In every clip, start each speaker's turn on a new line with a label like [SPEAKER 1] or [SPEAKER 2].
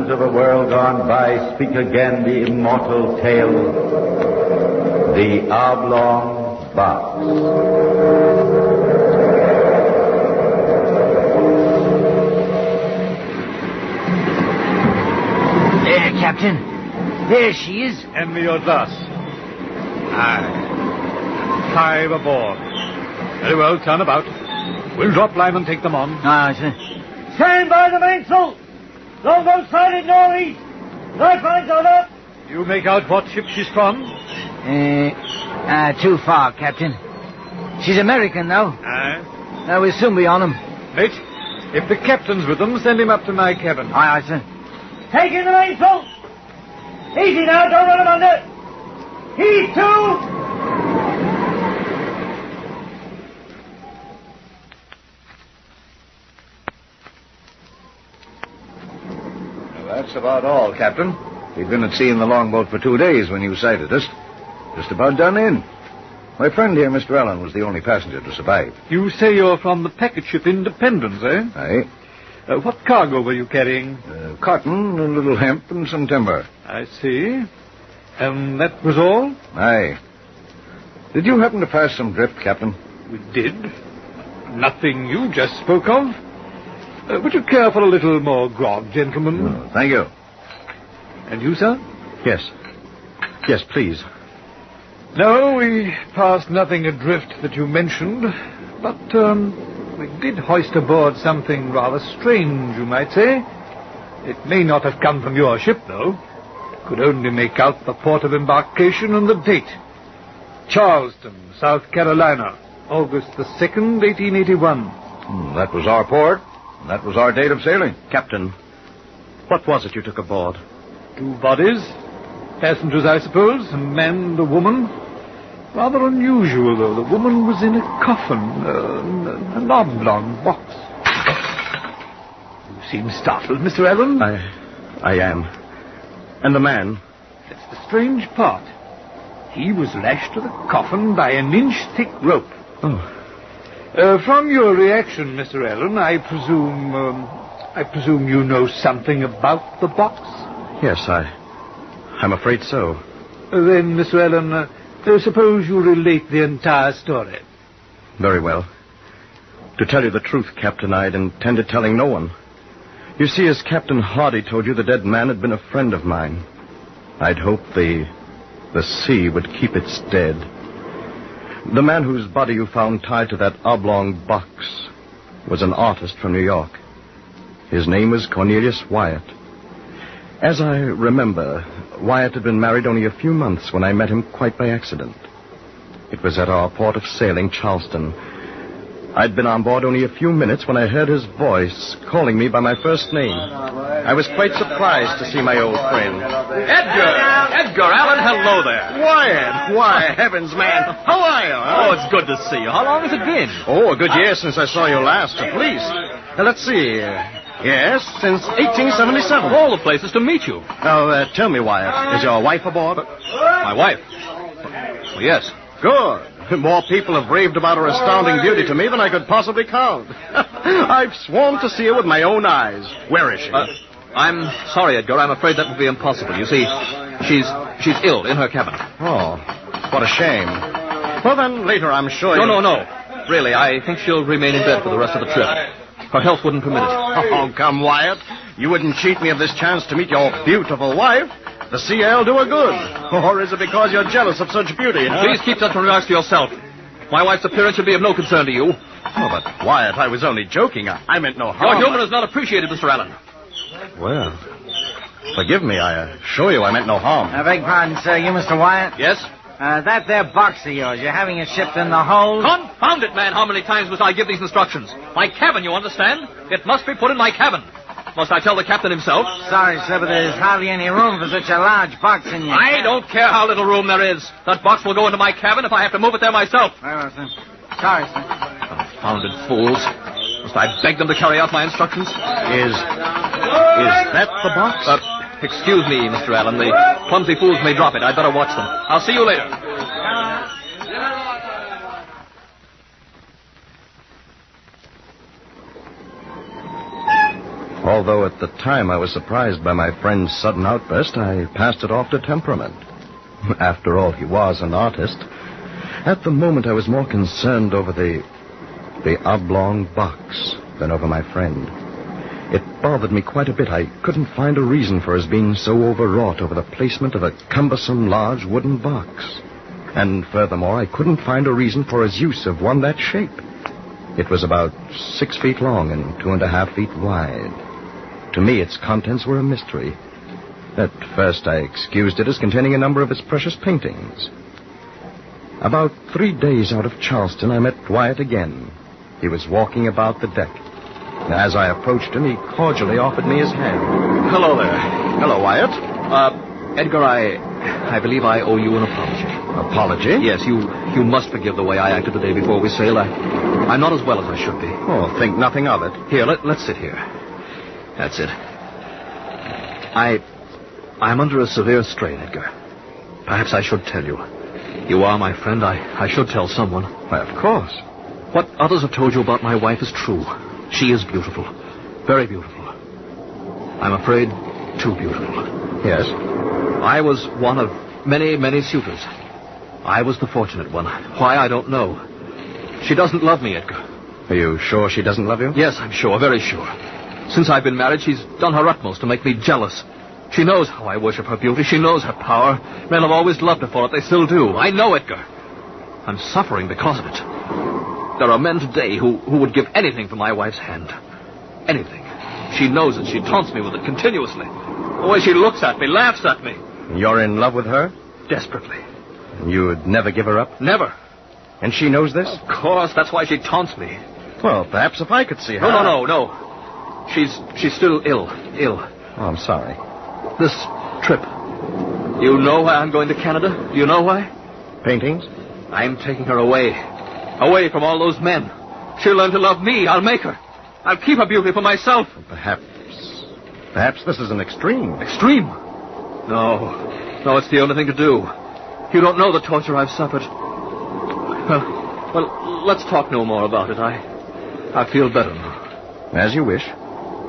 [SPEAKER 1] winds of a world gone by speak again the immortal tale, the oblong box.
[SPEAKER 2] There, Captain. There she is.
[SPEAKER 3] Hand me your glass. Aye. 5 aboard. Very well, turn about. We'll drop line and take them on.
[SPEAKER 2] Ah, sir.
[SPEAKER 4] Stand by the mainsail! Longboat sighted northeast! Life lines are up!
[SPEAKER 3] You make out what ship she's from?
[SPEAKER 2] Too far, Captain. She's American, though.
[SPEAKER 3] Aye.
[SPEAKER 2] We'll soon be on 'em.
[SPEAKER 3] Mate, if the captain's with them, send him up to my cabin.
[SPEAKER 2] Aye, sir.
[SPEAKER 4] Take in the mainsail! Easy now, don't run 'em under! Heave to!
[SPEAKER 5] That's about all, Captain. We'd been at sea in the longboat for 2 days when you sighted us. Just about done in. My friend here, Mr. Allen, was the only passenger to survive.
[SPEAKER 3] You say you're from the packet ship Independence, eh?
[SPEAKER 5] Aye.
[SPEAKER 3] What cargo were you carrying?
[SPEAKER 5] Cotton, a little hemp, and some timber.
[SPEAKER 3] I see. And that was all?
[SPEAKER 5] Aye. Did you happen to pass some drift, Captain?
[SPEAKER 3] We did. Nothing you just spoke of. Would you care for a little more grog, gentlemen?
[SPEAKER 5] Oh, thank you.
[SPEAKER 3] And you, sir?
[SPEAKER 5] Yes. Yes, please.
[SPEAKER 3] No, we passed nothing adrift that you mentioned, but we did hoist aboard something rather strange, you might say. It may not have come from your ship, though. Could only make out the port of embarkation and the date. Charleston, South Carolina, August the 2nd, 1881.
[SPEAKER 5] That was our port. That was our date of sailing.
[SPEAKER 6] Captain, what was it you took aboard?
[SPEAKER 3] 2 bodies. Passengers, I suppose. A man and a woman. Rather unusual, though. The woman was in a coffin. An oblong box. You seem startled, Mr. Allen.
[SPEAKER 6] I am. And the man?
[SPEAKER 3] That's the strange part. He was lashed to the coffin by an inch-thick rope.
[SPEAKER 6] Oh.
[SPEAKER 3] From your reaction, Mr. Allen, I presume you know something about the box?
[SPEAKER 6] Yes, I'm afraid so.
[SPEAKER 3] Then, Mr. Allen, suppose you relate the entire story.
[SPEAKER 6] Very well. To tell you the truth, Captain, I'd intended telling no one. You see, as Captain Hardy told you, the dead man had been a friend of mine. I'd hoped the sea would keep its dead. The man whose body you found tied to that oblong box was an artist from New York. His name was Cornelius Wyatt. As I remember, Wyatt had been married only a few months when I met him quite by accident. It was at our port of sailing, Charleston. I'd been on board only a few minutes when I heard his voice calling me by my first name. I was quite surprised to see my old friend.
[SPEAKER 7] Edgar Allen, hello there.
[SPEAKER 6] Wyatt! Why, heavens, man. How are you?
[SPEAKER 7] Oh, it's good to see you. How long has it been?
[SPEAKER 6] Oh, a good year since I saw you last, at least. Let's see. Yes, since 1877.
[SPEAKER 7] All the places to meet you.
[SPEAKER 6] Now, tell me, Wyatt, is your wife aboard?
[SPEAKER 7] My wife? Well, yes.
[SPEAKER 6] Good. More people have raved about her astounding beauty to me than I could possibly count. I've sworn to see her with my own eyes. Where is she?
[SPEAKER 7] I'm sorry, Edgar. I'm afraid that would be impossible. You see, she's ill in her cabin.
[SPEAKER 6] Oh, what a shame. Well, then, later, I'm sure
[SPEAKER 7] No. Really, I think she'll remain in bed for the rest of the trip. Her health wouldn't permit it.
[SPEAKER 6] Oh, come, Wyatt. You wouldn't cheat me of this chance to meet your beautiful wife. The sea air'll do her good. Or is it because you're jealous of such beauty? Huh?
[SPEAKER 7] Please keep such remarks to yourself. My wife's appearance should be of no concern to you.
[SPEAKER 6] Oh, but, Wyatt, I was only joking. I meant no harm.
[SPEAKER 7] Your humor is not appreciated, Mr. Allen.
[SPEAKER 6] Well, forgive me. I assure you I meant no harm.
[SPEAKER 2] I beg pardon, sir. You, Mr. Wyatt?
[SPEAKER 7] Yes?
[SPEAKER 2] That there box of yours, you're having it shipped in the hold?
[SPEAKER 7] Confound it, man. How many times must I give these instructions? My cabin, you understand? It must be put in my cabin. Must I tell the captain himself?
[SPEAKER 2] Sorry, sir, but there's hardly any room for such a large box in your
[SPEAKER 7] I don't care how little room there is. That box will go into my cabin if I have to move it there myself.
[SPEAKER 2] Very well, sir. Sorry, sir.
[SPEAKER 7] Confounded fools. Must I beg them to carry out my instructions?
[SPEAKER 6] Is that the box?
[SPEAKER 7] Excuse me, Mr. Allen. The clumsy fools may drop it. I'd better watch them. I'll see you later.
[SPEAKER 6] Although at the time I was surprised by my friend's sudden outburst, I passed it off to temperament. After all, he was an artist. At the moment, I was more concerned over the oblong box than over my friend. It bothered me quite a bit. I couldn't find a reason for his being so overwrought over the placement of a cumbersome, large wooden box. And furthermore, I couldn't find a reason for his use of one that shape. It was about 6 feet long and 2.5 feet wide. To me, its contents were a mystery. At first, I excused it as containing a number of his precious paintings. About 3 days out of Charleston, I met Wyatt again. He was walking about the deck. As I approached him, he cordially offered me his hand.
[SPEAKER 7] Hello there.
[SPEAKER 6] Hello, Wyatt.
[SPEAKER 7] Edgar, I believe I owe you an apology.
[SPEAKER 6] Apology?
[SPEAKER 7] Yes, you must forgive the way I acted the day before we sailed. I'm not as well as I should be.
[SPEAKER 6] Oh, think nothing of it.
[SPEAKER 7] Here, let's sit here. That's it. I'm under a severe strain, Edgar. Perhaps I should tell you. You are my friend. I should tell someone.
[SPEAKER 6] Why, of course.
[SPEAKER 7] What others have told you about my wife is true. She is beautiful. Very beautiful. I'm afraid too beautiful.
[SPEAKER 6] Yes?
[SPEAKER 7] I was one of many, many suitors. I was the fortunate one. Why, I don't know. She doesn't love me, Edgar.
[SPEAKER 6] Are you sure she doesn't love you?
[SPEAKER 7] Yes, I'm sure, very sure. Since I've been married, she's done her utmost to make me jealous. She knows how I worship her beauty. She knows her power. Men have always loved her for it. They still do. I know, Edgar. I'm suffering because of it. There are men today who would give anything for my wife's hand. Anything. She knows it. She taunts me with it continuously. The way she looks at me, laughs at me.
[SPEAKER 6] You're in love with her?
[SPEAKER 7] Desperately.
[SPEAKER 6] You'd never give her up?
[SPEAKER 7] Never.
[SPEAKER 6] And she knows this?
[SPEAKER 7] Of course. That's why she taunts me.
[SPEAKER 6] Well, perhaps if I could see her...
[SPEAKER 7] No. She's still ill. Ill.
[SPEAKER 6] Oh, I'm sorry.
[SPEAKER 7] This trip. You know why I'm going to Canada? Do you know why?
[SPEAKER 6] Paintings?
[SPEAKER 7] I'm taking her away. Away from all those men. She'll learn to love me. I'll make her. I'll keep her beauty for myself.
[SPEAKER 6] Perhaps this is an extreme.
[SPEAKER 7] Extreme? No, it's the only thing to do. You don't know the torture I've suffered. Well, let's talk no more about it. I feel better now.
[SPEAKER 6] As you wish.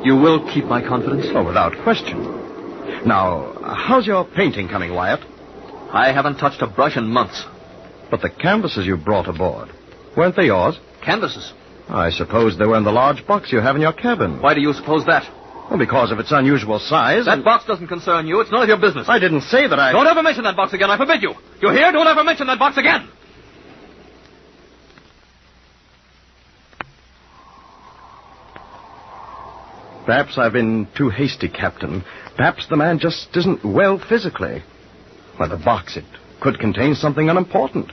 [SPEAKER 7] You will keep my confidence?
[SPEAKER 6] Oh, without question. Now, how's your painting coming, Wyatt?
[SPEAKER 7] I haven't touched a brush in months.
[SPEAKER 6] But the canvases you brought aboard, weren't they yours?
[SPEAKER 7] Canvases?
[SPEAKER 6] I suppose they were in the large box you have in your cabin.
[SPEAKER 7] Why do you suppose that?
[SPEAKER 6] Well, because of its unusual size.
[SPEAKER 7] That box doesn't concern you. It's none of your business.
[SPEAKER 6] I didn't say that I...
[SPEAKER 7] Don't ever mention that box again. I forbid you. You hear? Don't ever mention that box again.
[SPEAKER 6] Perhaps I've been too hasty, Captain. Perhaps the man just isn't well physically. Well, the box, it could contain something unimportant.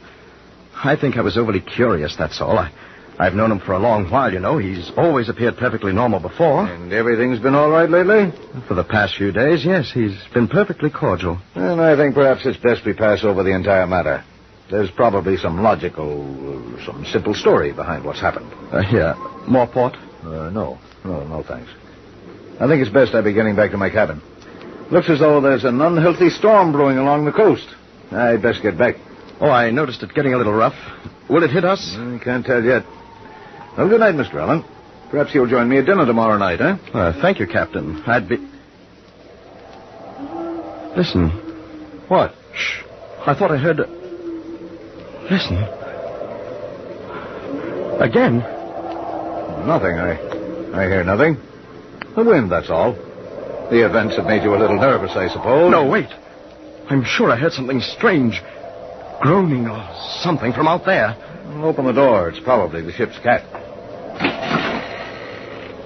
[SPEAKER 6] I think I was overly curious, that's all. I've known him for a long while, you know. He's always appeared perfectly normal before.
[SPEAKER 5] And everything's been all right lately?
[SPEAKER 6] For the past few days, yes. He's been perfectly cordial.
[SPEAKER 5] And I think perhaps it's best we pass over the entire matter. There's probably some logical, some simple story behind what's happened.
[SPEAKER 6] Here, more port?
[SPEAKER 5] No, thanks. I think it's best I be getting back to my cabin. Looks as though there's an unhealthy storm brewing along the coast. I'd best get back.
[SPEAKER 6] Oh, I noticed it getting a little rough. Will it hit us?
[SPEAKER 5] I can't tell yet. Well, good night, Mr. Allen. Perhaps you'll join me at dinner tomorrow night, eh?
[SPEAKER 6] Thank you, Captain. I'd be... Listen.
[SPEAKER 5] What?
[SPEAKER 6] Shh. I thought I heard... Listen. Again.
[SPEAKER 5] Nothing. I hear nothing. The wind, that's all. The events have made you a little nervous, I suppose.
[SPEAKER 6] No, wait. I'm sure I heard something strange. Groaning or something from out there.
[SPEAKER 5] Open the door. It's probably the ship's cat.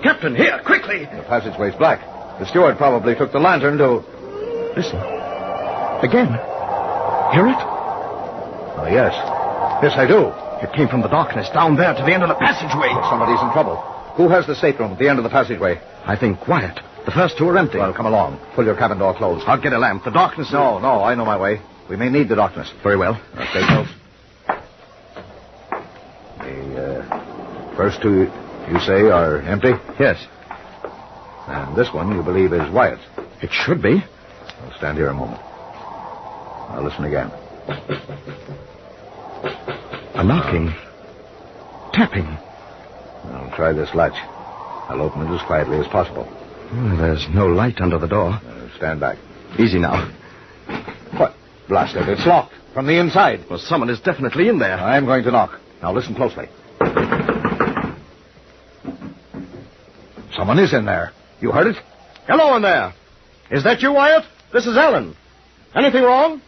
[SPEAKER 6] Captain, here, quickly.
[SPEAKER 5] The passageway's black. The steward probably took the lantern to...
[SPEAKER 6] Listen. Again. Hear it?
[SPEAKER 5] Oh, yes. Yes, I do.
[SPEAKER 6] It came from the darkness down there to the end of the passageway.
[SPEAKER 5] Somebody's in trouble. Who has the stateroom at the end of the passageway?
[SPEAKER 6] I think Wyatt. The first two are empty.
[SPEAKER 5] Well, come along. Pull your cabin door closed.
[SPEAKER 6] I'll get a lamp. The darkness...
[SPEAKER 5] No, I know my way. We may need the darkness.
[SPEAKER 6] Very well.
[SPEAKER 5] Okay, folks. The first two, you say, are empty?
[SPEAKER 6] Yes.
[SPEAKER 5] And this one, you believe, is Wyatt's?
[SPEAKER 6] It should be.
[SPEAKER 5] I'll stand here a moment. I'll listen again.
[SPEAKER 6] A knocking. Tapping.
[SPEAKER 5] I'll try this latch. I'll open it as quietly as possible.
[SPEAKER 6] There's no light under the door.
[SPEAKER 5] Stand back.
[SPEAKER 6] Easy now.
[SPEAKER 5] What? Blast it. It's locked from the inside.
[SPEAKER 6] Well, someone is definitely in there.
[SPEAKER 5] I'm going to knock. Now listen closely. Someone is in there. You heard it?
[SPEAKER 6] Hello in there. Is that you, Wyatt? This is Ellen. Anything wrong?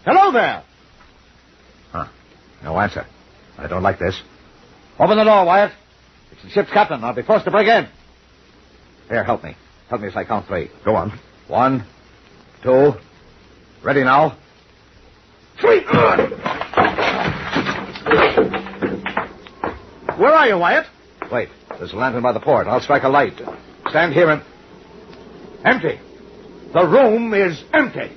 [SPEAKER 6] Hello there.
[SPEAKER 5] Huh. No answer. I don't like this. Open the door, Wyatt. It's the ship's captain. I'll be forced to break in. Here, help me. Help me as I count 3.
[SPEAKER 6] Go on.
[SPEAKER 5] 1, 2. Ready now. 3.
[SPEAKER 6] Where are you, Wyatt?
[SPEAKER 5] Wait. There's a lantern by the port. I'll strike a light. Stand here and... Empty. The room is empty.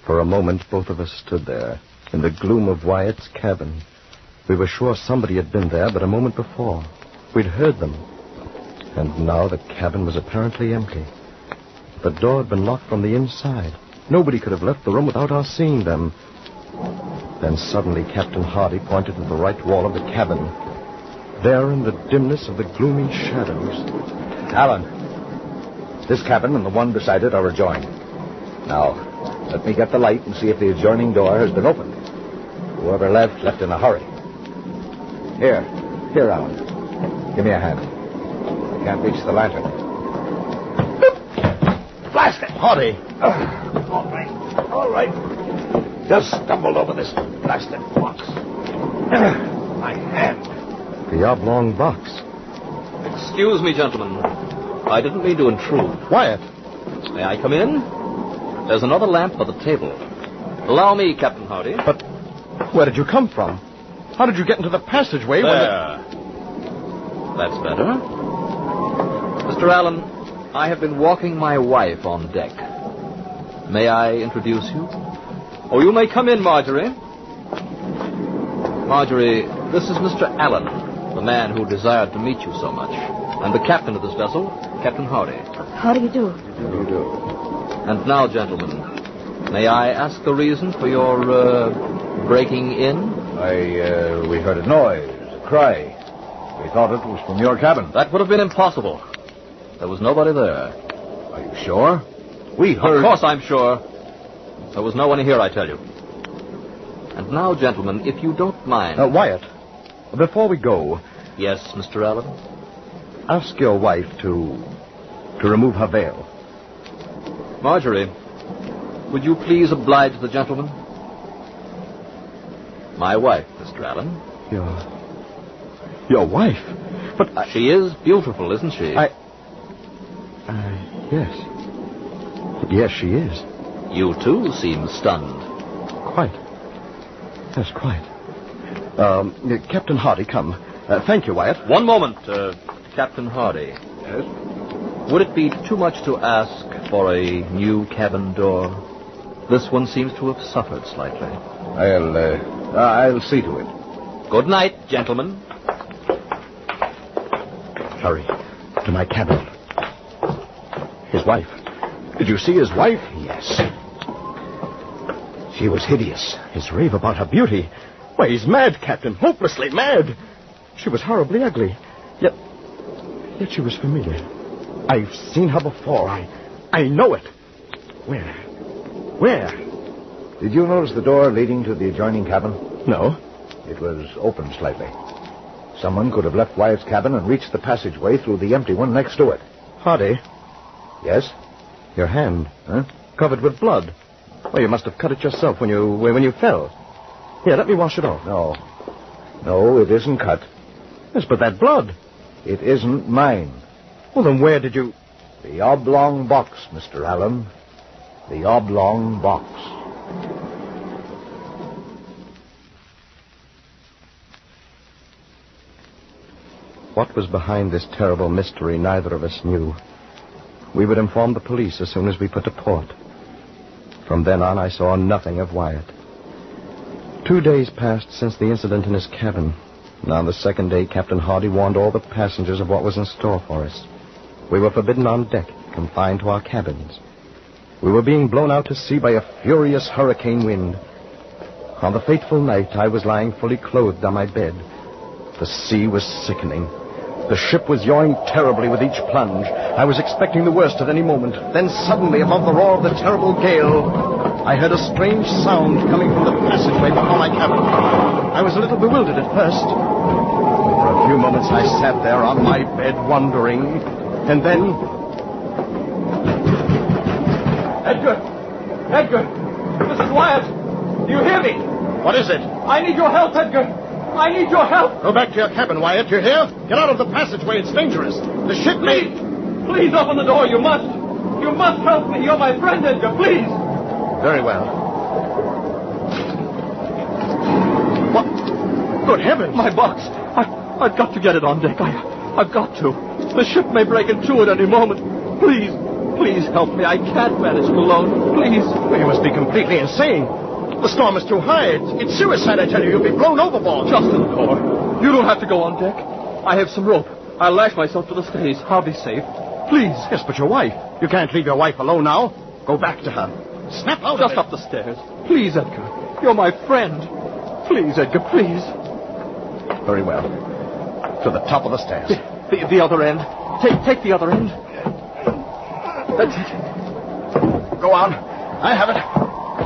[SPEAKER 6] For a moment, both of us stood there, in the gloom of Wyatt's cabin. We were sure somebody had been there but a moment before. We'd heard them. And now the cabin was apparently empty. The door had been locked from the inside. Nobody could have left the room without our seeing them. Then suddenly Captain Hardy pointed to the right wall of the cabin. There in the dimness of the gloomy shadows.
[SPEAKER 5] Alan, this cabin and the one beside it are adjoined. Now, let me get the light and see if the adjoining door has been opened. Whoever left in a hurry. Here, Alan. Give me a hand. I can't reach the lantern. Blast it!
[SPEAKER 6] Hardy!
[SPEAKER 5] All right. Just stumbled over this blasted box. My hand.
[SPEAKER 6] The oblong box.
[SPEAKER 7] Excuse me, gentlemen. I didn't mean to intrude.
[SPEAKER 6] Wyatt!
[SPEAKER 7] May I come in? There's another lamp by the table. Allow me, Captain Hardy.
[SPEAKER 6] But where did you come from? How did you get into the passageway
[SPEAKER 7] There. That's better. Mr. Allen, I have been walking my wife on deck. May I introduce you? Oh, you may come in, Marjorie. Marjorie, this is Mr. Allen, the man who desired to meet you so much. And the captain of this vessel, Captain Hardy.
[SPEAKER 8] How do you do?
[SPEAKER 5] You do.
[SPEAKER 7] And now, gentlemen, may I ask the reason for your, breaking in?
[SPEAKER 5] We heard a noise, a cry. We thought it was from your cabin.
[SPEAKER 7] That would have been impossible. There was nobody there.
[SPEAKER 5] Are you sure? We heard...
[SPEAKER 7] Of course I'm sure. There was no one here, I tell you. And now, gentlemen, if you don't mind...
[SPEAKER 6] Wyatt, before we go...
[SPEAKER 7] Yes, Mr. Allen?
[SPEAKER 6] Ask your wife to remove her veil.
[SPEAKER 7] Marjorie, would you please oblige the gentleman? My wife, Mr. Allen.
[SPEAKER 6] Your wife? But
[SPEAKER 7] She is beautiful, isn't she?
[SPEAKER 6] Yes. Yes, she is.
[SPEAKER 7] You, too, seem stunned.
[SPEAKER 6] Quite. Yes, quite. Captain Hardy, come. Thank you, Wyatt.
[SPEAKER 7] One moment, Captain Hardy.
[SPEAKER 5] Yes?
[SPEAKER 7] Would it be too much to ask for a new cabin door? This one seems to have suffered slightly.
[SPEAKER 5] I'll see to it.
[SPEAKER 7] Good night, gentlemen.
[SPEAKER 6] Hurry. To my cabin. His wife. Did you see his wife?
[SPEAKER 5] Yes. She was hideous.
[SPEAKER 6] His rave about her beauty. Why, he's mad, Captain. Hopelessly mad. She was horribly ugly. Yet she was familiar. I've seen her before. I know it. Where?
[SPEAKER 5] Did you notice the door leading to the adjoining cabin?
[SPEAKER 6] No.
[SPEAKER 5] It was open slightly. Someone could have left Wyatt's cabin and reached the passageway through the empty one next to it.
[SPEAKER 6] Hardy,
[SPEAKER 5] Yes?
[SPEAKER 6] your hand.
[SPEAKER 5] Huh?
[SPEAKER 6] Covered with blood. Well, you must have cut it yourself when you fell. Here, let me wash it off.
[SPEAKER 5] No. No, it isn't cut.
[SPEAKER 6] Yes, but that blood.
[SPEAKER 5] It isn't mine.
[SPEAKER 6] Well, then where did you...
[SPEAKER 5] The oblong box, Mr. Allen. The oblong box.
[SPEAKER 6] what was behind this terrible mystery, neither of us knew. We would inform the police as soon as we put to port. From then on, I saw nothing of Wyatt. 2 days passed since the incident in his cabin. And on the second day, Captain Hardy warned all the passengers of what was in store for us. We were forbidden on deck, confined to our cabins. We were being blown out to sea by a furious hurricane wind. On the fateful night, I was lying fully clothed on my bed. The sea was sickening. The ship was yawing terribly with each plunge. I was expecting the worst at any moment. Then suddenly, above the roar of the terrible gale, I heard a strange sound coming from the passageway before my cabin. I was a little bewildered at first. For a few moments, I sat there on my bed, wondering. And then...
[SPEAKER 7] Edgar! Edgar! Mrs. Wyatt! Do you hear me?
[SPEAKER 5] What is it?
[SPEAKER 7] I need your help, Edgar! I need your help!
[SPEAKER 5] Go back to your cabin, Wyatt. You hear? Get out of the passageway. It's dangerous. The ship may...
[SPEAKER 7] Please open the door. You must. You must help me. You're my friend, Edgar. Please.
[SPEAKER 5] Very well. What? Good heavens.
[SPEAKER 7] My box. I've got to get it on deck. I've got to. The ship may break in two at any moment. Please. Please help me. I can't manage it alone. Please.
[SPEAKER 5] Well, you must be completely insane. The storm is too high. It's suicide, I tell you. You'll be blown overboard.
[SPEAKER 7] Just in the door. You don't have to go on deck. I have some rope. I'll lash myself to the stays. I'll be safe. Please.
[SPEAKER 5] Yes, but your wife. You can't leave your wife alone now. Go back to her. Snap out
[SPEAKER 7] Just
[SPEAKER 5] of it.
[SPEAKER 7] up the stairs. Please, Edgar. You're my friend. Please, Edgar, please.
[SPEAKER 5] Very well. To the top of the stairs.
[SPEAKER 7] The other end. Take the other end. That's it.
[SPEAKER 5] Go on. I have it.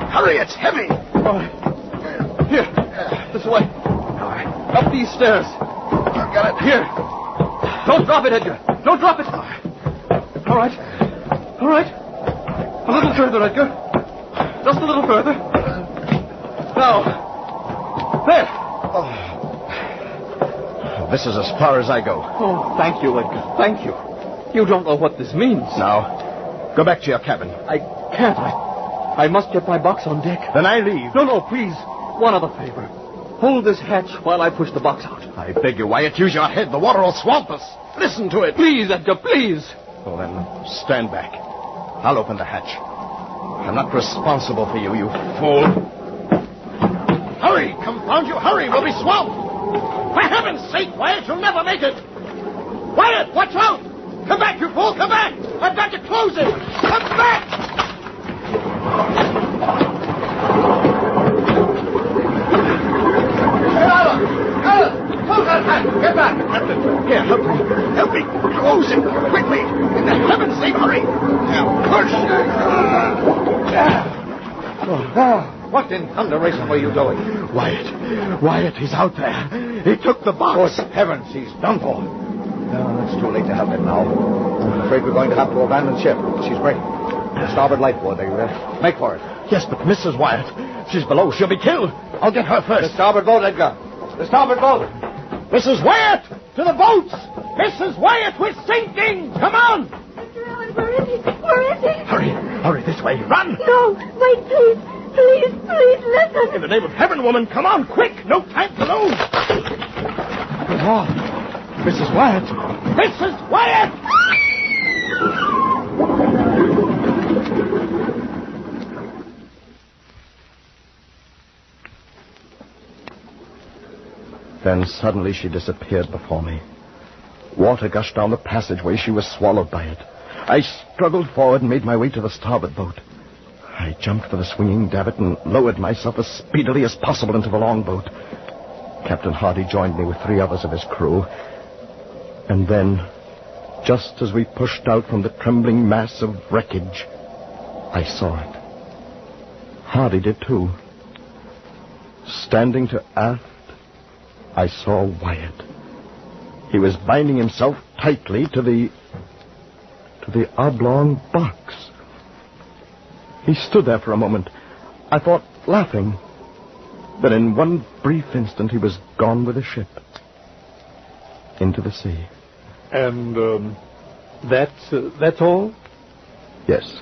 [SPEAKER 5] Hurry, it's heavy.
[SPEAKER 7] All right. Here. This way.
[SPEAKER 5] All right.
[SPEAKER 7] Up these stairs.
[SPEAKER 5] I've got it.
[SPEAKER 7] Here. Don't drop it, Edgar. Don't drop it. All right. All right. A little further, Edgar. Just a little further. Now. There.
[SPEAKER 5] This is as far as I go.
[SPEAKER 7] Oh, thank you, Edgar. Thank you. You don't know what this means.
[SPEAKER 5] Now, go back to your cabin.
[SPEAKER 7] I can't. I must get my box on deck.
[SPEAKER 5] Then I leave.
[SPEAKER 7] No, please. One other favor. Hold this hatch while I push the box out.
[SPEAKER 5] I beg you, Wyatt, use your head. The water will swamp us. Listen to it.
[SPEAKER 7] Please, Edgar, please.
[SPEAKER 5] Well, then, stand back. I'll open the hatch. I'm not responsible for you, you fool. Hurry, confound you, hurry. We'll be swamped. For heaven's sake, Wyatt, you'll never make it. Wyatt, watch out. Come back, you fool, come back. I've got to close it. Come back. Close that hatch. Get back. Captain, here, help me. Help me. Close it. Quickly. In the heaven's name, hurry. Now, push. What in thunderation were you doing? Wyatt, he's out there. He took the box. Good heavens, he's done for. No, it's too late to help him now. I'm afraid we're going to have to abandon ship. She's breaking. The starboard light board, are you ready? Make for it. Yes, but Mrs. Wyatt, she's below. She'll be killed. I'll get her first. The starboard boat, Edgar. The starboard boat. Mrs. Wyatt, to the boats. Mrs. Wyatt, we're sinking. Come on.
[SPEAKER 8] Mr. Allen, where is he? Where is he?
[SPEAKER 5] Hurry this way. Run.
[SPEAKER 8] No, wait, please. Please, listen.
[SPEAKER 5] In the name of heaven, woman, come on, quick. No time to lose. Good Lord. Mrs. Wyatt. Mrs. Wyatt!
[SPEAKER 6] Then suddenly she disappeared before me. Water gushed down the passageway. She was swallowed by it. I struggled forward and made my way to the starboard boat. I jumped for the swinging davit and lowered myself as speedily as possible into the longboat. Captain Hardy joined me with 3 others of his crew. And then, just as we pushed out from the trembling mass of wreckage, I saw it. Hardy did too. Standing to aft, I saw Wyatt. He was binding himself tightly to the oblong box. He stood there for a moment. I thought, laughing. Then in one brief instant, he was gone with the ship. Into the sea.
[SPEAKER 3] And, that's all?
[SPEAKER 6] Yes.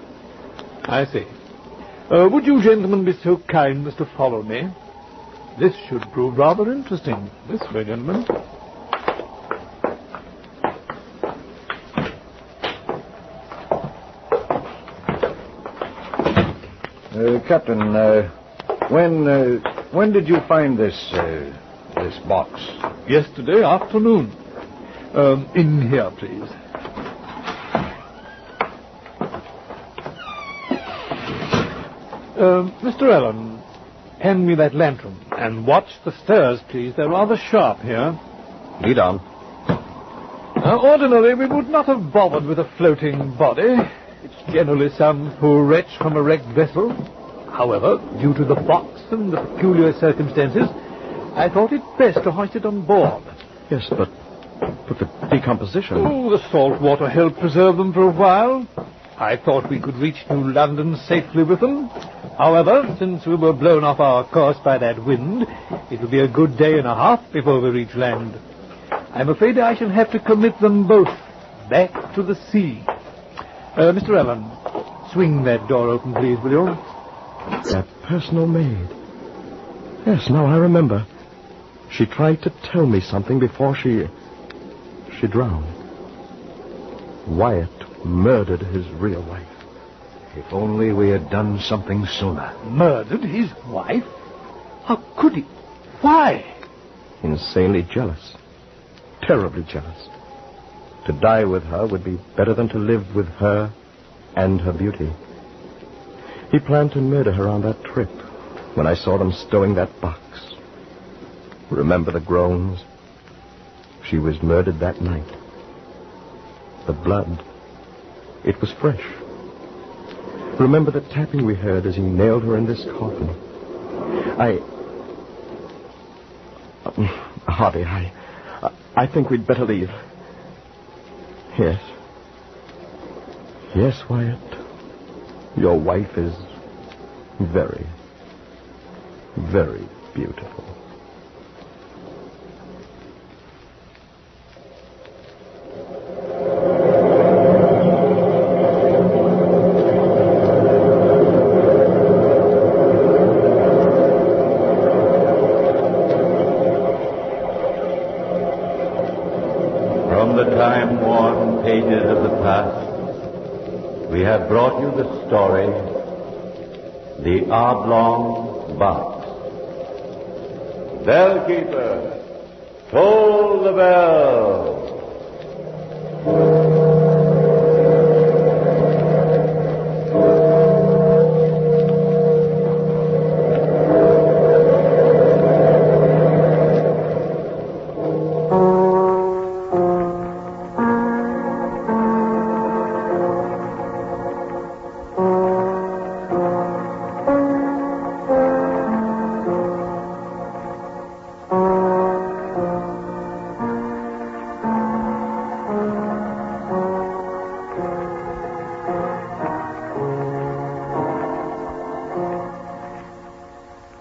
[SPEAKER 3] I see. Would you gentlemen be so kind as to follow me? This should prove rather interesting. This way, gentlemen.
[SPEAKER 5] Captain, when did you find this box?
[SPEAKER 3] Yesterday afternoon. In here, please. Mr. Allen, hand me that lantern. And watch the stairs, please. They're rather sharp here.
[SPEAKER 6] Lead on.
[SPEAKER 3] Ordinarily, we would not have bothered with a floating body. It's generally some poor wretch from a wrecked vessel. However, due to the box and the peculiar circumstances, I thought it best to hoist it on board.
[SPEAKER 6] Yes, but the decomposition...
[SPEAKER 3] Oh, the salt water helped preserve them for a while. I thought we could reach New London safely with them. However, since we were blown off our course by that wind, it will be a good day and a half before we reach land. I'm afraid I shall have to commit them both back to the sea. Mr. Allen, swing that door open, please, will you?
[SPEAKER 6] That personal maid. Yes, now I remember. She tried to tell me something before she drowned. Wyatt murdered his real wife.
[SPEAKER 5] If only we had done something sooner.
[SPEAKER 3] Murdered his wife? How could he? Why?
[SPEAKER 6] Insanely jealous. Terribly jealous. To die with her would be better than to live with her and her beauty. He planned to murder her on that trip when I saw them stowing that box. Remember the groans? She was murdered that night. The blood, it was fresh. Remember the tapping we heard as he nailed her in this coffin. Harvey, I think we'd better leave. Yes. Yes, Wyatt. Your wife is very, very beautiful.
[SPEAKER 1] From the time-worn pages of the past, we have brought you the story, The Oblong Box. Bellkeeper, toll the bell.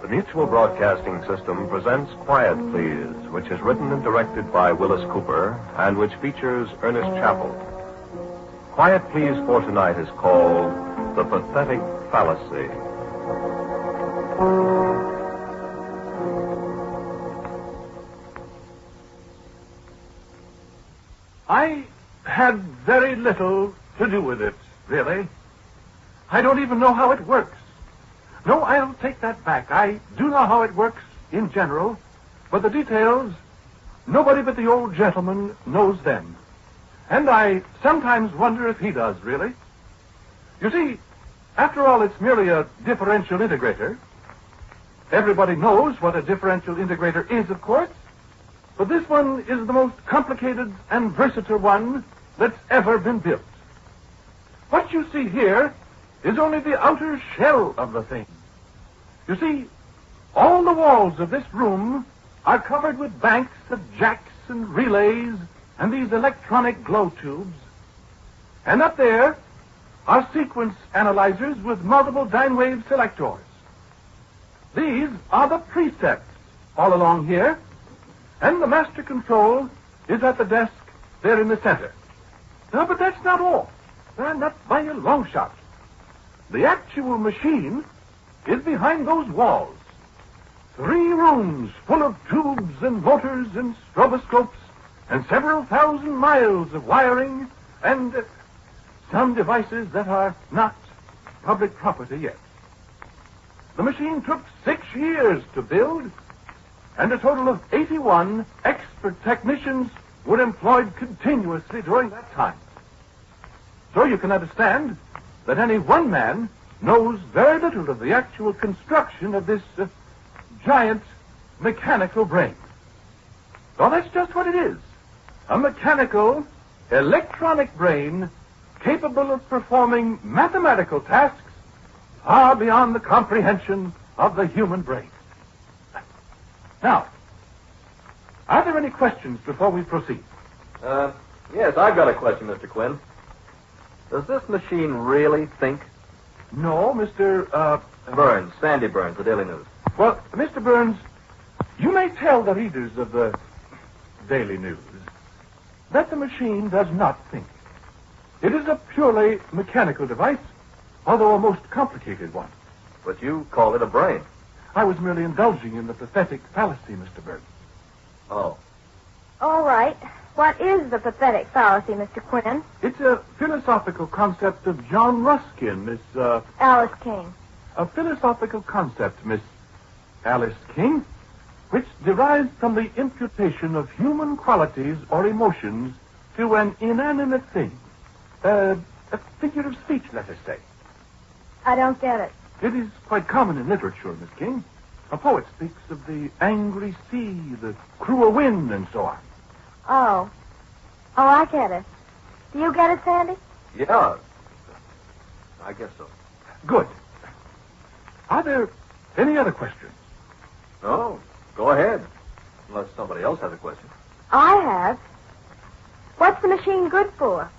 [SPEAKER 9] Mutual Broadcasting System presents Quiet Please, which is written and directed by Willis Cooper and which features Ernest Chappell. Quiet Please for tonight is called The Pathetic Fallacy.
[SPEAKER 10] I had very little to do with it, really. I don't even know how it works. No, I'll take that back. I do know how it works in general, but the details, nobody but the old gentleman knows them. And I sometimes wonder if he does, really. You see, after all, it's merely a differential integrator. Everybody knows what a differential integrator is, of course, but this one is the most complicated and versatile one that's ever been built. What you see here is only the outer shell of the thing. You see, all the walls of this room are covered with banks of jacks and relays and these electronic glow tubes. And up there are sequence analyzers with multiple dyne wave selectors. These are the presets all along here, and the master control is at the desk there in the center. No, but that's not all. Not by a long shot. The actual machine is behind those walls. 3 rooms full of tubes and motors and stroboscopes and several thousand miles of wiring and some devices that are not public property yet. The machine took 6 years to build, and a total of 81 expert technicians were employed continuously during that time. So you can understand that any one man knows very little of the actual construction of this giant mechanical brain. Well, that's just what it is. A mechanical, electronic brain capable of performing mathematical tasks far beyond the comprehension of the human brain. Now, are there any questions before we proceed?
[SPEAKER 6] Yes, I've got a question, Mr. Quinn. Does this machine really think?
[SPEAKER 10] No, Mr.
[SPEAKER 6] Burns, Sandy Burns, the Daily News.
[SPEAKER 10] Well, Mr. Burns, you may tell the readers of the Daily News that the machine does not think. It is a purely mechanical device, although a most complicated one.
[SPEAKER 6] But you call it a brain.
[SPEAKER 10] I was merely indulging in the pathetic fallacy, Mr. Burns.
[SPEAKER 6] Oh.
[SPEAKER 8] All right. What is the pathetic fallacy, Mr. Quinn?
[SPEAKER 10] It's a philosophical concept of John Ruskin, Miss,
[SPEAKER 8] Alice King.
[SPEAKER 10] A philosophical concept, Miss Alice King, which derives from the imputation of human qualities or emotions to an inanimate thing. A figure of speech, let us say.
[SPEAKER 8] I don't get it.
[SPEAKER 10] It is quite common in literature, Miss King. A poet speaks of the angry sea, the cruel wind, and so on.
[SPEAKER 8] Oh. Oh, I get it. Do you get it, Sandy?
[SPEAKER 6] Yeah. I guess so.
[SPEAKER 10] Good. Are there any other questions?
[SPEAKER 6] No. Go ahead. Unless somebody else has a question.
[SPEAKER 8] I have. What's the machine good for?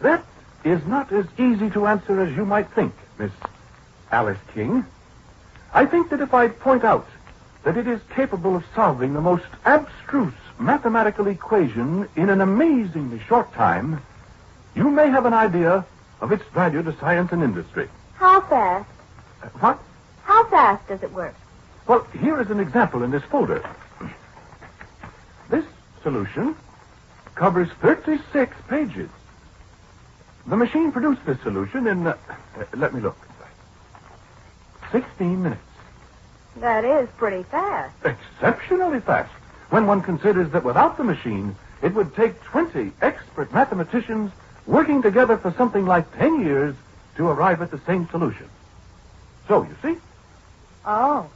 [SPEAKER 10] That is not as easy to answer as you might think, Miss Alice King. I think that if I point out that it is capable of solving the most abstruse mathematical equation in an amazingly short time, you may have an idea of its value to science and industry.
[SPEAKER 8] How fast?
[SPEAKER 10] What?
[SPEAKER 8] How fast does it work?
[SPEAKER 10] Well, here is an example in this folder. This solution covers 36 pages. The machine produced this solution in, let me look, 16 minutes.
[SPEAKER 8] That is pretty fast.
[SPEAKER 10] Exceptionally fast, when one considers that without the machine, it would take 20 expert mathematicians working together for something like 10 years to arrive at the same solution. So, you see?
[SPEAKER 8] Oh.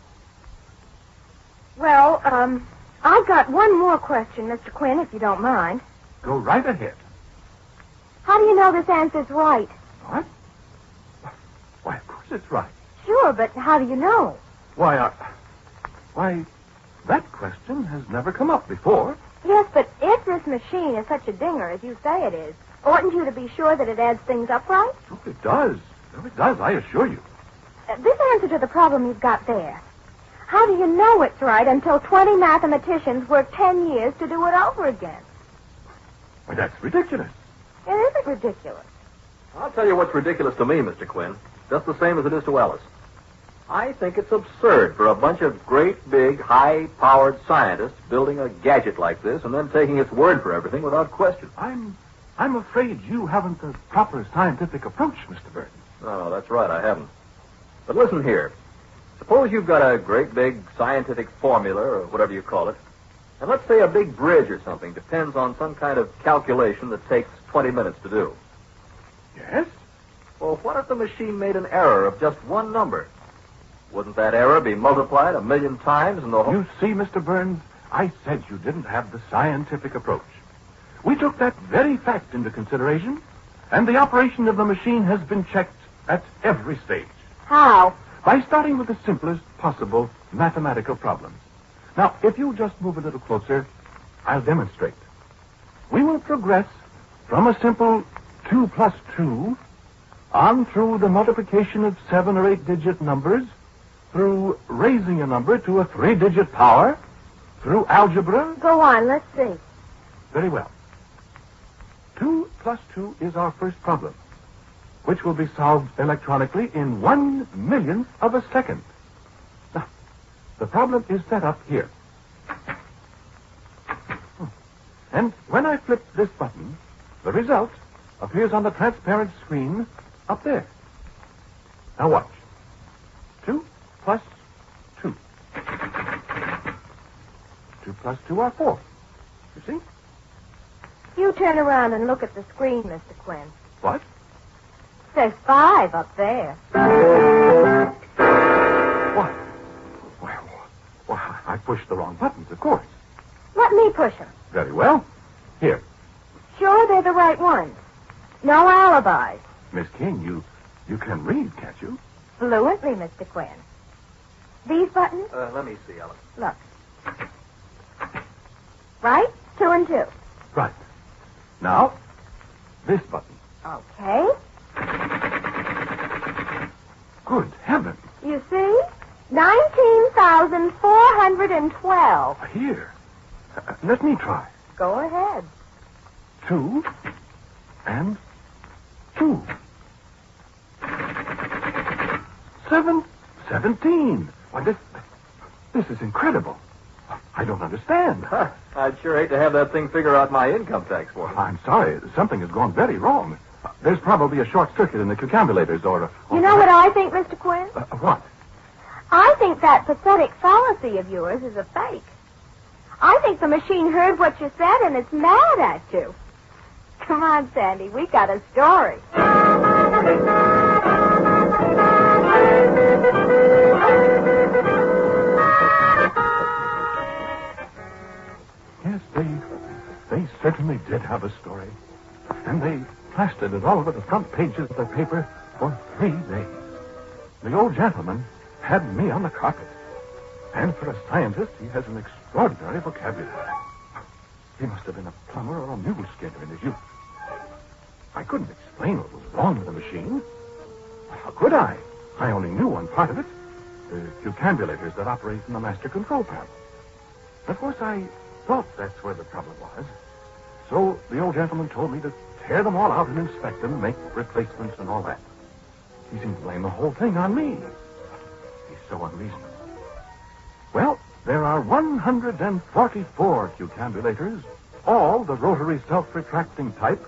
[SPEAKER 8] Well, I've got one more question, Mr. Quinn, if you don't mind.
[SPEAKER 10] Go right ahead.
[SPEAKER 8] How do you know this answer's right?
[SPEAKER 10] What? Why, of course it's right.
[SPEAKER 8] Sure, but how do you know?
[SPEAKER 10] Why, that question has never come up before.
[SPEAKER 8] Yes, but if this machine is such a dinger as you say it is, oughtn't you to be sure that it adds things up right?
[SPEAKER 10] Oh, it does. Oh, it does, I assure you.
[SPEAKER 8] This answer to the problem you've got there. How do you know it's right until 20 mathematicians work 10 years to do it over again?
[SPEAKER 10] Why, that's ridiculous.
[SPEAKER 8] It isn't ridiculous.
[SPEAKER 6] I'll tell you what's ridiculous to me, Mr. Quinn. Just the same as it is to Alice. I think it's absurd for a bunch of great, big, high-powered scientists building a gadget like this and then taking its word for everything without question.
[SPEAKER 10] I'm afraid you haven't the proper scientific approach, Mr. Burton.
[SPEAKER 6] No, that's right, I haven't. But listen here. Suppose you've got a great big scientific formula, or whatever you call it, and let's say a big bridge or something depends on some kind of calculation that takes 20 minutes to do.
[SPEAKER 10] Yes?
[SPEAKER 6] Well, what if the machine made an error of just one number? Wouldn't that error be multiplied 1,000,000 times in the whole...
[SPEAKER 10] You see, Mr. Burns, I said you didn't have the scientific approach. We took that very fact into consideration, and the operation of the machine has been checked at every stage.
[SPEAKER 8] How?
[SPEAKER 10] By starting with the simplest possible mathematical problems. Now, if you just move a little closer, I'll demonstrate. We will progress from a simple 2 plus 2 on through the multiplication of 7 or 8-digit numbers, through raising a number to a 3-digit power, through algebra.
[SPEAKER 8] Go on, let's see.
[SPEAKER 10] Very well. 2 plus 2 is our first problem, which will be solved electronically in 1/1,000,000th of a second. Now, the problem is set up here. And when I flip this button, the result appears on the transparent screen up there. Now watch. plus 2. 2 plus 2 are 4. You see?
[SPEAKER 8] You turn around and look at the screen, Mr. Quinn.
[SPEAKER 10] What?
[SPEAKER 8] There's 5 up there.
[SPEAKER 10] What? Well, I pushed the wrong buttons, of course.
[SPEAKER 8] Let me push them.
[SPEAKER 10] Very well. Here.
[SPEAKER 8] Sure they're the right ones. No alibis.
[SPEAKER 10] Miss King, you can read, can't you?
[SPEAKER 8] Fluently, Mr. Quinn. These buttons?
[SPEAKER 7] Let me see, Ellen.
[SPEAKER 8] Look. Right? 2 and 2.
[SPEAKER 10] Right. Now, this button.
[SPEAKER 8] Okay.
[SPEAKER 10] Good heaven.
[SPEAKER 8] You see? 19,412.
[SPEAKER 10] Here. Let me try.
[SPEAKER 8] Go ahead.
[SPEAKER 10] 2 and 2. 17. Why, this is incredible. I don't understand.
[SPEAKER 7] I'd sure hate to have that thing figure out my income tax for me.
[SPEAKER 10] I'm sorry. Something has gone very wrong. There's probably a short circuit in the calculators or
[SPEAKER 8] You know what I think, Mr. Quinn?
[SPEAKER 10] What?
[SPEAKER 8] I think that pathetic fallacy of yours is a fake. I think the machine heard what you said and it's mad at you. Come on, Sandy. We got a story.
[SPEAKER 10] Yes, they certainly did have a story. And they plastered it all over the front pages of the paper for 3 days. The old gentleman had me on the carpet. And for a scientist, he has an extraordinary vocabulary. He must have been a plumber or a mule skinner in his youth. I couldn't explain what was wrong with the machine. How could I? I only knew one part of it. The calculators that operate in the master control panel. Of course, I thought that's where the trouble was. So the old gentleman told me to tear them all out and inspect them, make replacements and all that. He seemed to blame the whole thing on me. He's so unreasonable. Well, there are 144 calculators, all the rotary self-retracting type,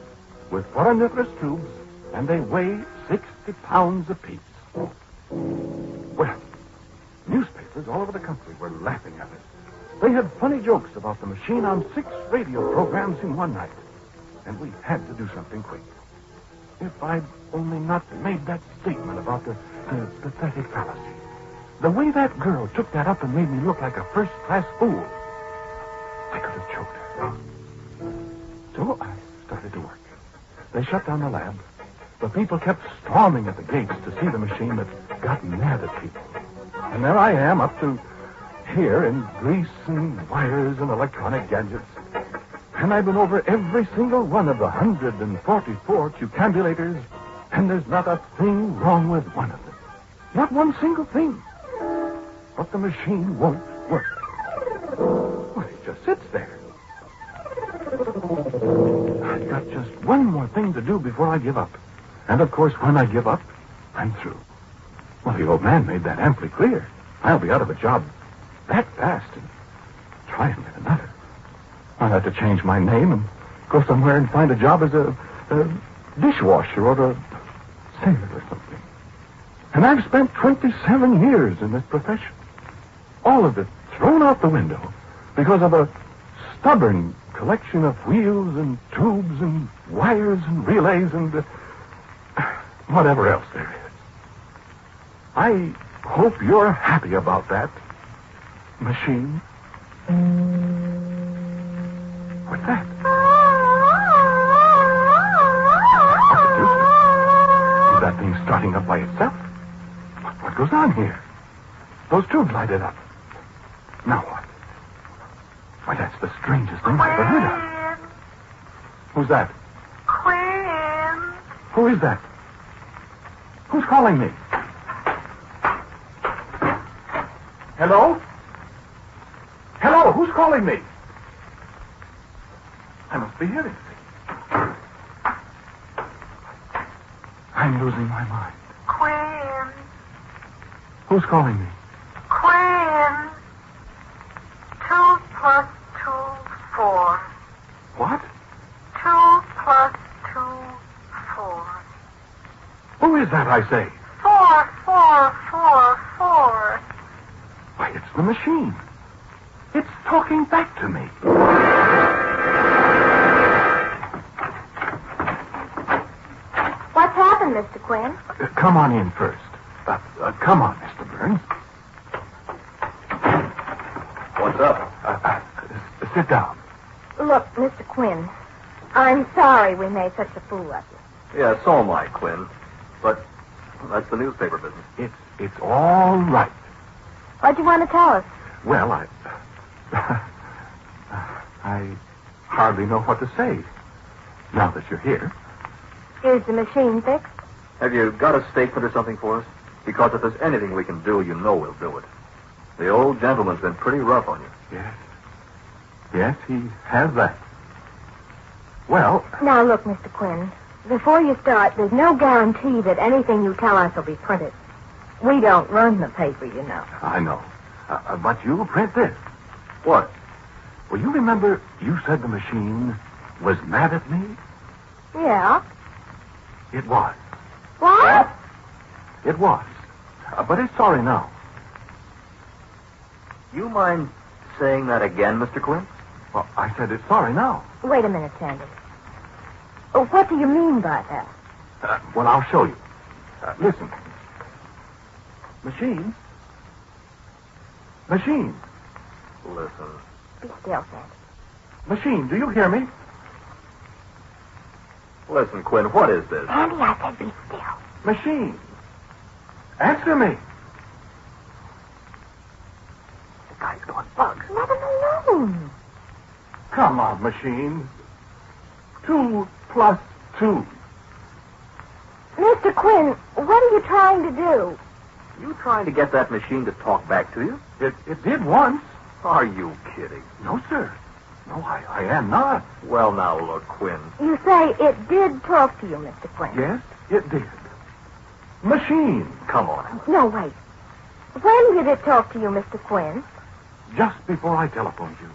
[SPEAKER 10] with foraminiferous tubes, and they weigh 60 pounds apiece. Well, newspapers all over the country were laughing at us. They had funny jokes about the machine on 6 radio programs in one night. And we had to do something quick. If I'd only not made that statement about the pathetic fallacy. The way that girl took that up and made me look like a first-class fool. I could have choked her. So I started to work. They shut down the lab. The people kept storming at the gates to see the machine that got mad at people. And there I am up to here in grease and wires and electronic gadgets. And I've been over every single one of the 144 calculators, and there's not a thing wrong with one of them. Not one single thing. But the machine won't work. Well, it just sits there. I've got just one more thing to do before I give up. And, of course, when I give up, I'm through. Well, the old man made that amply clear. I'll be out of a job that fast and try and get another. I'll have to change my name and go somewhere and find a job as a dishwasher or a sailor or something. And I've spent 27 years in this profession. All of it thrown out the window because of a stubborn collection of wheels and tubes and wires and relays and whatever else there is. I hope you're happy about that, machine. What's that? What's it doing? Is that thing starting up by itself? What goes on here? Those tubes lighted up. Now what? Why, that's the strangest thing I've ever heard of. Who's that?
[SPEAKER 11] Quinn.
[SPEAKER 10] Who is that? Who's calling me? Hello? Hello, who's calling me? I must be hearing things. I'm losing my mind.
[SPEAKER 11] Quinn.
[SPEAKER 10] Who's calling me?
[SPEAKER 11] Quinn. 2 plus 2, 4.
[SPEAKER 10] What?
[SPEAKER 11] 2 plus 2, 4.
[SPEAKER 10] Who is that, I say?
[SPEAKER 11] 4, 4, 4, 4.
[SPEAKER 10] the machine. It's talking back to me.
[SPEAKER 8] What's happened, Mr. Quinn?
[SPEAKER 10] Come on in first. Come on, Mr. Burns.
[SPEAKER 6] What's up?
[SPEAKER 10] Sit down.
[SPEAKER 8] Look, Mr. Quinn, I'm sorry we made such a fool of you.
[SPEAKER 6] Yeah, so am I, Quinn. But that's the newspaper business.
[SPEAKER 10] It's all right.
[SPEAKER 8] What do you want to tell us?
[SPEAKER 10] Well, I hardly know what to say now that you're here.
[SPEAKER 8] Is the machine fixed?
[SPEAKER 6] Have you got a statement or something for us? Because if there's anything we can do, you know we'll do it. The old gentleman's been pretty rough on you.
[SPEAKER 10] Yes. Yes, he has that. Well...
[SPEAKER 8] Now, look, Mr. Quinn, before you start, there's no guarantee that anything you tell us will be printed. We don't run the paper, you know.
[SPEAKER 10] I know. But you'll print this.
[SPEAKER 6] What?
[SPEAKER 10] Well, you remember you said the machine was mad at me?
[SPEAKER 8] Yeah.
[SPEAKER 10] It was.
[SPEAKER 8] What?
[SPEAKER 10] It was. But it's sorry now.
[SPEAKER 6] You mind saying that again, Mr. Quinn?
[SPEAKER 10] Well, I said it's sorry now.
[SPEAKER 8] Wait a minute, Sandy. Oh, what do you mean by that?
[SPEAKER 10] Well, I'll show you. Listen. Machine. Machine.
[SPEAKER 6] Listen.
[SPEAKER 8] Be still, Sandy.
[SPEAKER 10] Machine, do you hear me?
[SPEAKER 6] Listen, Quinn, what is this?
[SPEAKER 8] Sandy, I said be still.
[SPEAKER 10] Machine. Answer me. The guy's got bugs.
[SPEAKER 8] Let him alone.
[SPEAKER 10] Come on, machine. 2 plus 2.
[SPEAKER 8] Mr. Quinn, what are you trying to do?
[SPEAKER 6] You trying to get that machine to talk back to you?
[SPEAKER 10] It did once.
[SPEAKER 6] Are you kidding?
[SPEAKER 10] No, sir. No, I am not.
[SPEAKER 6] Well, now, look, Quinn.
[SPEAKER 8] You say it did talk to you, Mr. Quinn.
[SPEAKER 10] Yes, it did. Machine.
[SPEAKER 6] Come on.
[SPEAKER 8] No, wait. When did it talk to you, Mr. Quinn?
[SPEAKER 10] Just before I telephoned you.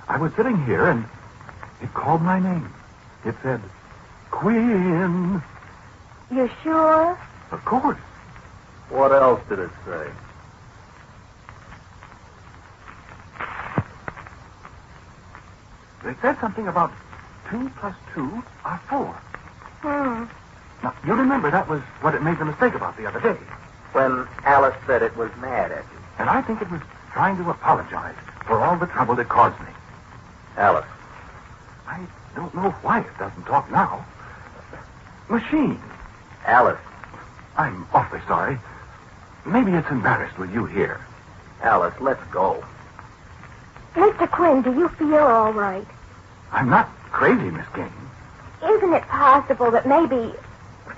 [SPEAKER 10] I was sitting here and it called my name. It said, Quinn.
[SPEAKER 8] You sure?
[SPEAKER 10] Of course.
[SPEAKER 6] What else did it say?
[SPEAKER 10] It said something about 2 plus 2 are 4. Now, you remember that was what it made the mistake about the other day.
[SPEAKER 6] When Alice said it was mad at you.
[SPEAKER 10] And I think it was trying to apologize for all the trouble it caused me.
[SPEAKER 6] Alice.
[SPEAKER 10] I don't know why it doesn't talk now. Machine.
[SPEAKER 6] Alice.
[SPEAKER 10] I'm awfully sorry. Maybe it's embarrassed with you here.
[SPEAKER 6] Alice, let's go.
[SPEAKER 8] Mr. Quinn, do you feel all right?
[SPEAKER 10] I'm not crazy, Miss King.
[SPEAKER 8] Isn't it possible that maybe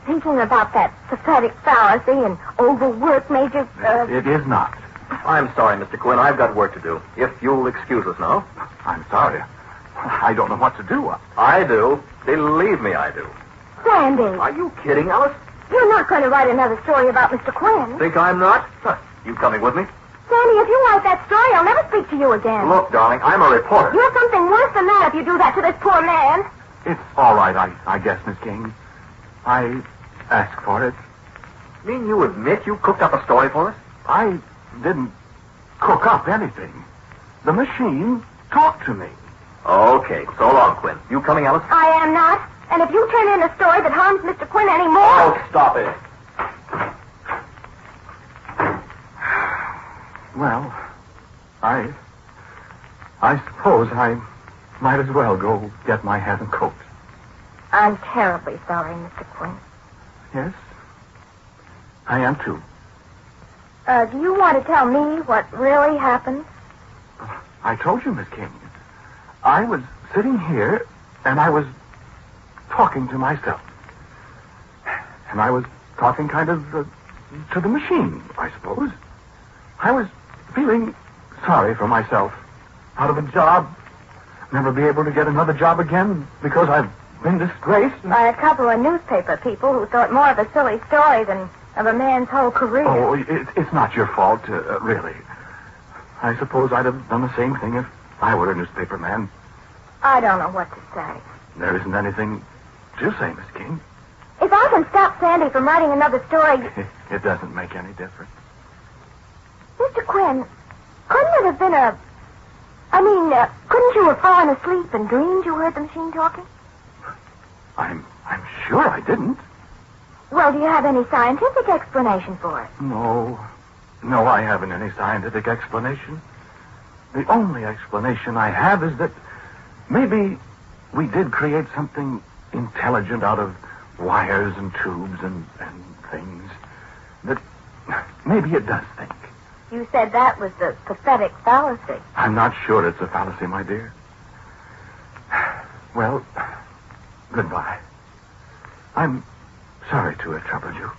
[SPEAKER 8] thinking about that pathetic fallacy and overwork made you...
[SPEAKER 10] It is not.
[SPEAKER 6] I'm sorry, Mr. Quinn. I've got work to do. If you'll excuse us now.
[SPEAKER 10] I'm sorry. I don't know what to do.
[SPEAKER 6] I do. Believe me, I do.
[SPEAKER 8] Sandy.
[SPEAKER 6] Are you kidding, Alice?
[SPEAKER 8] You're not going to write another story about Mr. Quinn.
[SPEAKER 6] Think I'm not? You coming with me?
[SPEAKER 8] Sandy, if you write that story, I'll never speak to you again.
[SPEAKER 6] Look, darling, I'm a reporter.
[SPEAKER 8] You're something worse than that if you do that to this poor man.
[SPEAKER 10] It's all right, I guess, Miss King. I asked for it.
[SPEAKER 6] Mean you admit you cooked up a story for us?
[SPEAKER 10] I didn't cook up anything. The machine talked to me.
[SPEAKER 6] Okay, so long, Quinn. You coming, Alice?
[SPEAKER 8] I am not. And if you turn in a story that harms Mr. Quinn anymore...
[SPEAKER 6] Oh, stop it.
[SPEAKER 10] Well, I suppose I might as well go get my hat and coat.
[SPEAKER 8] I'm terribly sorry, Mr. Quinn.
[SPEAKER 10] Yes, I am too.
[SPEAKER 8] Do you want to tell me what really happened?
[SPEAKER 10] I told you, Miss King. I was sitting here, and I was talking to myself. And I was talking kind of to the machine, I suppose. I was feeling sorry for myself. Out of a job, never be able to get another job again because I've been disgraced.
[SPEAKER 8] By a couple of newspaper people who thought more of a silly story than of a man's whole career.
[SPEAKER 10] Oh, it's not your fault, really. I suppose I'd have done the same thing if I were a newspaper man.
[SPEAKER 8] I don't know what to say.
[SPEAKER 10] There isn't anything to say, Miss King.
[SPEAKER 8] If I can stop Sandy from writing another story...
[SPEAKER 10] It doesn't make any difference.
[SPEAKER 8] Mr. Quinn, Couldn't it have been couldn't you have fallen asleep and dreamed you heard the machine talking?
[SPEAKER 10] I'm sure I didn't.
[SPEAKER 8] Well, do you have any scientific explanation for it?
[SPEAKER 10] No, I haven't any scientific explanation. The only explanation I have is that maybe we did create something intelligent out of wires and tubes and things. That maybe it does think.
[SPEAKER 8] You said that was the pathetic fallacy.
[SPEAKER 10] I'm not sure it's a fallacy, my dear. Well, goodbye. I'm sorry to have troubled you.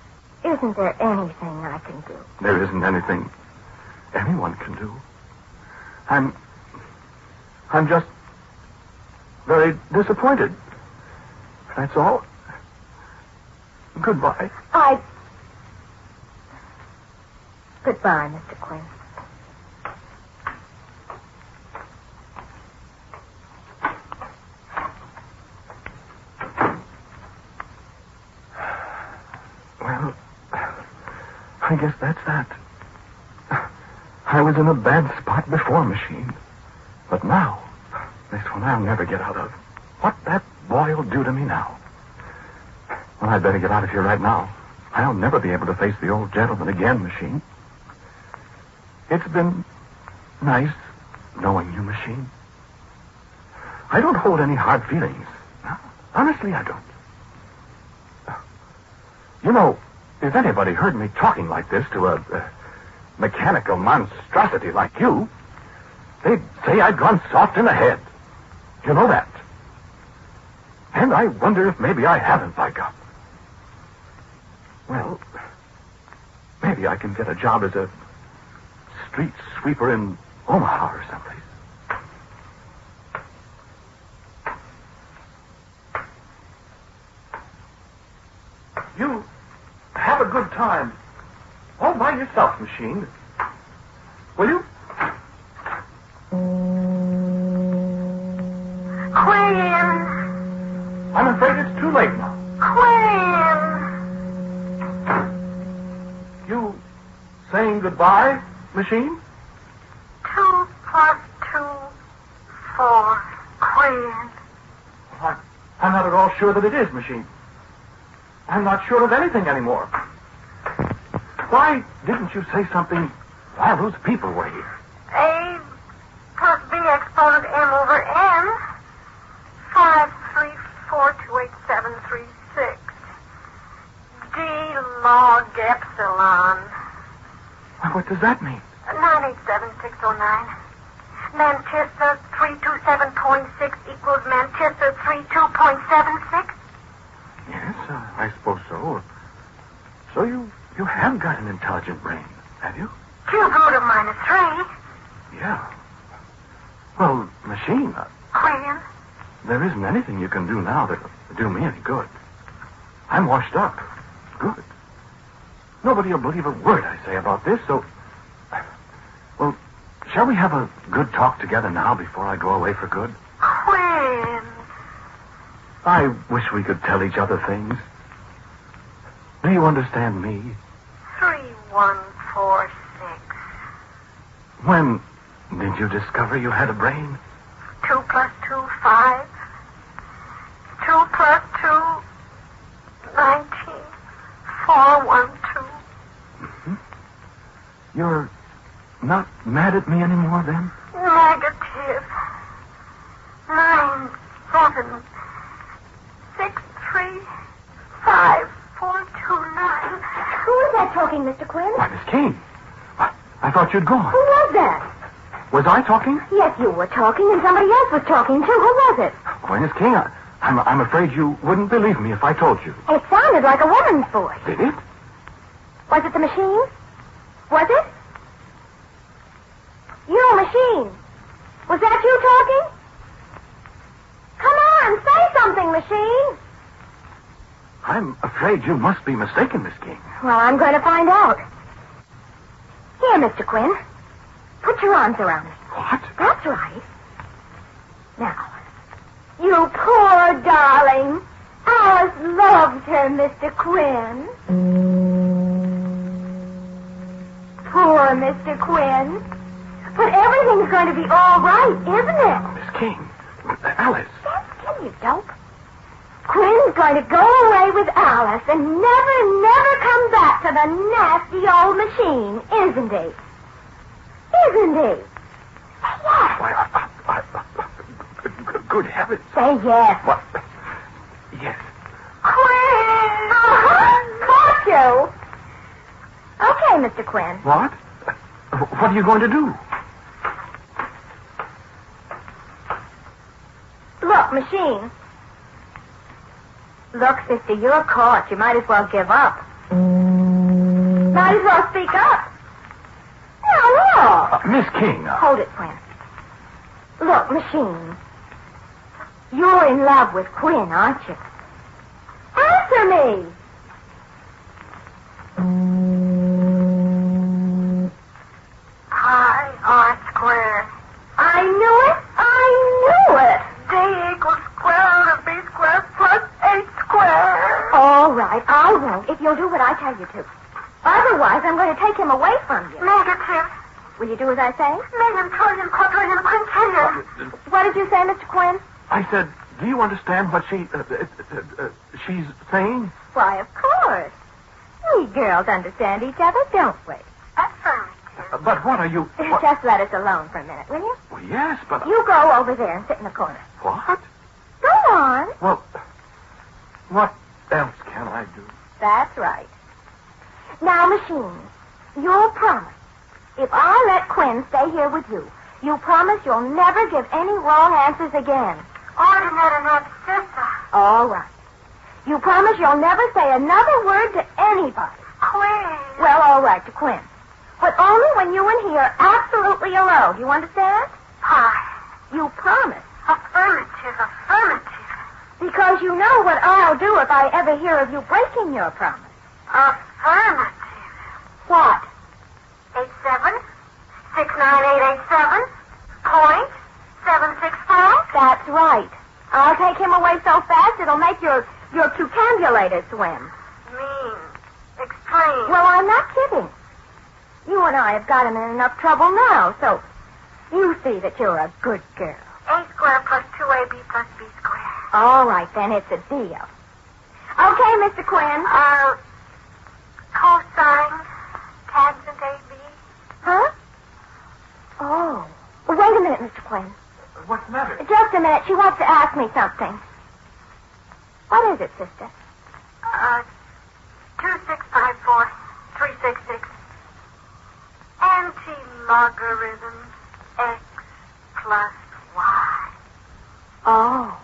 [SPEAKER 8] Isn't there anything I can do?
[SPEAKER 10] There isn't anything anyone can do. I'm just very disappointed. That's all. Goodbye.
[SPEAKER 8] Goodbye, Mr. Quinn.
[SPEAKER 10] Well, I guess that's that. I was in a bad spot before, machine. But now, this one I'll never get out of. What that boy will do to me now. Well, I'd better get out of here right now. I'll never be able to face the old gentleman again, machine. It's been nice knowing you, machine. I don't hold any hard feelings. Honestly, I don't. You know, if anybody heard me talking like this to a mechanical monstrosity like you, they'd say I'd gone soft in the head. You know that. And I wonder if maybe I haven't by God. Well, maybe I can get a job as a street sweeper in Omaha or someplace. You have a good time. All by yourself, machine. Will you?
[SPEAKER 11] Quinn!
[SPEAKER 10] I'm afraid it's too late now.
[SPEAKER 11] Quinn!
[SPEAKER 10] You saying goodbye, machine?
[SPEAKER 11] 2 plus 2, 4. Quinn.
[SPEAKER 10] I'm not at all sure that it is, machine. I'm not sure of anything anymore. Why didn't you say something while those people were here?
[SPEAKER 11] A plus B exponent M over N. 5, 3, 4, 2, 8, 7, 3, 6. D log epsilon.
[SPEAKER 10] What does that mean?
[SPEAKER 11] 987609. Manchester 327.6 equals Manchester 32.76.
[SPEAKER 10] Yes, I suppose so. So you have got an intelligent brain, have you?
[SPEAKER 11] Cube root of minus 3.
[SPEAKER 10] Yeah. Well, machine,
[SPEAKER 11] Quinn.
[SPEAKER 10] there isn't anything you can do now that'll do me any good. I'm washed up. Good. Nobody will believe a word I say about this, so... Well, shall we have a good talk together now before I go away for good?
[SPEAKER 11] Quinn.
[SPEAKER 10] I wish we could tell each other things. Do you understand me?
[SPEAKER 11] 3146.
[SPEAKER 10] When did you discover you had a brain?
[SPEAKER 11] 2 plus 2, 5. 2 plus 2, 19. 4, 1, 2.
[SPEAKER 10] Mm-hmm. You're not mad at me anymore, then?
[SPEAKER 11] Negative. 9, 7, 6, 3, 5, 4, 2, 9.
[SPEAKER 8] Who was that talking, Mr. Quinn?
[SPEAKER 10] Why, Miss King. I thought you'd gone.
[SPEAKER 8] Who was that?
[SPEAKER 10] Was I talking?
[SPEAKER 8] Yes, you were talking, and somebody else was talking, too. Who was it?
[SPEAKER 10] Why, Miss King, I'm afraid you wouldn't believe me if I told you.
[SPEAKER 8] It sounded like a woman's voice.
[SPEAKER 10] Did it?
[SPEAKER 8] Was it the machine? Was it? You, machine. Was that you talking? Come on, say something, machine.
[SPEAKER 10] I'm afraid you must be mistaken, Miss King.
[SPEAKER 8] Well, I'm going to find out. Here, Mr. Quinn. Put your arms around me.
[SPEAKER 10] What?
[SPEAKER 8] That's right. Now, you poor darling. Alice loves her, Mr. Quinn. Poor Mr. Quinn. But everything's going to be all right, isn't it?
[SPEAKER 10] Miss King. Alice.
[SPEAKER 8] Stand still, you dope. Quinn's going to go away with Alice and never come back to the nasty old machine, isn't he? Isn't he? Say yes.
[SPEAKER 10] Why, good heavens.
[SPEAKER 8] Say yes.
[SPEAKER 10] What? Yes.
[SPEAKER 8] Quinn! Caught you. Okay, Mr. Quinn.
[SPEAKER 10] What? What are you going to do?
[SPEAKER 8] Look, machine. Look, sister, you're caught. You might as well give up. Might as well speak up. No.
[SPEAKER 10] Miss King.
[SPEAKER 8] Hold it, Quinn. Look, machine. You're in love with Quinn, aren't you? Answer me.
[SPEAKER 11] Pi r squared.
[SPEAKER 8] I knew it.
[SPEAKER 11] D equals square root of b squared plus h squared.
[SPEAKER 8] All right, I won't if you'll do what I tell you to. Otherwise, I'm going to take him away from you.
[SPEAKER 11] Negative.
[SPEAKER 8] Will you do as I say?
[SPEAKER 11] Million, trillion, quadrillion, quintillion.
[SPEAKER 8] What did you say, Mr. Quinn?
[SPEAKER 10] I said, do you understand what she's saying?
[SPEAKER 8] Why, of course. We girls understand each other, don't we?
[SPEAKER 11] Affirmative.
[SPEAKER 10] But what are you... What?
[SPEAKER 8] Just let us alone for a minute, will you?
[SPEAKER 10] Well, yes, but...
[SPEAKER 8] You go over there and sit in the corner.
[SPEAKER 10] What?
[SPEAKER 8] Go on.
[SPEAKER 10] Well, what else can I do?
[SPEAKER 8] That's right. Now, machine, you'll promise. If I let Quinn stay here with you, you promise you'll never give any wrong answers again.
[SPEAKER 11] Ordinate and abscissa.
[SPEAKER 8] All right. You promise you'll never say another word to anybody.
[SPEAKER 11] Queen.
[SPEAKER 8] Well, all right, to Quinn. But only when you and he are absolutely alone. You understand?
[SPEAKER 11] Pi.
[SPEAKER 8] You promise.
[SPEAKER 11] Affirmative.
[SPEAKER 8] Because you know what I'll do if I ever hear of you breaking your promise.
[SPEAKER 11] Affirmative.
[SPEAKER 8] What?
[SPEAKER 11] 69887.764.
[SPEAKER 8] That's right. I'll take him away so fast it'll make your cucambulator swim.
[SPEAKER 11] Mean. Explain.
[SPEAKER 8] Well, I'm not kidding. You and I have got him in enough trouble now, so you see that you're a good girl.
[SPEAKER 11] A squared plus 2ab plus b squared.
[SPEAKER 8] All right, then, it's a deal. Okay, Mr. Quinn.
[SPEAKER 11] Cosine tangent AB.
[SPEAKER 8] Huh? Oh. Wait a minute, Mr. Quinn.
[SPEAKER 10] What's the matter?
[SPEAKER 8] Just a minute. She wants to ask me something. What is it, sister?
[SPEAKER 11] 2654366. Anti-logarithm x plus y.
[SPEAKER 8] Oh.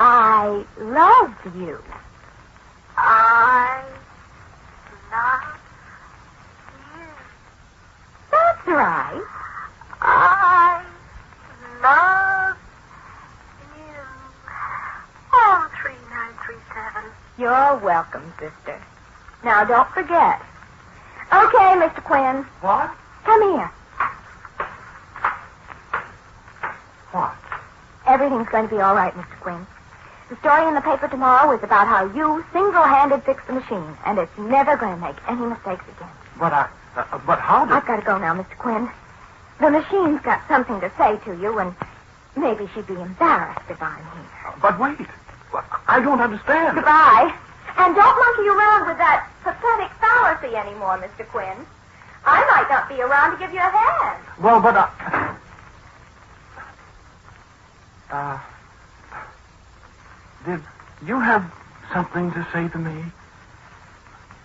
[SPEAKER 8] I loved you.
[SPEAKER 11] I love you.
[SPEAKER 8] That's right.
[SPEAKER 11] I love you. Oh, 3937.
[SPEAKER 8] You're welcome, sister. Now, don't forget. Okay, Mr. Quinn.
[SPEAKER 10] What?
[SPEAKER 8] Come here.
[SPEAKER 10] What?
[SPEAKER 8] Everything's going to be all right, Mr. Quinn. The story in the paper tomorrow is about how you single-handed fixed the machine, and it's never going to make any mistakes again.
[SPEAKER 10] But but how did...
[SPEAKER 8] I've got to go now, Mr. Quinn. The machine's got something to say to you, and maybe she'd be embarrassed if I'm here.
[SPEAKER 10] But wait. I don't understand.
[SPEAKER 8] Goodbye. And don't monkey around with that pathetic fallacy anymore, Mr. Quinn. I might not be around to give you a hand.
[SPEAKER 10] Well, but did you have something to say to me,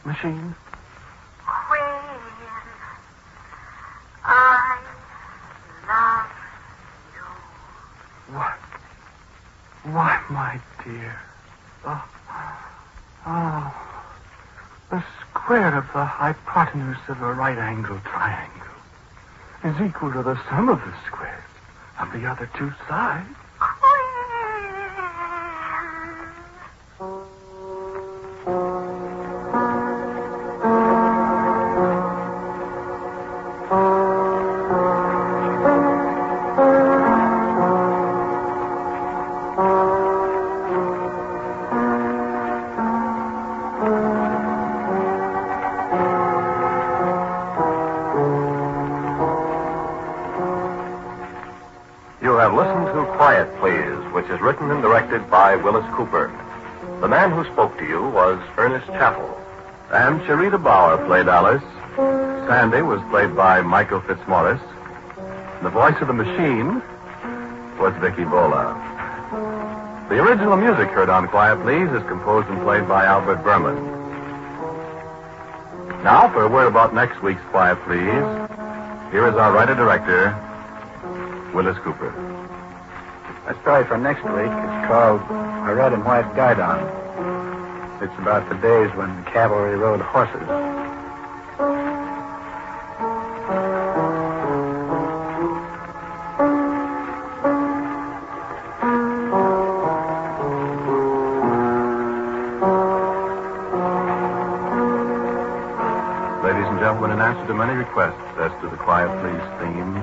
[SPEAKER 10] machine?
[SPEAKER 11] Queen. I love you.
[SPEAKER 10] What? Why, my dear. The square of the hypotenuse of a right-angled triangle is equal to the sum of the squares of the other two sides.
[SPEAKER 9] written and directed by Willis Cooper. The man who spoke to you was Ernest Chappell. And Sharita Bauer played Alice. Sandy was played by Michael Fitzmaurice. The voice of the machine was Vicky Bola. The original music heard on Quiet Please is composed and played by Albert Berman. Now, for a word about next week's Quiet Please, here is our writer-director, Willis Cooper.
[SPEAKER 12] Our story for next week is called A Red and White Guidon. It's about the days when cavalry rode horses.
[SPEAKER 9] Ladies and gentlemen, in answer to many requests as to the Quiet Please theme,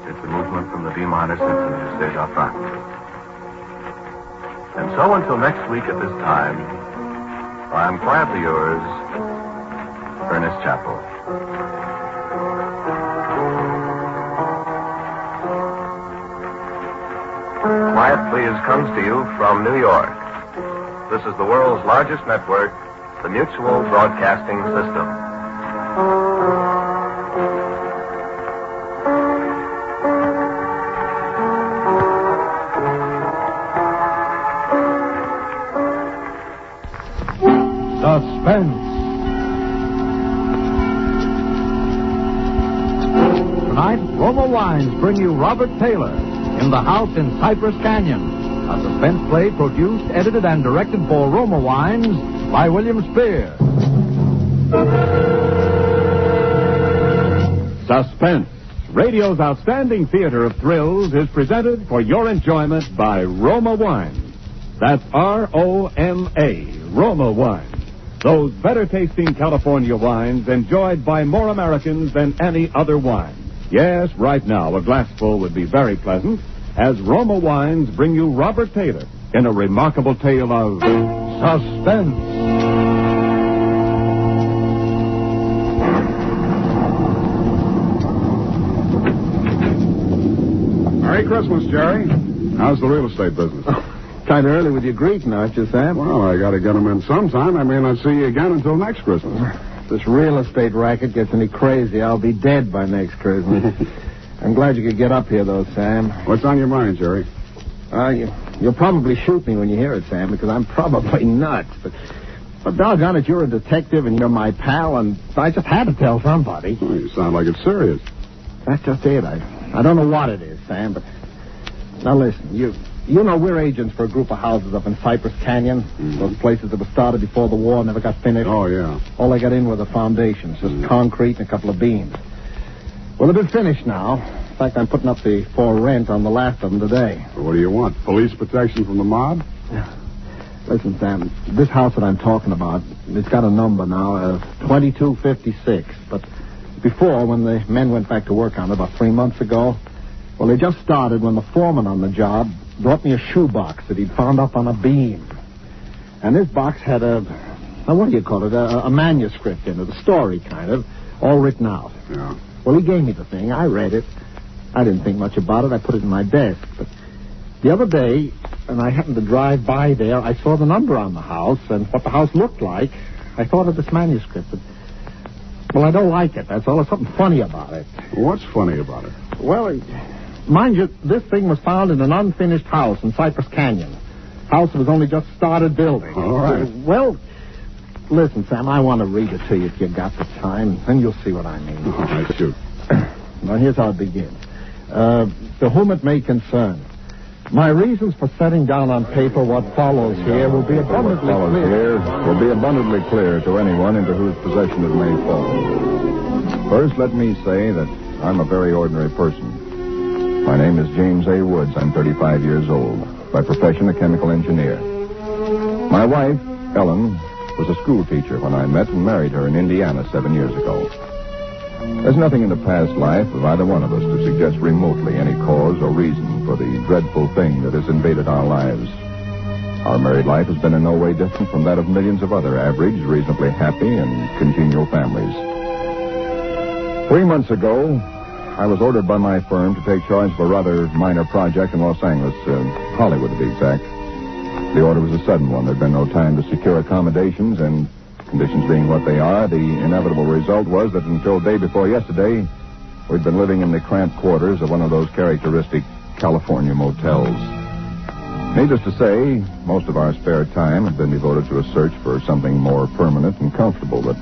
[SPEAKER 9] it's a movement from the D minor symphony of César Franck. And so until next week at this time, I am quietly yours, Ernest Chappell. Quiet Please comes to you from New York. This is the world's largest network, the Mutual Broadcasting System.
[SPEAKER 13] Suspense. Tonight, Roma Wines bring you Robert Taylor in The House in Cypress Canyon, a suspense play produced, edited, and directed for Roma Wines by William Spear. Suspense, radio's outstanding theater of thrills, is presented for your enjoyment by Roma Wines. That's R-O-M-A, Roma Wines. Those better-tasting California wines enjoyed by more Americans than any other wine. Yes, right now, a glassful would be very pleasant, as Roma Wines bring you Robert Taylor in a remarkable tale of suspense.
[SPEAKER 14] Merry Christmas, Jerry. How's the real estate business?
[SPEAKER 15] Kind of early with your greeting, aren't you, Sam?
[SPEAKER 14] Well, I got to get them in sometime. I may not see you again until next Christmas.
[SPEAKER 15] If this real estate racket gets any crazy, I'll be dead by next Christmas. I'm glad you could get up here, though, Sam.
[SPEAKER 14] What's on your mind, Jerry?
[SPEAKER 15] You'll probably shoot me when you hear it, Sam, because I'm probably nuts. But doggone it, you're a detective and you're my pal, and I just had to tell somebody.
[SPEAKER 14] Well, you sound like it's serious.
[SPEAKER 15] That's just it. I don't know what it is, Sam, but... Now, listen, you know we're agents for a group of houses up in Cypress Canyon. Mm-hmm. Those places that were started before the war never got finished.
[SPEAKER 14] Oh, yeah.
[SPEAKER 15] All they got in were the foundations, just concrete and a couple of beams. Well, they've been finished now. In fact, I'm putting up the for rent on the last of them today.
[SPEAKER 14] Well, what do you want? Police protection from the mob?
[SPEAKER 15] Listen, Sam, this house that I'm talking about, it's got a number now of 2256. But before, when the men went back to work on it about 3 months ago, well, they just started when the foreman on the job brought me a shoebox that he'd found up on a beam. And this box had what do you call it, a manuscript in it, a story kind of, all written out.
[SPEAKER 14] Yeah.
[SPEAKER 15] Well, he gave me the thing. I read it. I didn't think much about it. I put it in my desk. But the other day, and I happened to drive by there, I saw the number on the house and what the house looked like. I thought of this manuscript. Well, I don't like it. That's all. There's something funny about it.
[SPEAKER 14] What's funny about it?
[SPEAKER 15] Well, mind you, this thing was found in an unfinished house in Cypress Canyon. House that was only just started building.
[SPEAKER 14] All right.
[SPEAKER 15] Well, listen, Sam, I want to read it to you if you've got the time, and you'll see what I mean.
[SPEAKER 14] All right, shoot.
[SPEAKER 15] Now, here's how it begins. To whom it may concern, my reasons for setting down on paper what follows here will be abundantly
[SPEAKER 16] clear to anyone into whose possession it may fall. First, let me say that I'm a very ordinary person. My name is James A. Woods. I'm 35 years old. By profession, a chemical engineer. My wife, Ellen, was a school teacher when I met and married her in Indiana 7 years ago. There's nothing in the past life of either one of us to suggest remotely any cause or reason for the dreadful thing that has invaded our lives. Our married life has been in no way different from that of millions of other average, reasonably happy, and congenial families. 3 months ago, I was ordered by my firm to take charge of a rather minor project in Los Angeles, Hollywood to be exact. The order was a sudden one. There'd been no time to secure accommodations, and conditions being what they are, the inevitable result was that until day before yesterday, we'd been living in the cramped quarters of one of those characteristic California motels. Needless to say, most of our spare time had been devoted to a search for something more permanent and comfortable, but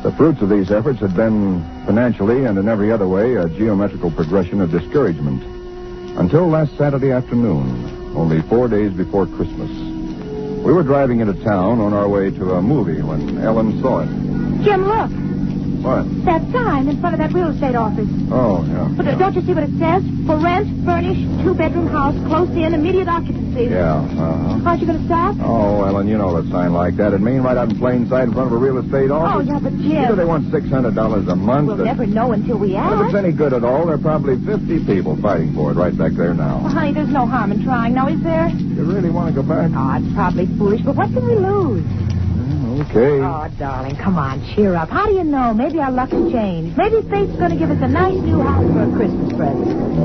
[SPEAKER 16] the fruits of these efforts had been financially and in every other way a geometrical progression of discouragement. Until last Saturday afternoon, only 4 days before Christmas. We were driving into town on our way to a movie when Ellen saw it.
[SPEAKER 17] Jim, look.
[SPEAKER 16] What?
[SPEAKER 17] That sign in front of that real estate office.
[SPEAKER 16] Oh, yeah.
[SPEAKER 17] But don't you see what it says? For rent, furnished, 2-bedroom house, close in, immediate occupancy.
[SPEAKER 16] Yeah,
[SPEAKER 17] Aren't you going to stop?
[SPEAKER 16] Oh, Ellen, you know that sign like that. It mean right out in plain sight in front of a real estate office.
[SPEAKER 17] Oh, yeah, but Jim...
[SPEAKER 16] Either they want $600 a month.
[SPEAKER 17] We'll never know until we ask.
[SPEAKER 16] If it's any good at all, there are probably 50 people fighting for it right back there now.
[SPEAKER 17] Well, honey, there's no harm in trying. Now, is there?
[SPEAKER 16] You really want to go back?
[SPEAKER 17] Oh, it's probably foolish, but what can we lose?
[SPEAKER 16] Okay.
[SPEAKER 17] Oh, darling, come on, cheer up. How do you know? Maybe our luck will change. Maybe fate's going to give us a nice new house for a Christmas present.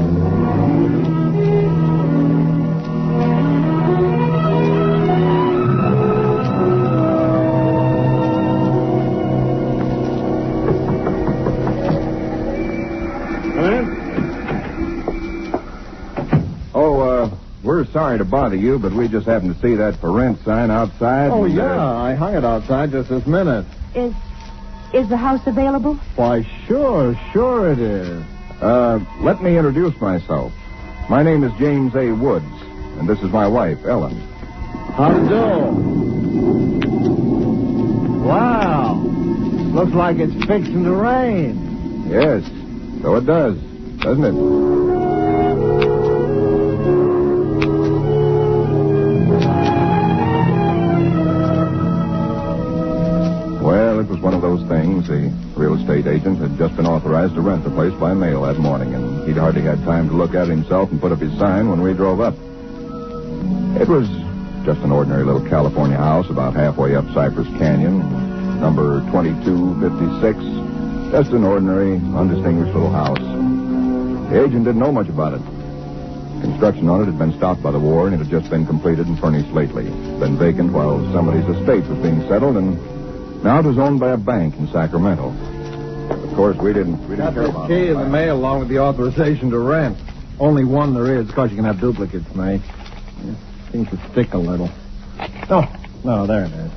[SPEAKER 16] We're sorry to bother you, but we just happened to see that for rent sign outside.
[SPEAKER 15] Oh, yeah. I hung it outside just this minute.
[SPEAKER 17] Is the house available?
[SPEAKER 15] Why, sure it is.
[SPEAKER 16] Let me introduce myself. My name is James A. Woods, and this is my wife, Ellen.
[SPEAKER 15] How do you do? Wow. Looks like it's fixing to rain.
[SPEAKER 16] Yes, so it does, doesn't it? Well, it was one of those things. The real estate agent had just been authorized to rent the place by mail that morning, and he'd hardly had time to look at it himself and put up his sign when we drove up. It was just an ordinary little California house about halfway up Cypress Canyon, number 2256. Just an ordinary, undistinguished little house. The agent didn't know much about it. Construction on it had been stopped by the war, and it had just been completed and furnished lately. It's been vacant while somebody's estate was being settled, and now it was owned by a bank in Sacramento. Of course, we didn't care about it.
[SPEAKER 15] Key in the mail along with the authorization to rent. Only one there is, because you can have duplicates made. It seems to stick a little. Oh, no, there it is.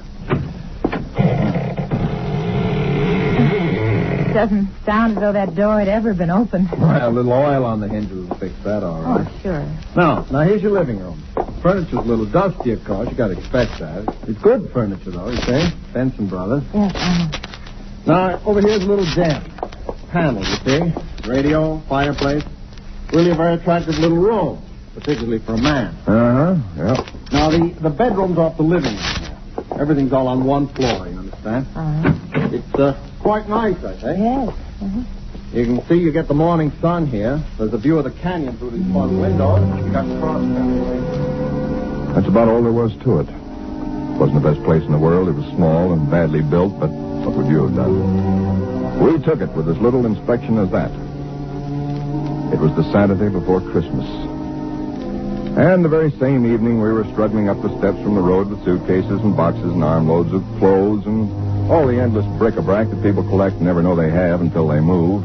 [SPEAKER 17] Doesn't sound as though that door had ever been opened.
[SPEAKER 15] Well, a little oil on the hinges will fix that all right.
[SPEAKER 17] Oh, sure.
[SPEAKER 15] Now here's your living room. Furniture's a little dusty, of course. You got to expect that. It's good furniture, though, you see? Benson Brothers.
[SPEAKER 17] Yes,
[SPEAKER 15] Now, over here's a little den. Panel, you see? Radio, fireplace. Really a very attractive little room, particularly for a man.
[SPEAKER 16] Yeah.
[SPEAKER 15] Now, the bedroom's off the living room here. Everything's all on one floor, you understand? It's quite nice, I think.
[SPEAKER 17] Yes.
[SPEAKER 15] You can see you get the morning sun here. There's a view of the canyon through these front windows. You got cross country.
[SPEAKER 16] That's about all there was to it. It wasn't the best place in the world. It was small and badly built, but what would you have done? We took it with as little inspection as that. It was the Saturday before Christmas. And the very same evening, we were struggling up the steps from the road with suitcases and boxes and armloads of clothes and all the endless bric-a-brac that people collect and never know they have until they move.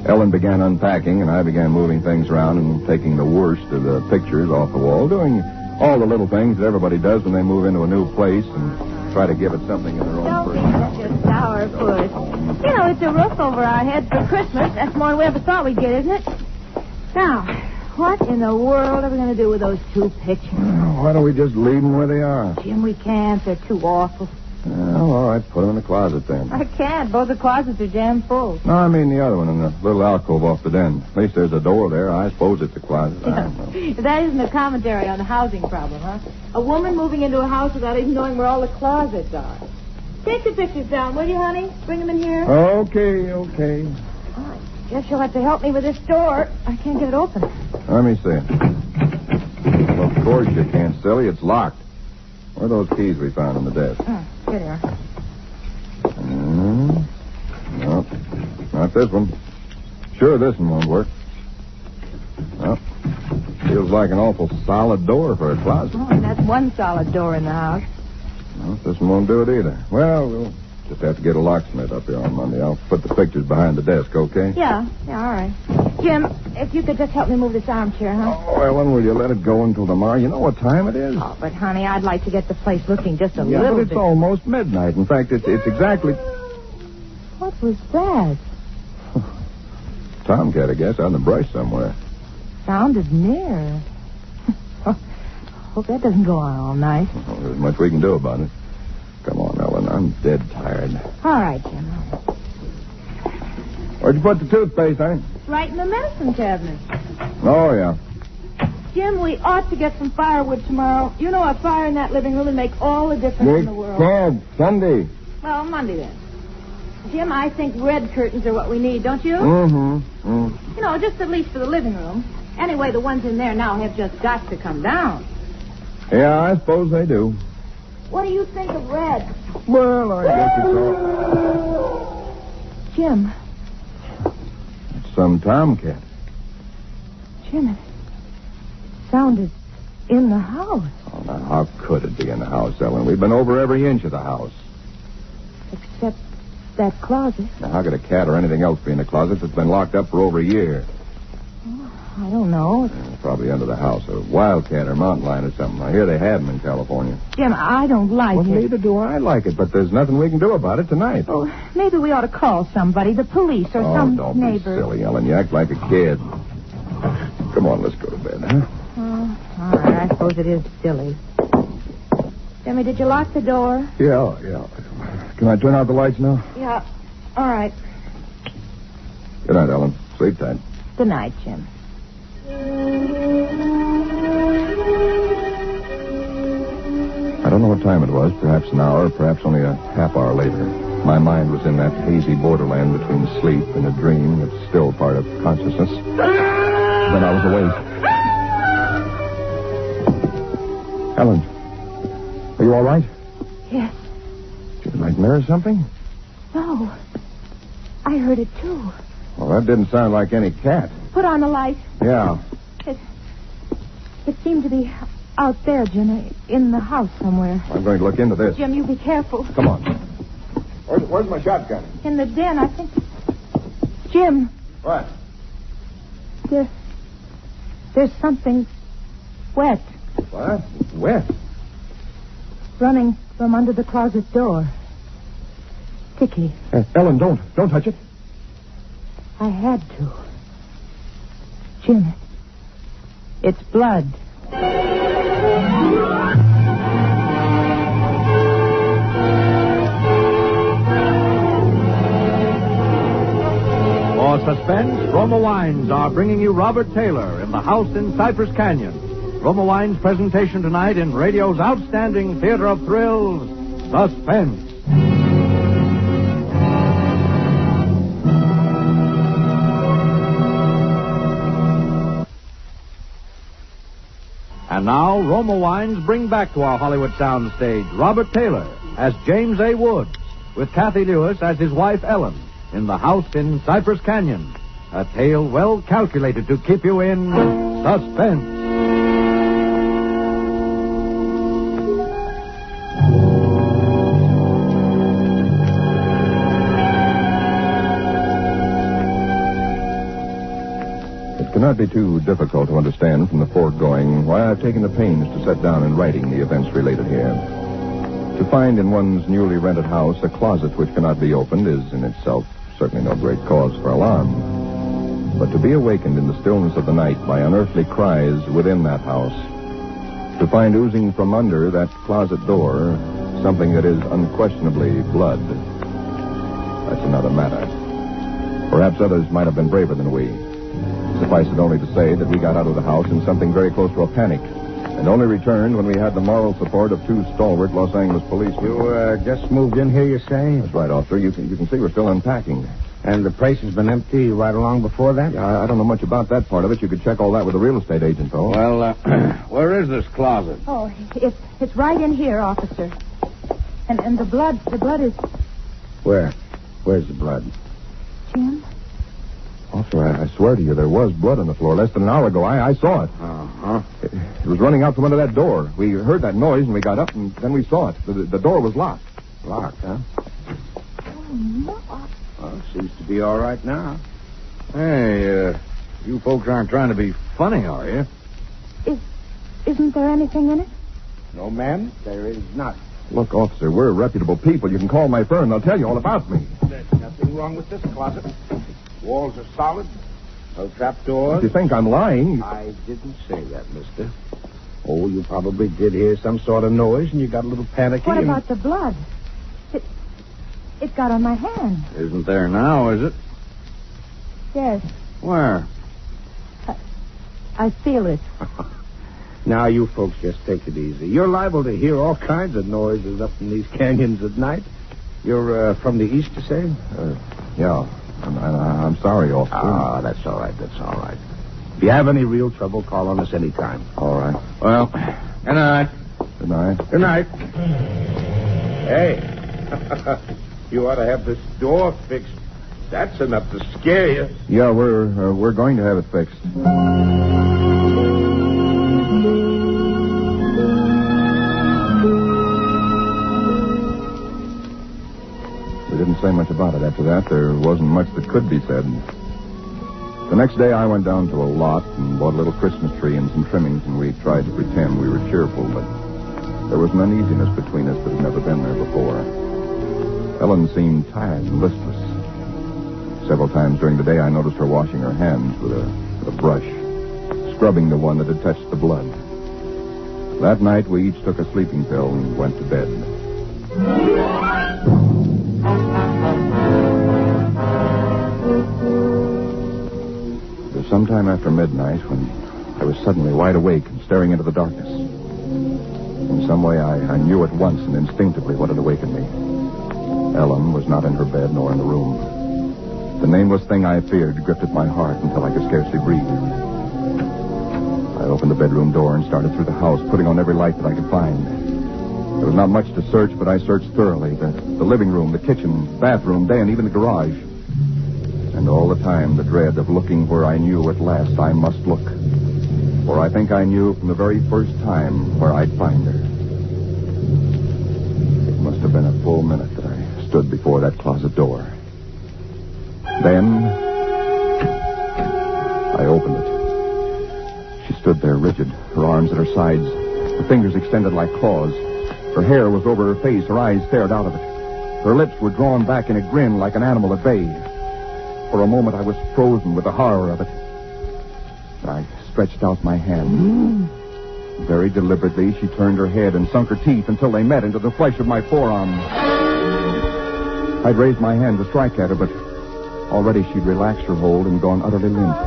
[SPEAKER 16] Ellen began unpacking, and I began moving things around and taking the worst of the pictures off the wall, doing all the little things that everybody does when they move into a new place and try to give it something in their own
[SPEAKER 17] Don't be such a sourpuss. You know, it's a roof over our heads for Christmas. That's more than we ever thought we'd get, isn't it? Now, what in the world are we going to do with those two pictures?
[SPEAKER 16] Why don't we just leave them where they are?
[SPEAKER 17] Jim, we can't. They're too awful.
[SPEAKER 16] Well, all right, put them in the closet then.
[SPEAKER 17] I can't. Both the closets are jammed full.
[SPEAKER 16] No, I mean the other one in the little alcove off the den. At least there's a door there. I suppose it's a closet. I don't know.
[SPEAKER 17] That isn't a commentary on the housing problem, huh? A woman moving into a house without even knowing where all the closets are. Take the pictures down, will you, honey? Bring them in here.
[SPEAKER 16] Okay.
[SPEAKER 17] I guess you'll have to help me with this door. I can't get it open.
[SPEAKER 16] Let me see it. Well, of course you can't, silly. It's locked. Where are those keys we found on the desk?
[SPEAKER 17] Here they are.
[SPEAKER 16] No, not this one. Sure, this one won't work. Well, feels like an awful solid door for a closet.
[SPEAKER 17] Oh, and that's one solid door in the house.
[SPEAKER 16] Well, this one won't do it either. Well, we'll just have to get a locksmith up here on Monday. I'll put the pictures behind the desk, okay?
[SPEAKER 17] Yeah, all right. Jim, if you could just help me move this armchair, huh?
[SPEAKER 16] Oh, Ellen, will you let it go until tomorrow? You know what time it is?
[SPEAKER 17] Oh, but, honey, I'd like to get the place looking just a
[SPEAKER 16] Yeah,
[SPEAKER 17] little
[SPEAKER 16] but it's
[SPEAKER 17] bit.
[SPEAKER 16] almost midnight. In fact, it's exactly...
[SPEAKER 17] What was that?
[SPEAKER 16] Tomcat, I guess, out in the brush somewhere.
[SPEAKER 17] Sounded near. Hope that doesn't go on all night.
[SPEAKER 16] Well, there's much we can do about it. Come on, Ellen. I'm dead tired.
[SPEAKER 17] All right, Jim.
[SPEAKER 16] Where'd you put the toothpaste, honey?
[SPEAKER 17] Right in the medicine cabinet.
[SPEAKER 16] Oh, yeah.
[SPEAKER 17] Jim, we ought to get some firewood tomorrow. You know, a fire in that living room would make all the difference in the world.
[SPEAKER 16] Cab, Sunday.
[SPEAKER 17] Well, Monday then. Jim, I think red curtains are what we need, don't you?
[SPEAKER 16] Mm-hmm.
[SPEAKER 17] You know, just at least for the living room. Anyway, the ones in there now have just got to come down.
[SPEAKER 16] Yeah, I suppose they do.
[SPEAKER 17] What do you think of red?
[SPEAKER 16] Well, I guess it's all...
[SPEAKER 17] Jim.
[SPEAKER 16] It's some tomcat.
[SPEAKER 17] Jim, it sounded in the house.
[SPEAKER 16] Oh, now, how could it be in the house, Ellen? We've been over every inch of the house.
[SPEAKER 17] Except that closet.
[SPEAKER 16] Now, how could a cat or anything else be in a closet that's been locked up for over a year?
[SPEAKER 17] I don't know.
[SPEAKER 16] Probably under the house. A wildcat or mountain lion or something. I hear they had them in California.
[SPEAKER 17] Jim, I don't like
[SPEAKER 16] Well,
[SPEAKER 17] it.
[SPEAKER 16] neither do I like it, but there's nothing we can do about it tonight.
[SPEAKER 17] Oh, maybe we ought to call somebody, the police or some
[SPEAKER 16] don't
[SPEAKER 17] neighbor.
[SPEAKER 16] be silly, Ellen. You act like a kid. Come on, let's go to bed, huh?
[SPEAKER 17] Oh, all right. I suppose it is silly. Jimmy, did you lock the door?
[SPEAKER 16] Yeah. Can I turn out the lights now?
[SPEAKER 17] Yeah. All right.
[SPEAKER 16] Good night, Ellen. Sleep tight.
[SPEAKER 17] Good night, Jim.
[SPEAKER 16] I don't know what time it was. Perhaps an hour, perhaps only a half hour later. My mind was in that hazy borderland between sleep and a dream that's still part of consciousness. Then I was awake. Ellen, are you all right?
[SPEAKER 17] Yes.
[SPEAKER 16] Did you nightmare or something?
[SPEAKER 17] No. I heard it, too.
[SPEAKER 16] Well, that didn't sound like any cat.
[SPEAKER 17] Put on the light.
[SPEAKER 16] Yeah.
[SPEAKER 17] It seemed to be out there, Jim, in the house somewhere.
[SPEAKER 16] I'm going to look into this.
[SPEAKER 17] Jim, you be careful.
[SPEAKER 16] Come on. Where's my shotgun?
[SPEAKER 17] In the den, I think. Jim.
[SPEAKER 16] What?
[SPEAKER 17] There's something wet.
[SPEAKER 16] What? Wet?
[SPEAKER 17] Running from under the closet door. Sticky.
[SPEAKER 16] Ellen, don't touch it.
[SPEAKER 17] I had to. Jim, it's blood.
[SPEAKER 13] For suspense, Roma Wines are bringing you Robert Taylor in The House in Cypress Canyon. Roma Wines' presentation tonight in radio's outstanding theater of thrills, Suspense. And now, Roma Wines bring back to our Hollywood soundstage Robert Taylor as James A. Woods, with Kathy Lewis as his wife Ellen, in The House in Cypress Canyon. A tale well calculated to keep you in suspense.
[SPEAKER 16] It cannot be too difficult to understand from the foregoing why I've taken the pains to set down in writing the events related here. To find in one's newly rented house a closet which cannot be opened is in itself certainly no great cause for alarm. But to be awakened in the stillness of the night by unearthly cries within that house, to find oozing from under that closet door something that is unquestionably blood, that's another matter. Perhaps others might have been braver than we. Suffice it only to say that we got out of the house in something very close to a panic, and only returned when we had the moral support of two stalwart Los Angeles policemen.
[SPEAKER 18] You just moved in here, you say?
[SPEAKER 16] That's right, officer. You can see we're still unpacking.
[SPEAKER 18] And the place has been empty right along before that?
[SPEAKER 16] Yeah, I don't know much about that part of it. You could check all that with the real estate agent, though.
[SPEAKER 18] Well, where is this closet?
[SPEAKER 17] Oh, it's right in here, officer. And the blood is...
[SPEAKER 18] Where? Where's the blood?
[SPEAKER 17] Jim?
[SPEAKER 16] Officer, I swear to you, there was blood on the floor less than an hour ago. I saw it.
[SPEAKER 18] Uh-huh.
[SPEAKER 16] It was running out from under that door. We heard that noise, and we got up, and then we saw it. The door was locked.
[SPEAKER 18] Locked, huh? Well, seems to be all right now.
[SPEAKER 19] Hey, you folks aren't trying to be funny, are you?
[SPEAKER 17] Isn't there anything in it?
[SPEAKER 18] No, ma'am, there is not.
[SPEAKER 16] Look, officer, we're reputable people. You can call my firm. They'll tell you all about me.
[SPEAKER 18] There's nothing wrong with this closet. Walls are solid. No trapdoors.
[SPEAKER 16] If you think I'm lying...
[SPEAKER 18] I didn't say that, mister. Oh, you probably did hear some sort of noise, and you got a little panicky.
[SPEAKER 17] What about the blood? It got on my hand.
[SPEAKER 19] Isn't there now, is it?
[SPEAKER 17] Yes.
[SPEAKER 19] Where?
[SPEAKER 17] I feel it.
[SPEAKER 18] Now, you folks just take it easy. You're liable to hear all kinds of noises up in these canyons at night. You're from the east, you say?
[SPEAKER 16] Yeah. I'm sorry, officer.
[SPEAKER 18] Ah, that's all right. That's all right. If you have any real trouble, call on us anytime.
[SPEAKER 16] All right.
[SPEAKER 19] Well, good night.
[SPEAKER 16] Good night.
[SPEAKER 18] Good night. Hey, you ought to have this door fixed. That's enough to scare you.
[SPEAKER 16] Yeah, we're going to have it fixed. We didn't say much about it after that. There wasn't much that could be said. The next day I went down to a lot and bought a little Christmas tree and some trimmings, and we tried to pretend we were cheerful, but there was an uneasiness between us that had never been there before. Ellen seemed tired and listless. Several times during the day I noticed her washing her hands with a brush, scrubbing the one that had touched the blood. That night we each took a sleeping pill and went to bed. It was sometime after midnight when I was suddenly wide awake and staring into the darkness. In some way, I knew at once and instinctively what had awakened me. Ellen was not in her bed nor in the room. The nameless thing I feared gripped at my heart until I could scarcely breathe. I opened the bedroom door and started through the house, putting on every light that I could find. There was not much to search, but I searched thoroughly. The living room, the kitchen, bathroom, den, even the garage. And all the time, the dread of looking where I knew at last I must look. For I think I knew from the very first time where I'd find her. It must have been a full minute that I stood before that closet door. Then, I opened it. She stood there rigid, her arms at her sides, her fingers extended like claws. Her hair was over her face, her eyes stared out of it. Her lips were drawn back in a grin like an animal at bay. For a moment I was frozen with the horror of it. I stretched out my hand. Very deliberately, she turned her head and sunk her teeth until they met into the flesh of my forearm. I'd raised my hand to strike at her, but already she'd relaxed her hold and gone utterly limp.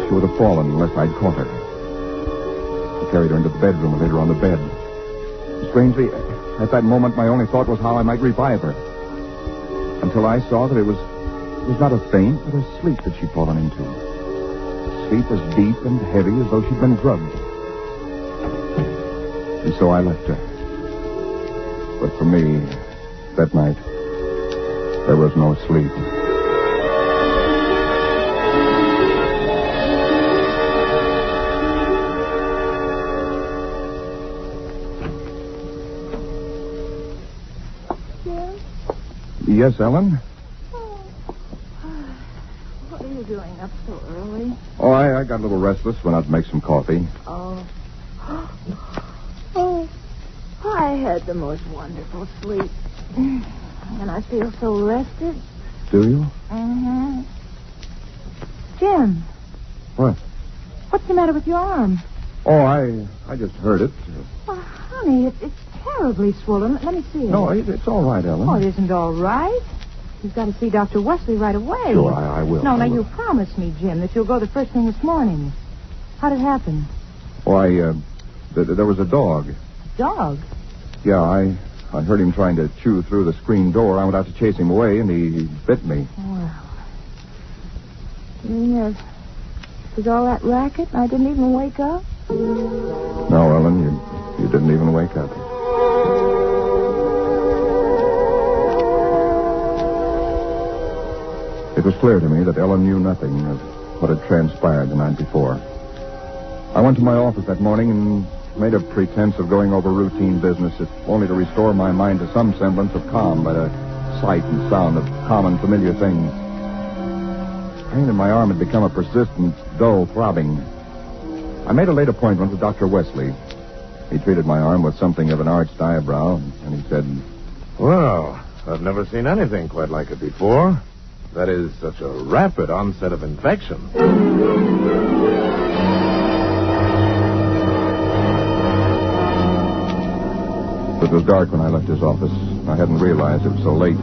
[SPEAKER 16] She would have fallen unless I'd caught her. I carried her into the bedroom and laid her on the bed. Strangely, at that moment, my only thought was how I might revive her. Until I saw that it was not a faint, but a sleep that she'd fallen into. Sleep as deep and heavy as though she'd been drugged. And so I left her. But for me, that night, there was no sleep. Yes, Ellen?
[SPEAKER 17] What are you doing up so early?
[SPEAKER 16] Oh, I got a little restless. Went out to make some coffee.
[SPEAKER 17] Oh. Oh, I had the most wonderful sleep. And I feel so rested.
[SPEAKER 16] Do you?
[SPEAKER 17] Mm-hmm. Jim.
[SPEAKER 16] What?
[SPEAKER 17] What's the matter with your arm?
[SPEAKER 16] Oh, I just heard it.
[SPEAKER 17] Oh, honey, it's terribly swollen. Let me see it.
[SPEAKER 16] No, it's all right, Ellen.
[SPEAKER 17] Oh, it isn't all right. You've got to see Dr. Wesley right away.
[SPEAKER 16] Sure, I will.
[SPEAKER 17] No, you promised me, Jim, that you'll go the first thing this morning. How'd it happen?
[SPEAKER 16] Why, there was a dog.
[SPEAKER 17] Dog?
[SPEAKER 16] Yeah, I heard him trying to chew through the screen door. I went out to chase him away, and he bit me.
[SPEAKER 17] Well. Yes. Was all that racket, and I didn't even wake up?
[SPEAKER 16] No, Ellen, you didn't even wake up. It was clear to me that Ellen knew nothing of what had transpired the night before. I went to my office that morning and made a pretense of going over routine business, if only to restore my mind to some semblance of calm by the sight and sound of common, familiar things. Pain in my arm had become a persistent, dull throbbing. I made a late appointment with Dr. Wesley. He treated my arm with something of an arched eyebrow, and he said,
[SPEAKER 18] Well, I've never seen anything quite like it before. That is, such a rapid onset of infection.
[SPEAKER 16] It was dark when I left his office. I hadn't realized it was so late.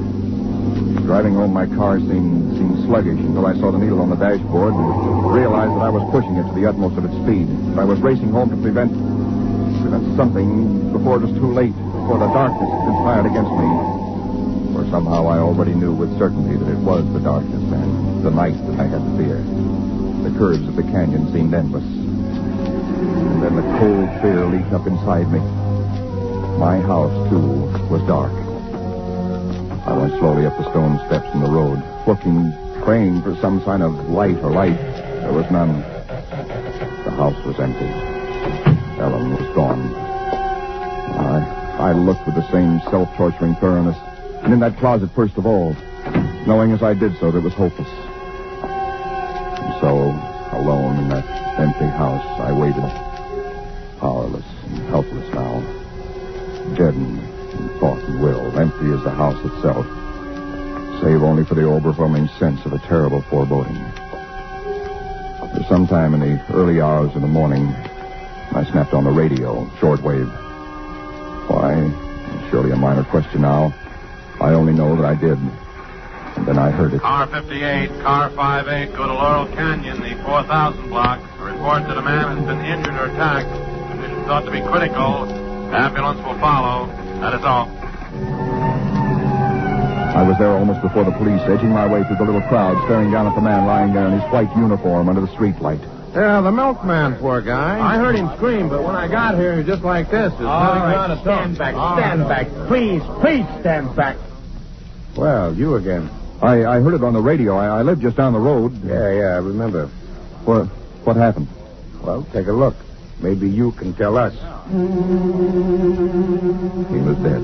[SPEAKER 16] Driving home, my car seemed sluggish until I saw the needle on the dashboard and realized that I was pushing it to the utmost of its speed. I was racing home to prevent something before it was too late, before the darkness conspired against me. For somehow I already knew with certainty that it was the darkness and the night that I had to fear. The curves of the canyon seemed endless. And then the cold fear leaped up inside me. My house, too, was dark. I went slowly up the stone steps in the road, looking, praying for some sign of light or light. There was none. The house was empty. Ellen was gone. I looked with the same self-torturing thoroughness, and in that closet first of all, knowing as I did so that it was hopeless. And so, alone in that empty house, I waited, powerless and helpless now, deadened in thought and will, empty as the house itself, save only for the overwhelming sense of a terrible foreboding. For some time in the early hours of the morning, I snapped on the radio, shortwave. Why? Surely a minor question now. I only know that I did. And then I heard it.
[SPEAKER 20] Car 58, car 58, go to Laurel Canyon, the 4000 block. A report that a man has been injured or attacked. Condition thought to be critical. Ambulance will follow. That is all.
[SPEAKER 16] I was there almost before the police, edging my way through the little crowd, staring down at the man lying there in his white uniform under the streetlight.
[SPEAKER 18] Yeah, the milkman, poor guy. I heard him scream, but when I got here, he was just like this. There's nothing on it.
[SPEAKER 12] Stand back, stand back. Please stand back.
[SPEAKER 18] Well, you again.
[SPEAKER 16] I heard it on the radio. I live just down the road.
[SPEAKER 18] Yeah, I remember.
[SPEAKER 16] What happened?
[SPEAKER 18] Well, take a look. Maybe you can tell us.
[SPEAKER 16] He was dead.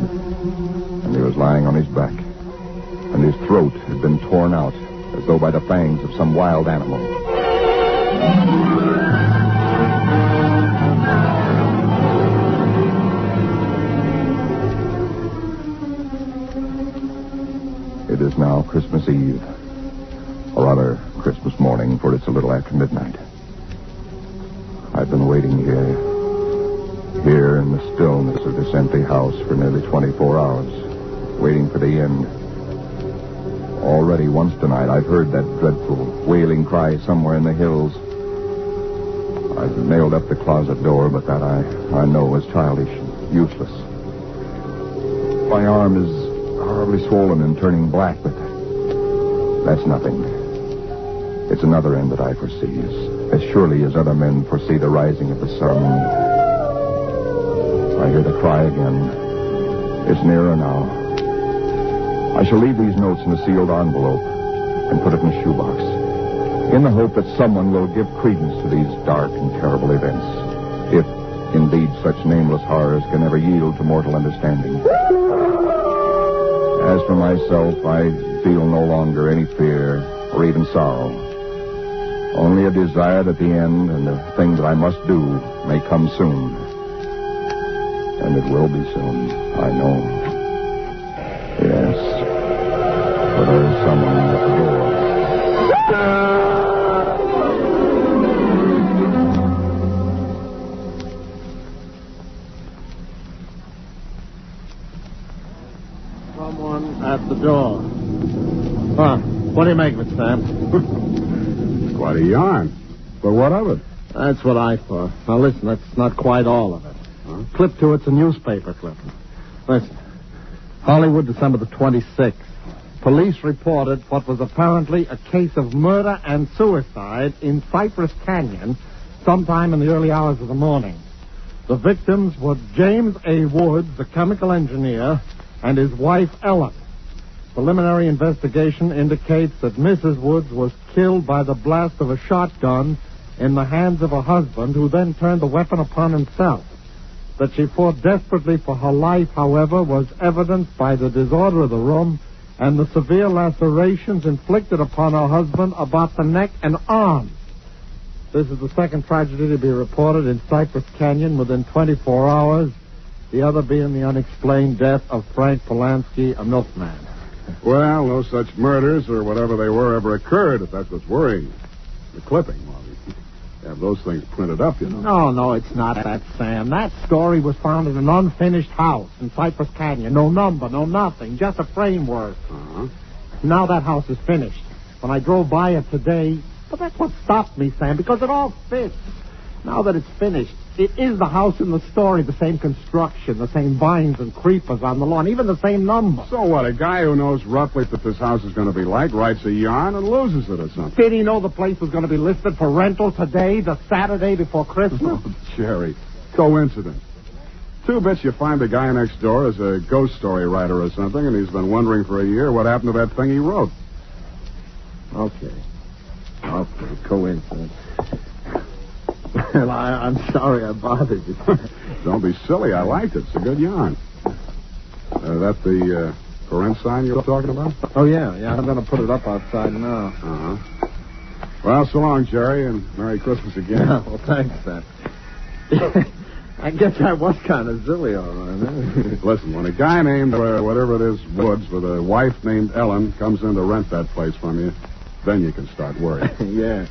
[SPEAKER 16] And he was lying on his back. And his throat had been torn out, as though by the fangs of some wild animal. It is now Christmas Eve. Or rather, Christmas morning, for it's a little after midnight. I've been waiting here in the stillness of this empty house for nearly 24 hours, waiting for the end. Already once tonight I've heard that dreadful wailing cry somewhere in the hills. I've nailed up the closet door, but that I know is childish and useless. My arm is horribly swollen and turning black, but that's nothing. It's another end that I foresee, as surely as other men foresee the rising of the sun. I hear the cry again. It's nearer now. I shall leave these notes in a sealed envelope and put it in a shoebox, in the hope that someone will give credence to these dark and terrible events, if indeed such nameless horrors can ever yield to mortal understanding. As for myself, I feel no longer any fear or even sorrow. Only a desire that the end and the thing that I must do may come soon. And it will be soon, I know. Yes. For there is someone at the door.
[SPEAKER 15] Someone at the door. What do you make of it, Sam?
[SPEAKER 14] It's quite a yarn. But what of it?
[SPEAKER 15] That's what I thought. Now, listen, that's not quite all of it.
[SPEAKER 14] Huh?
[SPEAKER 15] Clip to it's a newspaper clipping. Listen. Hollywood, December the 26th. Police reported what was apparently a case of murder and suicide in Cypress Canyon sometime in the early hours of the morning. The victims were James A. Woods, the chemical engineer, and his wife, Ellen. Preliminary investigation indicates that Mrs. Woods was killed by the blast of a shotgun in the hands of her husband, who then turned the weapon upon himself. That she fought desperately for her life, however, was evidenced by the disorder of the room and the severe lacerations inflicted upon her husband about the neck and arms. This is the second tragedy to be reported in Cypress Canyon within 24 hours, the other being the unexplained death of Frank Polanski, a milkman.
[SPEAKER 14] Well, no such murders or whatever they were ever occurred, if that's what's worrying. The clipping, well, you have those things printed up, you know.
[SPEAKER 15] No, it's not that, Sam. That story was found in an unfinished house in Cypress Canyon. No number, no nothing, just a framework.
[SPEAKER 14] Uh-huh.
[SPEAKER 15] Now that house is finished. When I drove by it today, but that's what stopped me, Sam, because it all fits. Now that it's finished, it is the house in the story, the same construction, the same vines and creepers on the lawn, even the same number.
[SPEAKER 14] So what, a guy who knows roughly what this house is going to be like writes a yarn and loses it or something?
[SPEAKER 15] Did he know the place was going to be listed for rental today, the Saturday before Christmas?
[SPEAKER 14] Oh, Jerry, coincidence. Two bits you find the guy next door is a ghost story writer or something, and he's been wondering for a year what happened to that thing he wrote.
[SPEAKER 15] Okay, coincidence. Well, I'm sorry I bothered you.
[SPEAKER 14] Don't be silly. I liked it. It's a good yarn. That the for rent sign you were talking about?
[SPEAKER 15] Oh, yeah. I'm going to put it up outside now.
[SPEAKER 14] Uh-huh. Well, so long, Jerry, and Merry Christmas again.
[SPEAKER 15] Yeah, well, thanks, Sam. I guess I was kind of silly, all right.
[SPEAKER 14] Listen, when a guy named, whatever it is, Woods, with a wife named Ellen comes in to rent that place from you, then you can start worrying.
[SPEAKER 15] Yeah.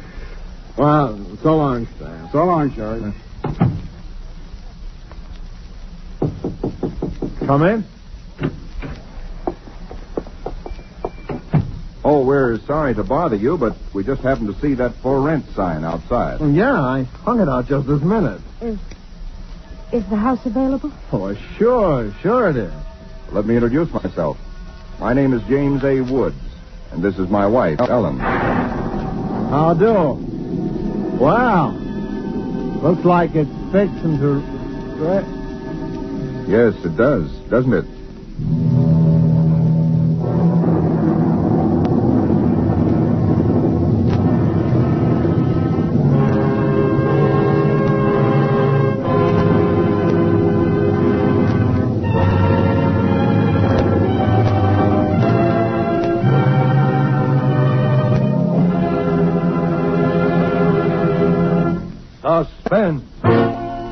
[SPEAKER 15] Well, so long, Sam.
[SPEAKER 14] So long, Jerry.
[SPEAKER 15] Come in.
[SPEAKER 16] Oh, we're sorry to bother you, but we just happened to see that for rent sign outside.
[SPEAKER 15] Yeah, I hung it out just this minute.
[SPEAKER 17] Is the house available?
[SPEAKER 15] Oh, sure it is.
[SPEAKER 16] Let me introduce myself. My name is James A. Woods, and this is my wife, Ellen.
[SPEAKER 15] How do? Wow. Looks like it's fixing to...
[SPEAKER 16] Yes, it does, doesn't it?
[SPEAKER 13] Suspense.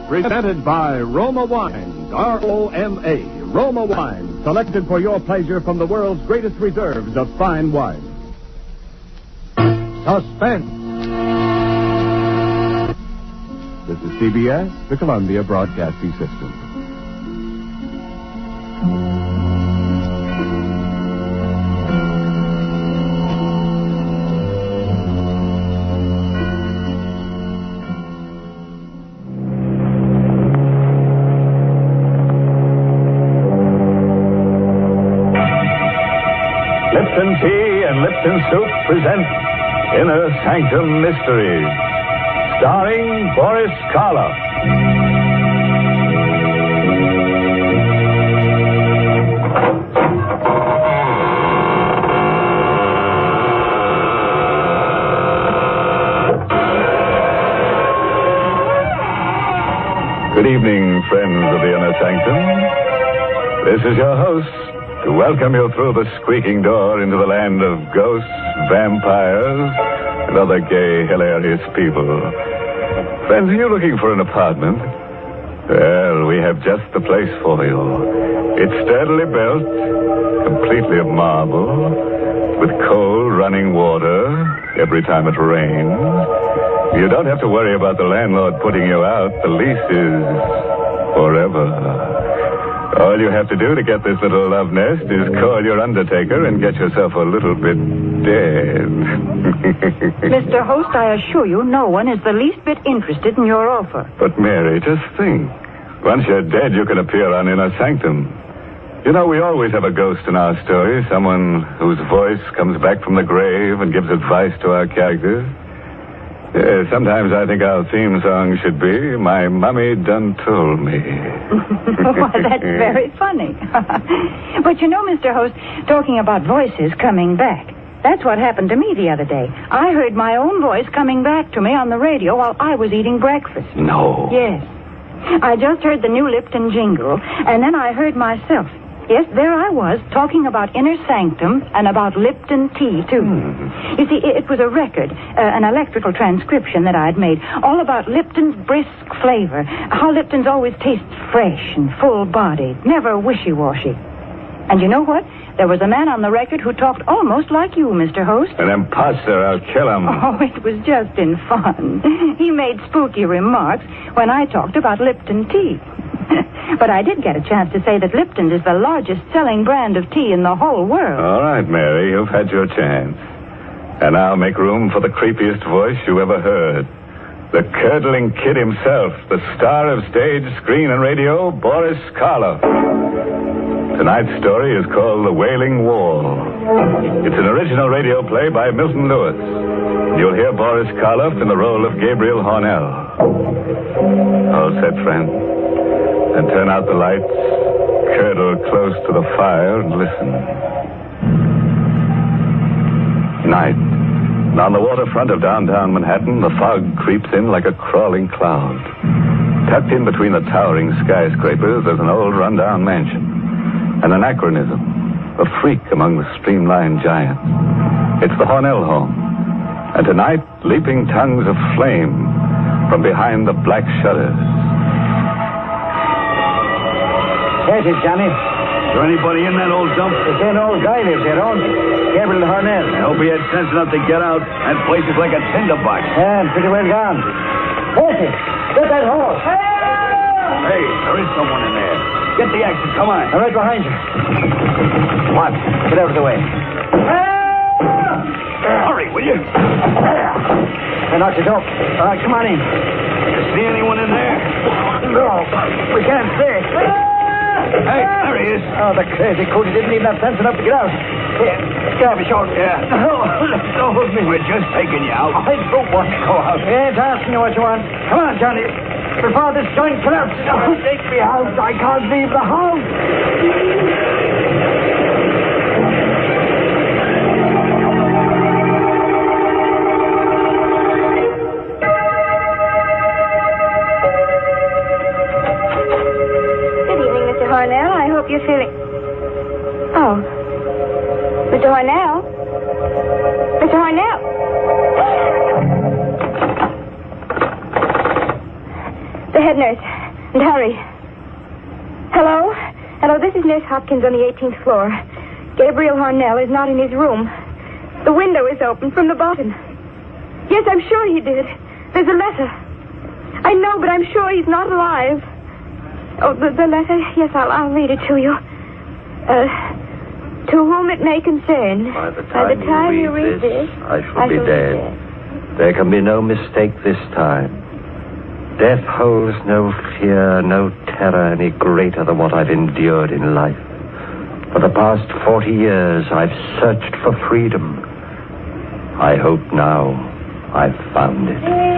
[SPEAKER 13] Presented by Roma Wines, R-O-M-A, Roma Wines, selected for your pleasure from the world's greatest reserves of fine wine. Suspense. This is CBS, the Columbia Broadcasting System.
[SPEAKER 21] Lipton Tea and Lipton Soup present Inner Sanctum Mysteries, starring Boris Karloff. Good evening, friends of the Inner Sanctum. This is your host, to welcome you through the squeaking door into the land of ghosts, vampires, and other gay, hilarious people. Friends, are you looking for an apartment? Well, we have just the place for you. It's sturdily built, completely of marble, with cold running water every time it rains. You don't have to worry about the landlord putting you out. The lease is forever. All you have to do to get this little love nest is call your undertaker and get yourself a little bit dead.
[SPEAKER 22] Mr. Host, I assure you no one is the least bit interested in your offer.
[SPEAKER 21] But, Mary, just think. Once you're dead, you can appear on Inner Sanctum. You know, we always have a ghost in our story, someone whose voice comes back from the grave and gives advice to our characters. Sometimes I think our theme song should be My Mummy Done Told Me.
[SPEAKER 22] Why, that's very funny. But you know, Mr. Host, talking about voices coming back, that's what happened to me the other day. I heard my own voice coming back to me on the radio while I was eating breakfast.
[SPEAKER 21] No.
[SPEAKER 22] Yes. I just heard the new Lipton jingle, and then I heard myself. Yes, there I was, talking about inner sanctum and about Lipton tea, too. You see, it was a record, an electrical transcription that I'd made, all about Lipton's brisk flavor, how Lipton's always tastes fresh and full-bodied, never wishy-washy. And you know what? There was a man on the record who talked almost like you, Mr. Host.
[SPEAKER 21] An imposter. I'll kill him.
[SPEAKER 22] Oh, it was just in fun. He made spooky remarks when I talked about Lipton tea. But I did get a chance to say that Lipton's is the largest selling brand of tea in the whole world.
[SPEAKER 21] All right, Mary, you've had your chance. And I'll make room for the creepiest voice you ever heard. The curdling kid himself, the star of stage, screen, and radio, Boris Karloff. Tonight's story is called The Wailing Wall. It's an original radio play by Milton Lewis. You'll hear Boris Karloff in the role of Gabriel Hornell. All set, friend. And turn out the lights, curdle close to the fire, and listen. Night. And on the waterfront of downtown Manhattan, the fog creeps in like a crawling cloud. Tucked in between the towering skyscrapers, there's an old rundown mansion. An anachronism. A freak among the streamlined giants. It's the Hornell home. And tonight, leaping tongues of flame from behind the black shutters.
[SPEAKER 12] Yes, it's Johnny.
[SPEAKER 21] Is there anybody in that old dump?
[SPEAKER 12] The same old guy lives here, don't he? Gabriel Hornell.
[SPEAKER 21] I hope he had sense enough to get out. That place is like a tinderbox.
[SPEAKER 12] Yeah, pretty well gone. Yes, get that horse.
[SPEAKER 21] Hey, there is someone in there. Get the exit, come on.
[SPEAKER 12] I'm right behind you.
[SPEAKER 21] What?
[SPEAKER 12] Get out of the way.
[SPEAKER 21] Hurry, will you?
[SPEAKER 12] I knocked it up. All right, come on in.
[SPEAKER 21] You see anyone in there?
[SPEAKER 12] No, we can't see.
[SPEAKER 21] Hey, there he is.
[SPEAKER 12] Oh, the crazy coot. He didn't even have sense enough to get out. Here, grab a short.
[SPEAKER 21] Yeah.
[SPEAKER 12] No, let go of me.
[SPEAKER 21] We're just taking you out.
[SPEAKER 12] I don't want to go out. We ain't asking you what you want. Come on, Johnny. Before this joint collapses. Oh, take me out. I can't leave the house.
[SPEAKER 17] Hornell, I hope you're feeling... Oh. Mr. Hornell? Mr. Hornell? The head nurse. And hurry. Hello? Hello, this is Nurse Hopkins on the 18th floor. Gabriel Hornell is not in his room. The window is open from the bottom. Yes, I'm sure he did. There's a letter. I know, but I'm sure he's not alive. Oh, the letter? Yes, I'll read it to you. To whom it may concern.
[SPEAKER 2] By the time you read this, I shall be dead. There can be no mistake this time. Death holds no fear, no terror any greater than what I've endured in life. For the past 40 years, I've searched for freedom. I hope now I've found it.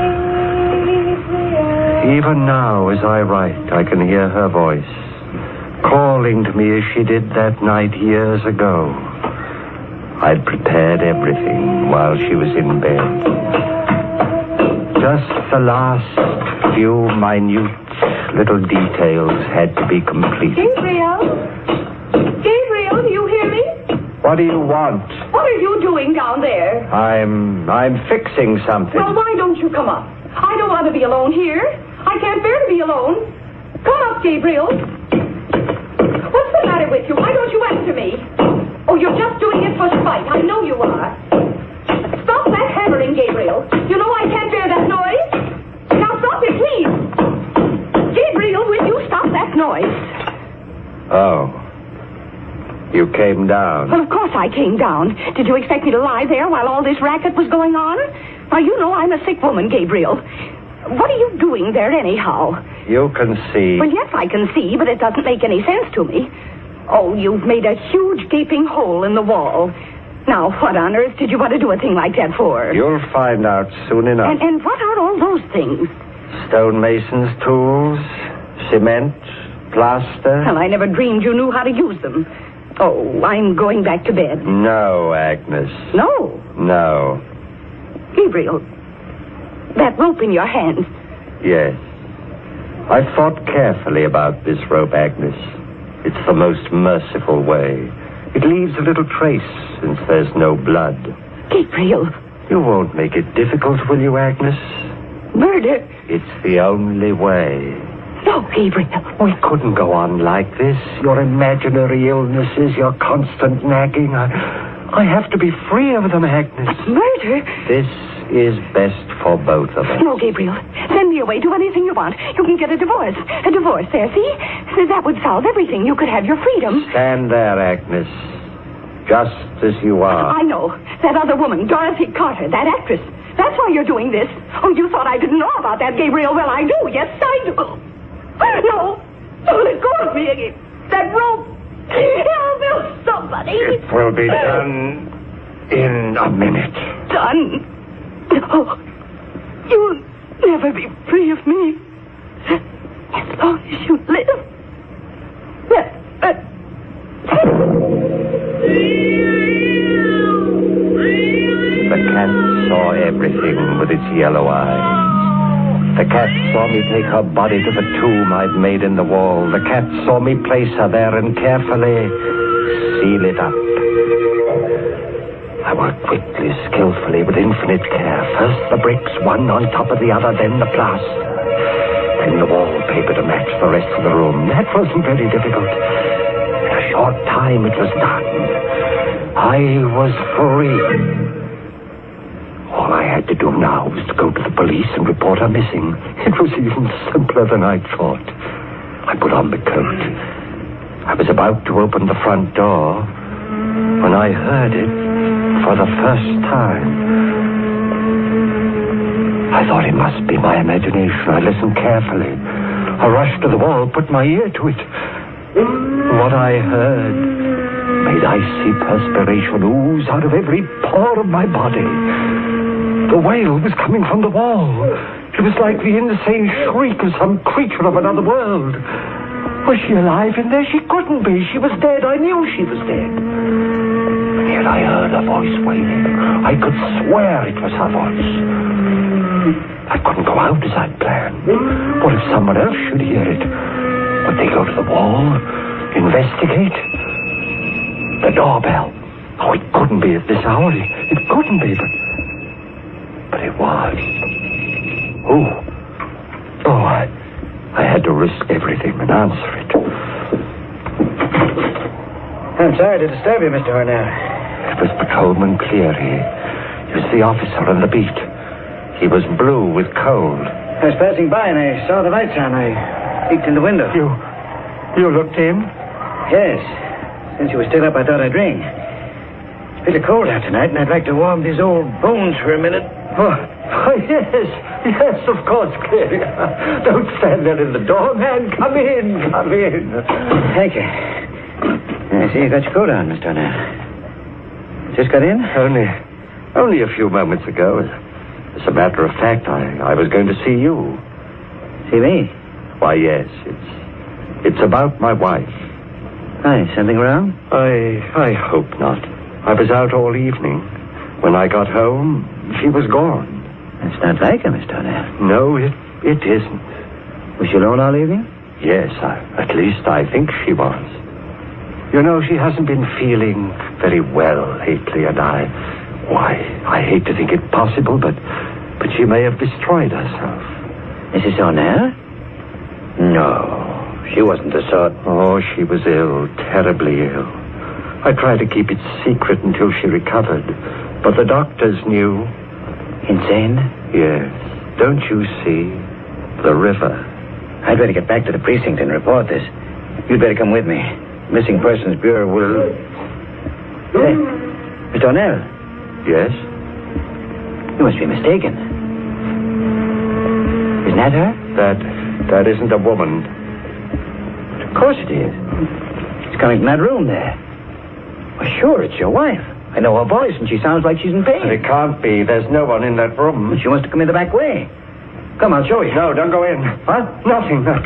[SPEAKER 2] Even now, as I write, I can hear her voice, calling to me as she did that night years ago. I'd prepared everything while she was in bed. Just the last few minute little details had to be completed.
[SPEAKER 11] Gabriel? Gabriel, do you hear me?
[SPEAKER 2] What do you want?
[SPEAKER 11] What are you doing down there?
[SPEAKER 2] I'm fixing something.
[SPEAKER 11] Well, why don't you come up? I don't want to be alone here. I can't bear to be alone. Come up, Gabriel. What's the matter with you? Why don't you answer me? Oh, you're just doing it for spite. I know you are. Stop that hammering, Gabriel. You know I can't bear that noise. Now stop it, please. Gabriel, will you stop that noise?
[SPEAKER 2] Oh. You came down.
[SPEAKER 11] Well, of course I came down. Did you expect me to lie there while all this racket was going on? Why, you know I'm a sick woman, Gabriel. What are you doing there anyhow?
[SPEAKER 2] You can see.
[SPEAKER 11] Well, yes, I can see, but it doesn't make any sense to me. Oh, you've made a huge gaping hole in the wall.
[SPEAKER 22] Now, what on earth did you want to do a thing like that for?
[SPEAKER 2] You'll find out soon enough.
[SPEAKER 22] And what are all those things?
[SPEAKER 2] Stonemason's tools, cement, plaster.
[SPEAKER 22] Well, I never dreamed you knew how to use them. Oh, I'm going back to bed.
[SPEAKER 2] No, Agnes.
[SPEAKER 22] No.
[SPEAKER 2] No.
[SPEAKER 22] Gabriel, that rope in your hand.
[SPEAKER 2] Yes. I've thought carefully about this rope, Agnes. It's the most merciful way. It leaves a little trace since there's no blood.
[SPEAKER 22] Gabriel.
[SPEAKER 2] You won't make it difficult, will you, Agnes?
[SPEAKER 22] Murder.
[SPEAKER 2] It's the only way.
[SPEAKER 22] No, Gabriel.
[SPEAKER 2] We couldn't go on like this. Your imaginary illnesses, your constant nagging. I have to be free of them, Agnes.
[SPEAKER 22] But murder?
[SPEAKER 2] This is best for both of us.
[SPEAKER 22] No, Gabriel. Send me away. Do anything you want. You can get a divorce. A divorce there, see? That would solve everything. You could have your freedom.
[SPEAKER 2] Stand there, Agnes. Just as you are.
[SPEAKER 22] I know. That other woman, Dorothy Carter, that actress. That's why you're doing this. Oh, you thought I didn't know about that, Gabriel. Well, I do. Yes, I do. No. Don't let go of me again. That rope. Help somebody.
[SPEAKER 2] It will be done in a minute.
[SPEAKER 22] Done? No. You'll never be free of me. As long as you live.
[SPEAKER 2] The cat saw everything with its yellow eyes. The cat saw me take her body to the tomb I'd made in the wall. The cat saw me place her there and carefully seal it up. I worked quickly, skillfully, with infinite care. First the bricks, one on top of the other, then the plaster. Then the wallpaper to match the rest of the room. That wasn't very difficult. In a short time it was done. I was free. All I had to do now was to go to the police and report her missing. It was even simpler than I thought. I put on the coat. I was about to open the front door when I heard it for the first time. I thought it must be my imagination. I listened carefully. I rushed to the wall, put my ear to it. What I heard made icy perspiration ooze out of every pore of my body. The wail was coming from the wall. It was like the insane shriek of some creature of another world. Was she alive in there? She couldn't be. She was dead. I knew she was dead. And yet I heard her voice wailing. I could swear it was her voice. I couldn't go out as I'd planned. What if someone else should hear it? Would they go to the wall? Investigate? The doorbell. Oh, it couldn't be at this hour. It couldn't be, but it was. Oh, I had to risk everything and answer it.
[SPEAKER 4] I'm sorry to disturb you, Mr. Hornell.
[SPEAKER 2] It was Patrolman Cleary. He was the officer on the beat. He was blue with cold.
[SPEAKER 4] I was passing by and I saw the lights on. I peeked in the window.
[SPEAKER 2] You looked in?
[SPEAKER 4] Yes. Since you were still up, I thought I'd ring. It's a bit cold out tonight, and I'd like to warm these old bones for a minute.
[SPEAKER 2] Oh, yes, of course, Cleary. Don't stand there in the door, man. Come in.
[SPEAKER 4] Thank you. I see you got your coat on, Mr. Hornell. Just got in?
[SPEAKER 2] Only a few moments ago. As a matter of fact, I was going to see you.
[SPEAKER 4] See me?
[SPEAKER 2] Why, yes. It's about my wife.
[SPEAKER 4] Hi, something wrong?
[SPEAKER 2] I hope not. I was out all evening. When I got home, she was gone.
[SPEAKER 4] That's not like her, Mr. Hornell.
[SPEAKER 2] No, it isn't.
[SPEAKER 4] Was she alone all evening?
[SPEAKER 2] Yes, at least I think she was. You know, she hasn't been feeling very well lately, and I hate to think it possible, but she may have destroyed herself.
[SPEAKER 4] Mrs. Hornell?
[SPEAKER 2] No, she wasn't the sort. Oh, she was ill, terribly ill. I tried to keep it secret until she recovered, but the doctors knew.
[SPEAKER 4] Insane?
[SPEAKER 2] Yes. Don't you see? The river.
[SPEAKER 4] I'd better get back to the precinct and report this. You'd better come with me. Missing Persons Bureau will... Hey, Mr. Hornell.
[SPEAKER 2] Yes?
[SPEAKER 4] You must be mistaken. Isn't that her?
[SPEAKER 2] That isn't a woman.
[SPEAKER 4] But of course it is. It's coming from that room there. Well, sure, it's your wife. I know her voice, and she sounds like she's in pain.
[SPEAKER 2] It can't be. There's no one in that room.
[SPEAKER 4] She must have come in the back way. Come, I'll show you.
[SPEAKER 2] No, don't go in.
[SPEAKER 4] What?
[SPEAKER 2] Nothing. There.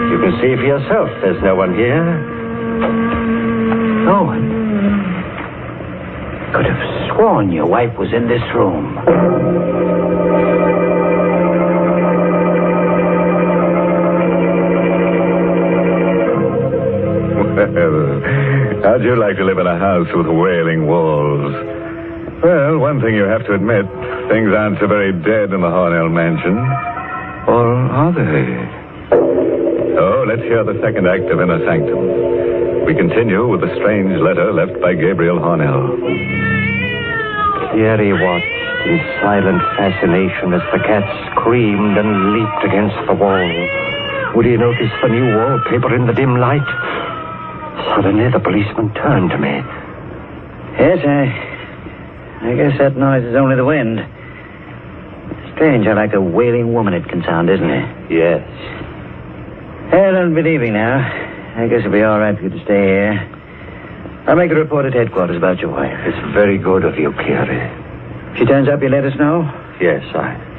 [SPEAKER 2] You can see for yourself. There's no one here.
[SPEAKER 4] No one? Could have sworn your wife was in this room.
[SPEAKER 21] Well, how'd you like to live in a house with wailing walls? Well, one thing you have to admit, things aren't so very dead in the Hornell mansion. Or are they? Oh, let's hear the second act of Inner Sanctum. We continue with the strange letter left by Gabriel Hornell.
[SPEAKER 2] Cleary watched in silent fascination as the cat screamed and leaped against the wall. Would he notice the new wallpaper in the dim light? Suddenly, the policeman turned to me.
[SPEAKER 4] Yes, I guess that noise is only the wind. Strange how like a wailing woman it can sound, isn't it?
[SPEAKER 2] Yes.
[SPEAKER 4] Well, I'll be leaving now. I guess it'll be all right for you to stay here. I'll make a report at headquarters about your wife.
[SPEAKER 2] It's very good of you, Cleary.
[SPEAKER 4] If she turns up, you let us know?
[SPEAKER 2] Yes,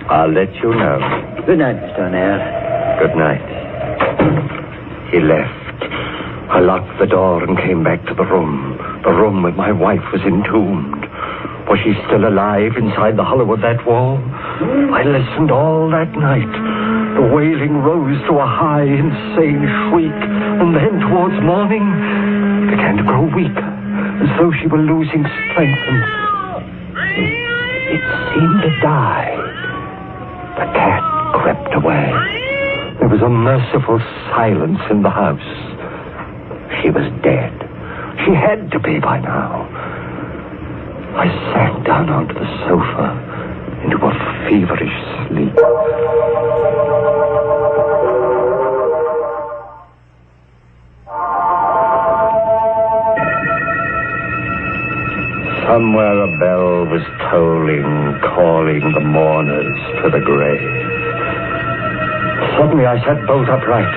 [SPEAKER 2] I'll let you know.
[SPEAKER 4] Good night, Mr. O'Neill.
[SPEAKER 2] Good night. He left. I locked the door and came back to the room where my wife was entombed. Was she still alive inside the hollow of that wall? I listened all that night. The wailing rose to a high, insane shriek, and then towards morning began to grow weaker, as though she were losing strength, and it seemed to die. The cat crept away. There was a merciful silence in the house. She was dead. She had to be by now. I sank down onto the sofa into a feverish sleep. Somewhere a bell was tolling, calling the mourners to the grave. Suddenly I sat bolt upright,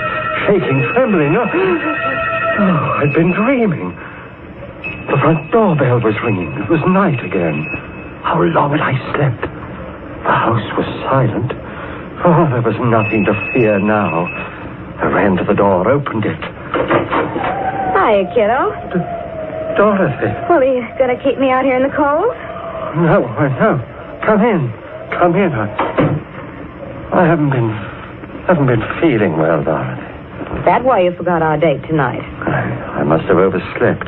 [SPEAKER 2] shaking, trembling. Oh, I'd been dreaming. The front doorbell was ringing. It was night again. How long had I slept? The house was silent. Oh, there was nothing to fear now. I ran to the door, opened it.
[SPEAKER 17] Hiya, kiddo.
[SPEAKER 2] Dorothy.
[SPEAKER 17] Well, are you going to keep me out here in the cold?
[SPEAKER 2] No. Come in. I haven't been feeling well, Dorothy.
[SPEAKER 17] Is that why you forgot our date tonight?
[SPEAKER 2] I must have overslept.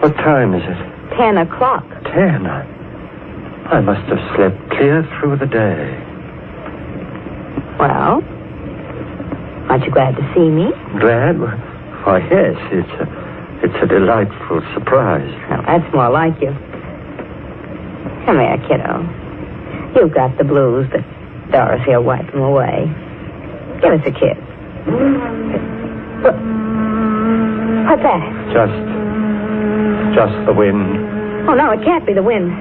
[SPEAKER 2] What time is it?
[SPEAKER 17] 10 o'clock.
[SPEAKER 2] 10? I must have slept clear through the day.
[SPEAKER 17] Well, aren't you glad to see me?
[SPEAKER 2] Glad? Why, yes. It's a delightful surprise.
[SPEAKER 17] Well, that's more like you. Come here, kiddo. You've got the blues, but Dorothy will wipe them away. Give us a kiss. What's that?
[SPEAKER 2] Just the wind.
[SPEAKER 17] Oh, no, it can't be the wind.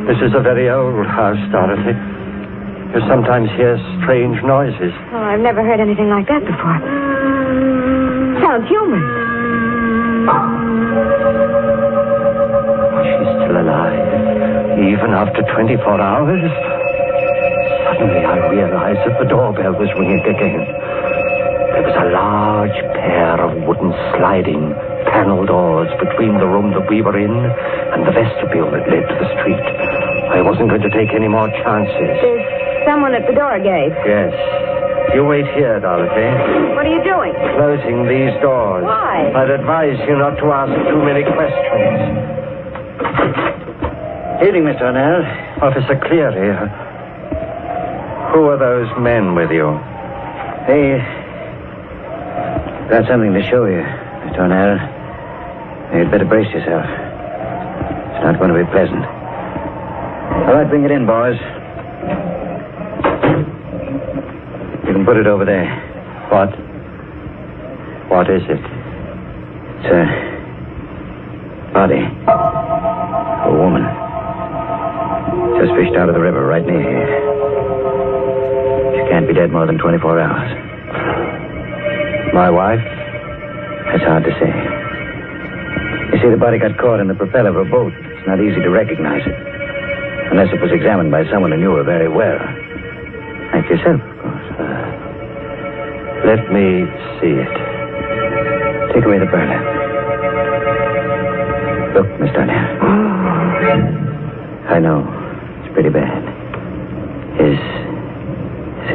[SPEAKER 2] This is a very old house, Dorothy. You sometimes hear strange noises.
[SPEAKER 17] Oh, I've never heard anything like that before. Sounds human.
[SPEAKER 2] She's still alive, even after 24 hours. Suddenly I realized that the doorbell was ringing again. There was a large pair of wooden sliding panel doors between the room that we were in and the vestibule that led to the street. I wasn't going to take any more chances.
[SPEAKER 17] There's someone at the door, Gabe.
[SPEAKER 2] Yes. You wait here, Dorothy.
[SPEAKER 17] What are you doing?
[SPEAKER 2] Closing these doors.
[SPEAKER 17] Why?
[SPEAKER 2] I'd advise you not to ask too many questions.
[SPEAKER 4] Evening, Mr. O'Neill.
[SPEAKER 2] Officer Cleary. Who are those men with you?
[SPEAKER 4] They got something to show you, Mr. O'Neill. You'd better brace yourself. It's not going to be pleasant. All right, bring it in, boys. You can put it over there.
[SPEAKER 2] What is it?
[SPEAKER 4] It's a body. A woman. Just fished out of the river right near here. She can't be dead more than 24 hours.
[SPEAKER 2] My wife?
[SPEAKER 4] That's hard to say. see, the body got caught in the propeller of a boat. It's not easy to recognize it. Unless it was examined by someone who knew her very well. Like yourself, of course.
[SPEAKER 2] Let me see it.
[SPEAKER 4] Take away the burner. Look, Mr. Arnett. I know. It's pretty bad. Is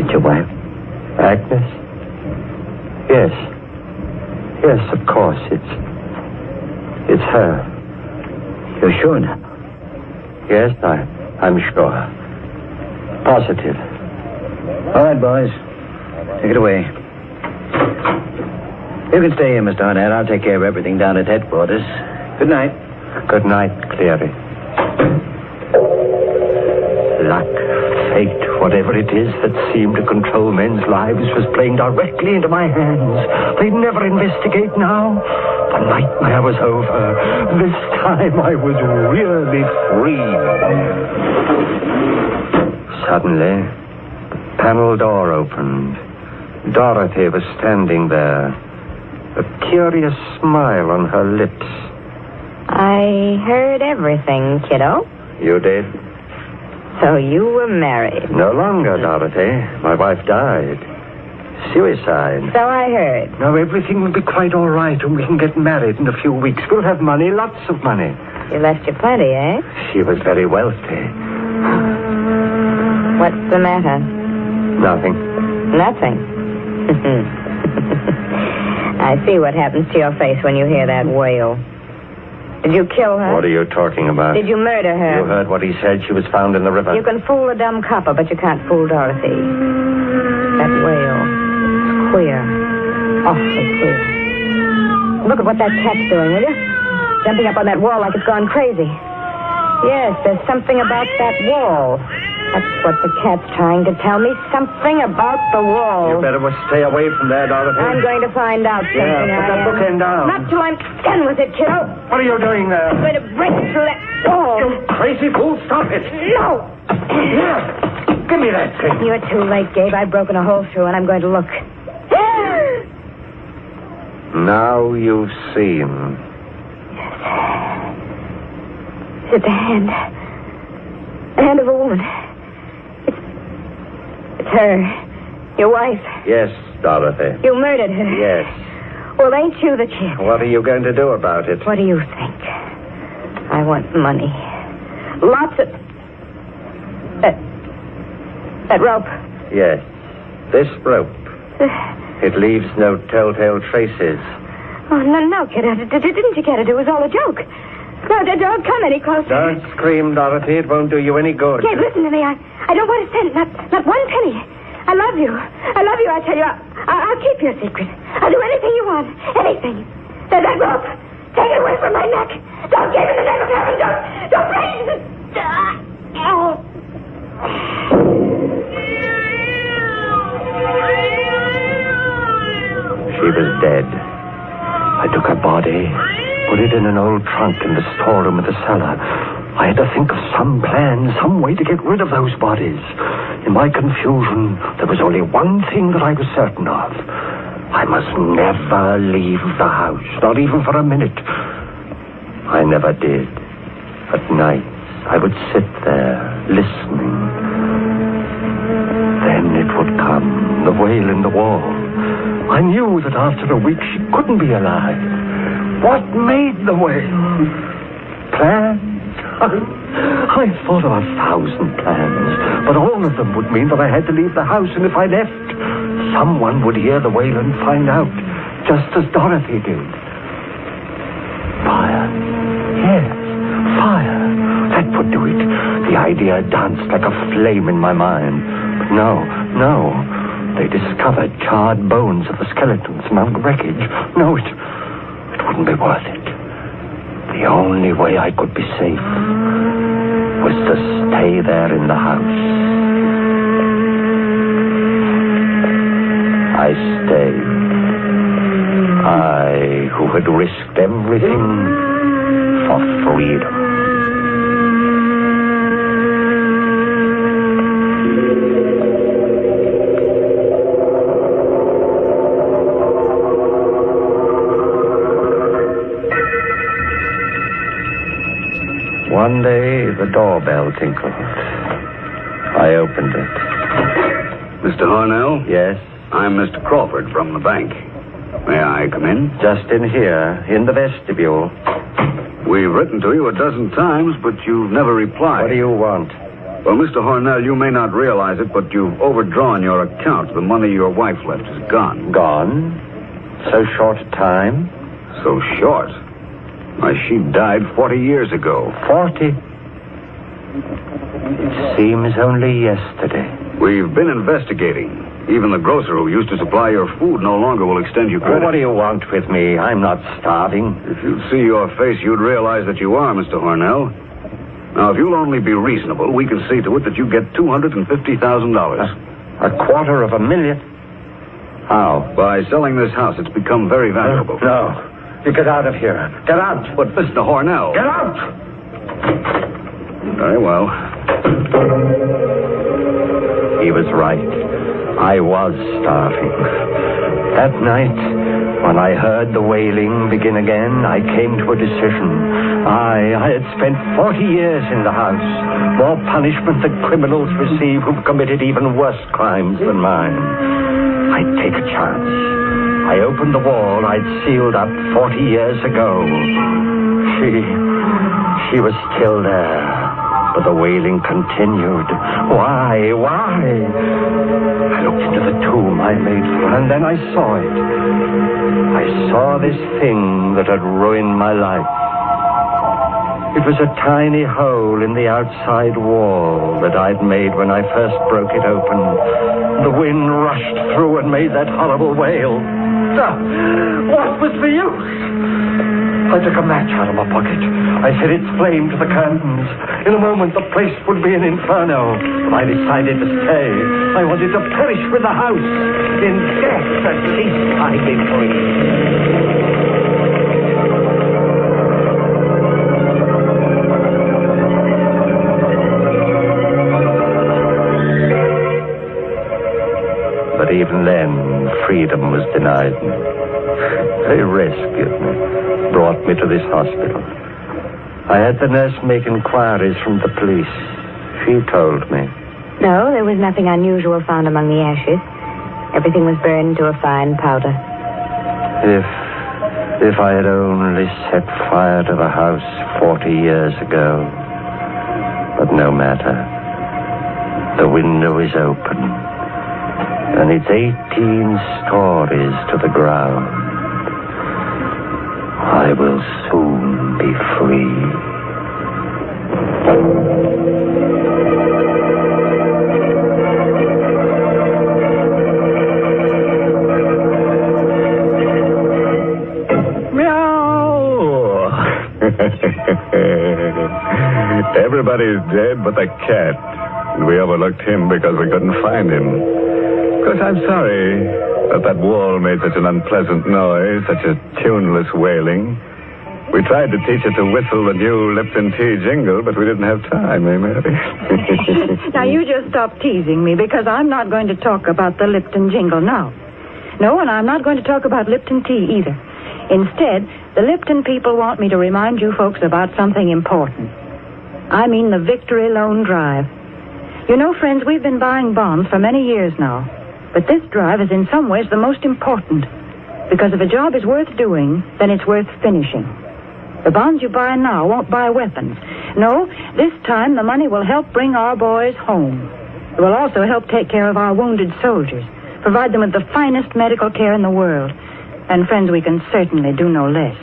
[SPEAKER 4] it your wife?
[SPEAKER 2] Agnes? Yes. Yes, of course. It's her.
[SPEAKER 4] You're sure now?
[SPEAKER 2] Yes, I'm sure. Positive.
[SPEAKER 4] All right, boys. Take it away. You can stay here, Mr. Arnett. I'll take care of everything down at headquarters. Good night.
[SPEAKER 2] Good night, Cleary. Luck, fate, whatever it is that seemed to control men's lives was playing directly into my hands. They'd never investigate now. The nightmare was over. This time I was really free. Suddenly, the panel door opened. Dorothy was standing there, a curious smile on her lips.
[SPEAKER 3] I heard everything, kiddo.
[SPEAKER 2] You did?
[SPEAKER 3] So you were married.
[SPEAKER 2] No longer, Dorothy. My wife died. Suicide.
[SPEAKER 3] So I heard.
[SPEAKER 2] Now everything will be quite all right, and we can get married in a few weeks. We'll have money, lots of money.
[SPEAKER 3] She left you plenty, eh?
[SPEAKER 2] She was very wealthy.
[SPEAKER 3] What's the matter?
[SPEAKER 2] Nothing.
[SPEAKER 3] Nothing. I see what happens to your face when you hear that wail. Did you kill her?
[SPEAKER 2] What are you talking about?
[SPEAKER 3] Did you murder her?
[SPEAKER 2] You heard what he said. She was found in the river.
[SPEAKER 3] You can fool a dumb copper, but you can't fool Dorothy. That wail. It's queer. Awfully queer. Look at what that cat's doing, will you? Jumping up on that wall like it's gone crazy. Yes, there's something about that wall. That's what the cat's trying to tell me. Something about the wall.
[SPEAKER 2] You better stay away from there, Dorothy.
[SPEAKER 3] I'm going to find out something.
[SPEAKER 2] Yeah, put that bookend down.
[SPEAKER 3] Not till I'm done with it, kiddo.
[SPEAKER 2] What are you doing there?
[SPEAKER 3] I'm going to break through that wall.
[SPEAKER 2] You crazy fool, stop it.
[SPEAKER 3] No.
[SPEAKER 2] Here, give me that thing.
[SPEAKER 3] You're too late, Gabe. I've broken a hole through, and I'm going to look.
[SPEAKER 2] Now you've seen.
[SPEAKER 3] It's the hand. The hand of a woman. It's her. Your wife.
[SPEAKER 2] Yes, Dorothy.
[SPEAKER 3] You murdered her.
[SPEAKER 2] Yes.
[SPEAKER 3] Well, ain't you the kid?
[SPEAKER 2] What are you going to do about it?
[SPEAKER 3] What do you think? I want money. Lots of... That rope.
[SPEAKER 2] Yes. This rope. It leaves no telltale traces.
[SPEAKER 3] Oh, no, kid. Didn't you get it? It was all a joke. No, don't come any closer.
[SPEAKER 2] Don't scream, Dorothy. It won't do you any good.
[SPEAKER 3] Gabe, listen to me. I don't want a cent. Not one penny. I love you. I love you, I tell you. I'll keep your secret. I'll do anything you want. Anything. That rope. Take it away from my neck. Don't give it the name of heaven. Don't break it.
[SPEAKER 2] She was dead. I took her body, put it in an old trunk in the storeroom of the cellar. I had to think of some plan, some way to get rid of those bodies. In my confusion, there was only one thing that I was certain of. I must never leave the house, not even for a minute. I never did. At night, I would sit there, listening. Then it would come, the wail in the wall. I knew that after a week she couldn't be alive. What made the wail? Plans? I thought of 1,000 plans, but all of them would mean that I had to leave the house, and if I left, someone would hear the wail and find out, just as Dorothy did. Fire. Yes, fire. That would do it. The idea danced like a flame in my mind. But no. They discovered charred bones of the skeletons among the wreckage. No, it wouldn't be worth it. The only way I could be safe was to stay there in the house. I stayed. I, who had risked everything for freedom. One day, the doorbell tinkled. I opened it.
[SPEAKER 1] Mr. Hornell?
[SPEAKER 2] Yes?
[SPEAKER 1] I'm Mr. Crawford from the bank. May I come in?
[SPEAKER 2] Just in here, in the vestibule.
[SPEAKER 1] We've written to you a dozen times, but you've never replied.
[SPEAKER 2] What do you want?
[SPEAKER 1] Well, Mr. Hornell, you may not realize it, but you've overdrawn your account. The money your wife left is gone.
[SPEAKER 2] Gone? So short a time?
[SPEAKER 1] So short? Why, she died 40 years ago.
[SPEAKER 2] 40? It seems only yesterday.
[SPEAKER 1] We've been investigating. Even the grocer who used to supply your food no longer will extend you credit.
[SPEAKER 2] What do you want with me? I'm not starving.
[SPEAKER 1] If you'd see your face, you'd realize that you are, Mr. Hornell. Now, if you'll only be reasonable, we can see to it that you get $250,000.
[SPEAKER 2] $250,000? How?
[SPEAKER 1] By selling this house. It's become very valuable.
[SPEAKER 2] No. You get out of here. Get out.
[SPEAKER 1] But Mr. Hornell...
[SPEAKER 2] Get out!
[SPEAKER 1] Very well.
[SPEAKER 2] He was right. I was starving. That night, when I heard the wailing begin again, I came to a decision. I had spent 40 years in the house. More punishment than criminals receive who've committed even worse crimes than mine. I'd take a chance. I opened the wall I'd sealed up 40 years ago. She was still there. But the wailing continued. Why? I looked into the tomb I made for her, and then I saw it. I saw this thing that had ruined my life. It was a tiny hole in the outside wall that I'd made when I first broke it open. The wind rushed through and made that horrible wail. What was the use? I took a match out of my pocket. I set its flame to the curtains. In a moment, the place would be an inferno. But I decided to stay. I wanted to perish with the house. In death, at least I'd be free. But even then, freedom was denied me. They rescued me, brought me to this hospital. I had the nurse make inquiries from the police. She told me.
[SPEAKER 3] No, there was nothing unusual found among the ashes. Everything was burned to a fine powder.
[SPEAKER 2] If I had only set fire to the house 40 years ago. But no matter. The window is open. And it's 18 stories to the ground. I will soon be free.
[SPEAKER 21] Meow! Everybody's dead but the cat. And we overlooked him because we couldn't find him. Of course, I'm sorry that wall made such an unpleasant noise, such a tuneless wailing. We tried to teach it to whistle the new Lipton tea jingle, but we didn't have time, eh, Mary?
[SPEAKER 22] Now, you just stop teasing me, because I'm not going to talk about the Lipton jingle now. No, and I'm not going to talk about Lipton tea either. Instead, the Lipton people want me to remind you folks about something important. I mean the Victory Loan Drive. You know, friends, we've been buying bonds for many years now. But this drive is in some ways the most important. Because if a job is worth doing, then it's worth finishing. The bonds you buy now won't buy weapons. No, this time the money will help bring our boys home. It will also help take care of our wounded soldiers, provide them with the finest medical care in the world. And, friends, we can certainly do no less.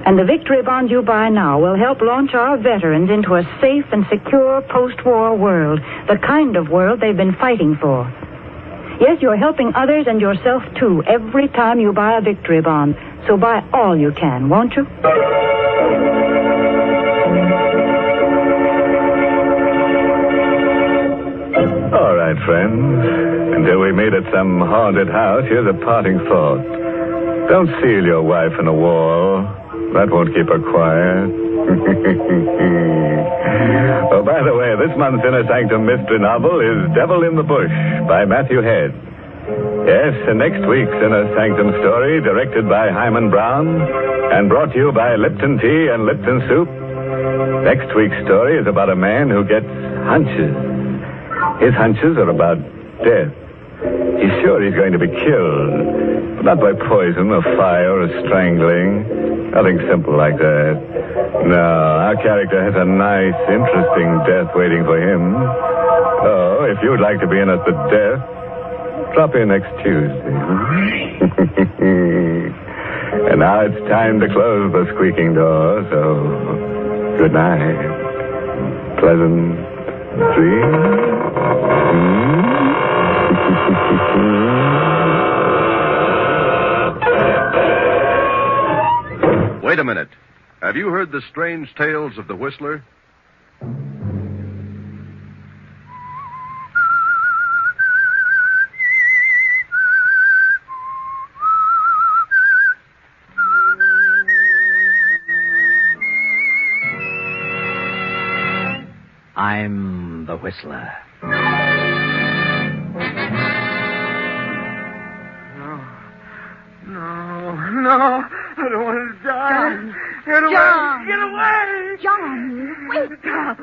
[SPEAKER 22] And the victory bonds you buy now will help launch our veterans into a safe and secure post-war world, the kind of world they've been fighting for. Yes, you're helping others and yourself, too, every time you buy a victory bond. So buy all you can, won't you?
[SPEAKER 21] All right, friends. Until we meet at some haunted house, here's a parting thought. Don't seal your wife in a wall. That won't keep her quiet. Oh, by the way, this month's Inner Sanctum mystery novel is Devil in the Bush by Matthew Head. Yes, and next week's Inner Sanctum story, directed by Hyman Brown and brought to you by Lipton Tea and Lipton Soup, Next week's story is about a man who gets hunches. His hunches are about death. He's sure he's going to be killed, but not by poison or fire or strangling. Nothing simple like that. No, our character has a nice, interesting death waiting for him. Oh, if you'd like to be in at the death, drop in next Tuesday. And now it's time to close the squeaking door, so good night. Pleasant dreams.
[SPEAKER 9] Wait a minute. Have you heard the strange tales of the Whistler?
[SPEAKER 5] I'm the Whistler.
[SPEAKER 7] No, I don't want to die.
[SPEAKER 8] John.
[SPEAKER 7] Get away.
[SPEAKER 8] John.
[SPEAKER 7] Get away.
[SPEAKER 8] John, wake up.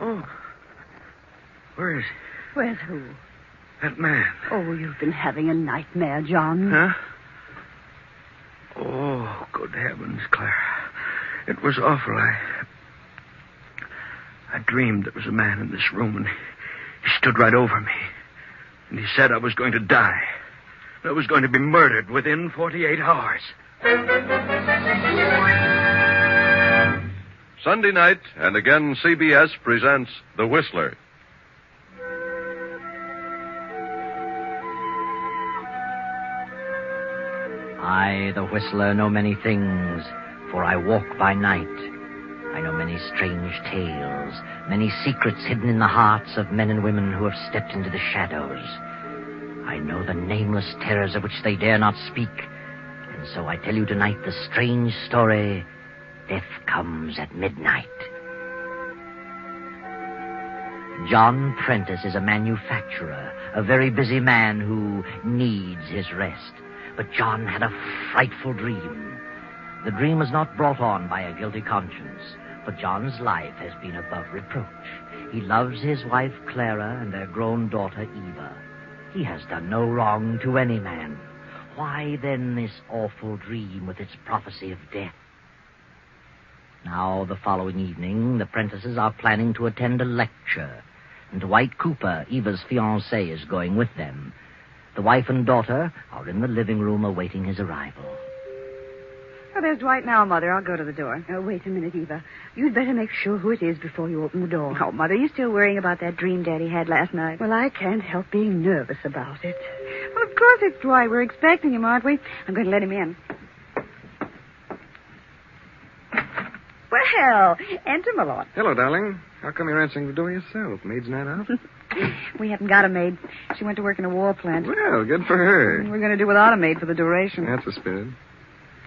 [SPEAKER 7] Oh. Where is he?
[SPEAKER 8] Where's who?
[SPEAKER 7] That man.
[SPEAKER 8] Oh, you've been having a nightmare, John.
[SPEAKER 7] Huh? Oh, good heavens, Clara. It was awful. I dreamed there was a man in this room, and he stood right over me. And he said I was going to die. I was going to be murdered within 48 hours.
[SPEAKER 9] Sunday night, and again CBS presents The Whistler.
[SPEAKER 5] I, the Whistler, know many things, for I walk by night. I know many strange tales, many secrets hidden in the hearts of men and women who have stepped into the shadows. I know the nameless terrors of which they dare not speak. And so I tell you tonight the strange story, Death Comes at Midnight. John Prentice is a manufacturer, a very busy man who needs his rest. But John had a frightful dream. The dream was not brought on by a guilty conscience, but John's life has been above reproach. He loves his wife, Clara, and their grown daughter, Eva. He has done no wrong to any man. Why, then, this awful dream with its prophecy of death? Now, the following evening, the Prentices are planning to attend a lecture, and Dwight Cooper, Eva's fiancé, is going with them. The wife and daughter are in the living room awaiting his arrival.
[SPEAKER 3] Oh, there's Dwight now, Mother. I'll go to the door. Oh, wait a minute, Eva. You'd better make sure who it is before you open the door. Oh, Mother, you still worrying about that dream Daddy had last night? Well, I can't help being nervous about it. Well, of course it's Dwight. We're expecting him, aren't we? I'm going to let him in. Well, enter, my lord.
[SPEAKER 19] Hello, darling. How come you're answering the door yourself? Maid's night out?
[SPEAKER 3] We haven't got a maid. She went to work in a war plant.
[SPEAKER 19] Well, good for her.
[SPEAKER 3] We're going to do without a maid for the duration.
[SPEAKER 19] That's the spirit.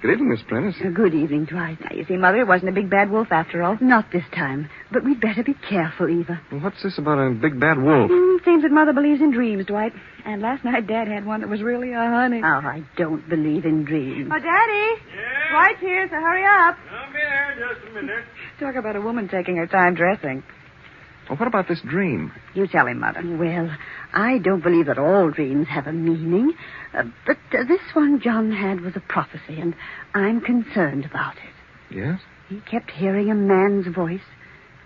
[SPEAKER 19] Good evening, Miss Prentice.
[SPEAKER 3] Good evening, Dwight. Now, you see, Mother, it wasn't a big bad wolf after all. Not this time. But we'd better be careful, Eva.
[SPEAKER 19] Well, what's this about a big bad wolf?
[SPEAKER 3] Seems that Mother believes in dreams, Dwight. And last night Dad had one that was really a honey. Oh, I don't believe in dreams. Oh, Daddy.
[SPEAKER 7] Yeah?
[SPEAKER 3] Dwight's here, so hurry up.
[SPEAKER 7] I'll be there just a minute.
[SPEAKER 3] Talk about a woman taking her time dressing.
[SPEAKER 19] Well, what about this dream?
[SPEAKER 3] You tell him, Mother. Well, I don't believe that all dreams have a meaning. But this one John had was a prophecy, and I'm concerned about it.
[SPEAKER 19] Yes?
[SPEAKER 3] He kept hearing a man's voice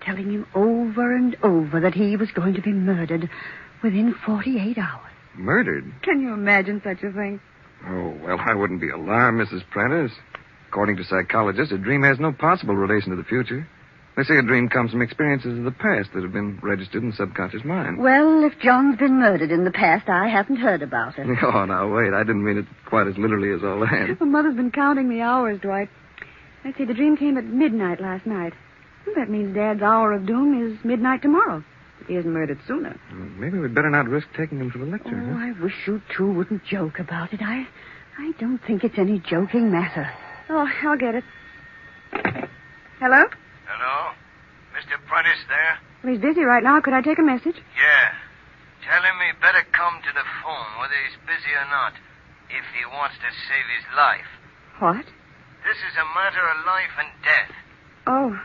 [SPEAKER 3] telling him over and over that he was going to be murdered within 48 hours.
[SPEAKER 19] Murdered?
[SPEAKER 3] Can you imagine such a thing?
[SPEAKER 19] Oh, well, I wouldn't be alarmed, Mrs. Prentice. According to psychologists, a dream has no possible relation to the future. They say a dream comes from experiences of the past that have been registered in the subconscious mind.
[SPEAKER 3] Well, if John's been murdered in the past, I haven't heard about it.
[SPEAKER 19] Oh, now, wait. I didn't mean it quite as literally as all that.
[SPEAKER 3] Well, Mother's been counting the hours, Dwight. Let's see, the dream came at midnight last night. Well, that means Dad's hour of doom is midnight tomorrow. If he isn't murdered sooner.
[SPEAKER 19] Well, maybe we'd better not risk taking him to the lecture.
[SPEAKER 3] Oh, I wish you two wouldn't joke about it. I don't think it's any joking matter. Oh, I'll get it. Hello?
[SPEAKER 23] Hello? Mr. Prentice there?
[SPEAKER 3] Well, he's busy right now. Could I take a message?
[SPEAKER 23] Yeah. Tell him he better come to the phone, whether he's busy or not, if he wants to save his life.
[SPEAKER 3] What?
[SPEAKER 23] This is a matter of life and death.
[SPEAKER 22] Oh,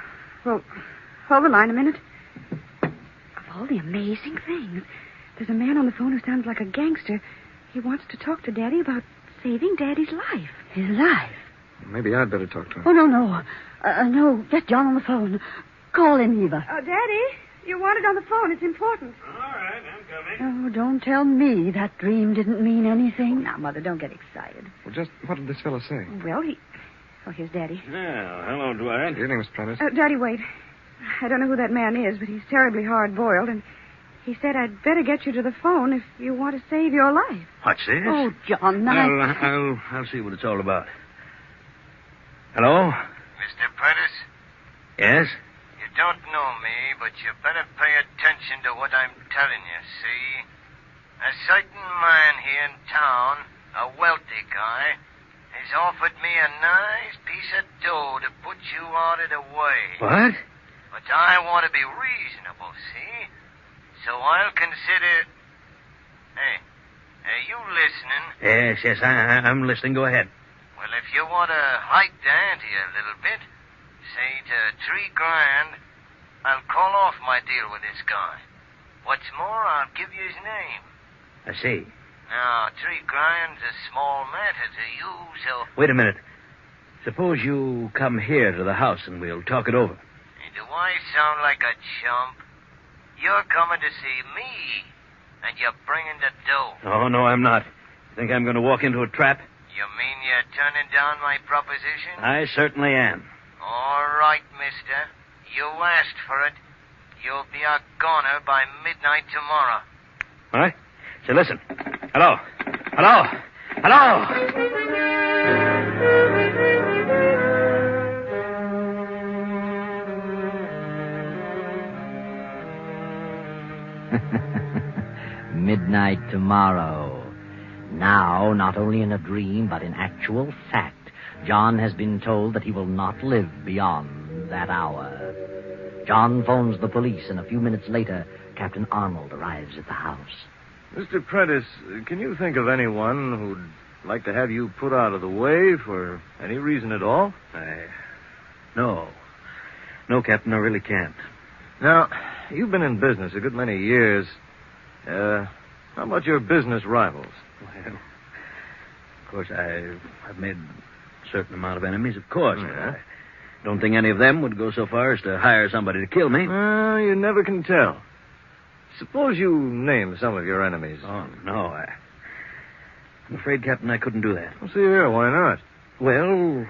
[SPEAKER 22] well, hold the line a minute. Of all the amazing things, there's a man on the phone who sounds like a gangster. He wants to talk to Daddy about saving Daddy's life.
[SPEAKER 6] His life?
[SPEAKER 19] Maybe I'd better talk to him.
[SPEAKER 6] Oh, no. No, get John on the phone. Call him, Eva.
[SPEAKER 22] Oh, Daddy, you want it on the phone. It's important.
[SPEAKER 7] All right, I'm coming.
[SPEAKER 6] Oh, don't tell me that dream didn't mean anything.
[SPEAKER 22] Now, Mother, don't get excited.
[SPEAKER 19] Well, just what did this fellow say?
[SPEAKER 22] Well, Oh, here's Daddy.
[SPEAKER 7] Well, hello, Dwight.
[SPEAKER 19] Good evening, Miss Prentice.
[SPEAKER 22] Daddy, wait. I don't know who that man is, but he's terribly hard-boiled, and he said I'd better get you to the phone if you want to save your life.
[SPEAKER 7] What's this?
[SPEAKER 6] Oh, John,
[SPEAKER 7] I'll see what it's all about. Hello?
[SPEAKER 23] Mr. Prentice?
[SPEAKER 7] Yes?
[SPEAKER 23] You don't know me, but you better pay attention to what I'm telling you, see? A certain man here in town, a wealthy guy, has offered me a nice piece of dough to put you out of the way.
[SPEAKER 7] What?
[SPEAKER 23] But I want to be reasonable, see? So I'll consider... Hey, are you listening?
[SPEAKER 7] Yes, I'm listening. Go ahead.
[SPEAKER 23] Well, if you want to hike the ante a little bit, say to $3,000, I'll call off my deal with this guy. What's more, I'll give you his name.
[SPEAKER 7] I see.
[SPEAKER 23] Now, $3,000's a small matter to you, so...
[SPEAKER 7] Wait a minute. Suppose you come here to the house and we'll talk it over.
[SPEAKER 23] Do I sound like a chump? You're coming to see me, and you're bringing the dough.
[SPEAKER 7] Oh, no, I'm not. Think I'm going to walk into a trap?
[SPEAKER 23] You mean you're turning down my proposition?
[SPEAKER 7] I certainly am.
[SPEAKER 23] All right, mister. You asked for it. You'll be a goner by midnight tomorrow.
[SPEAKER 7] All right? So listen. Hello.
[SPEAKER 5] Midnight tomorrow. Now, not only in a dream, but in actual fact, John has been told that he will not live beyond that hour. John phones the police, and a few minutes later, Captain Arnold arrives at the house.
[SPEAKER 10] Mr. Prentice, can you think of anyone who'd like to have you put out of the way for any reason at all?
[SPEAKER 7] No. No, Captain, I really can't.
[SPEAKER 10] Now, you've been in business a good many years. How about your business rivals?
[SPEAKER 7] Well, of course, I've made a certain amount of enemies, of course.
[SPEAKER 10] Yeah.
[SPEAKER 7] I don't think any of them would go so far as to hire somebody to kill me.
[SPEAKER 10] Well, you never can tell. Suppose you name some of your enemies.
[SPEAKER 7] Oh, no, I'm afraid, Captain, I couldn't do that.
[SPEAKER 10] Well, see here, why not?
[SPEAKER 7] Well,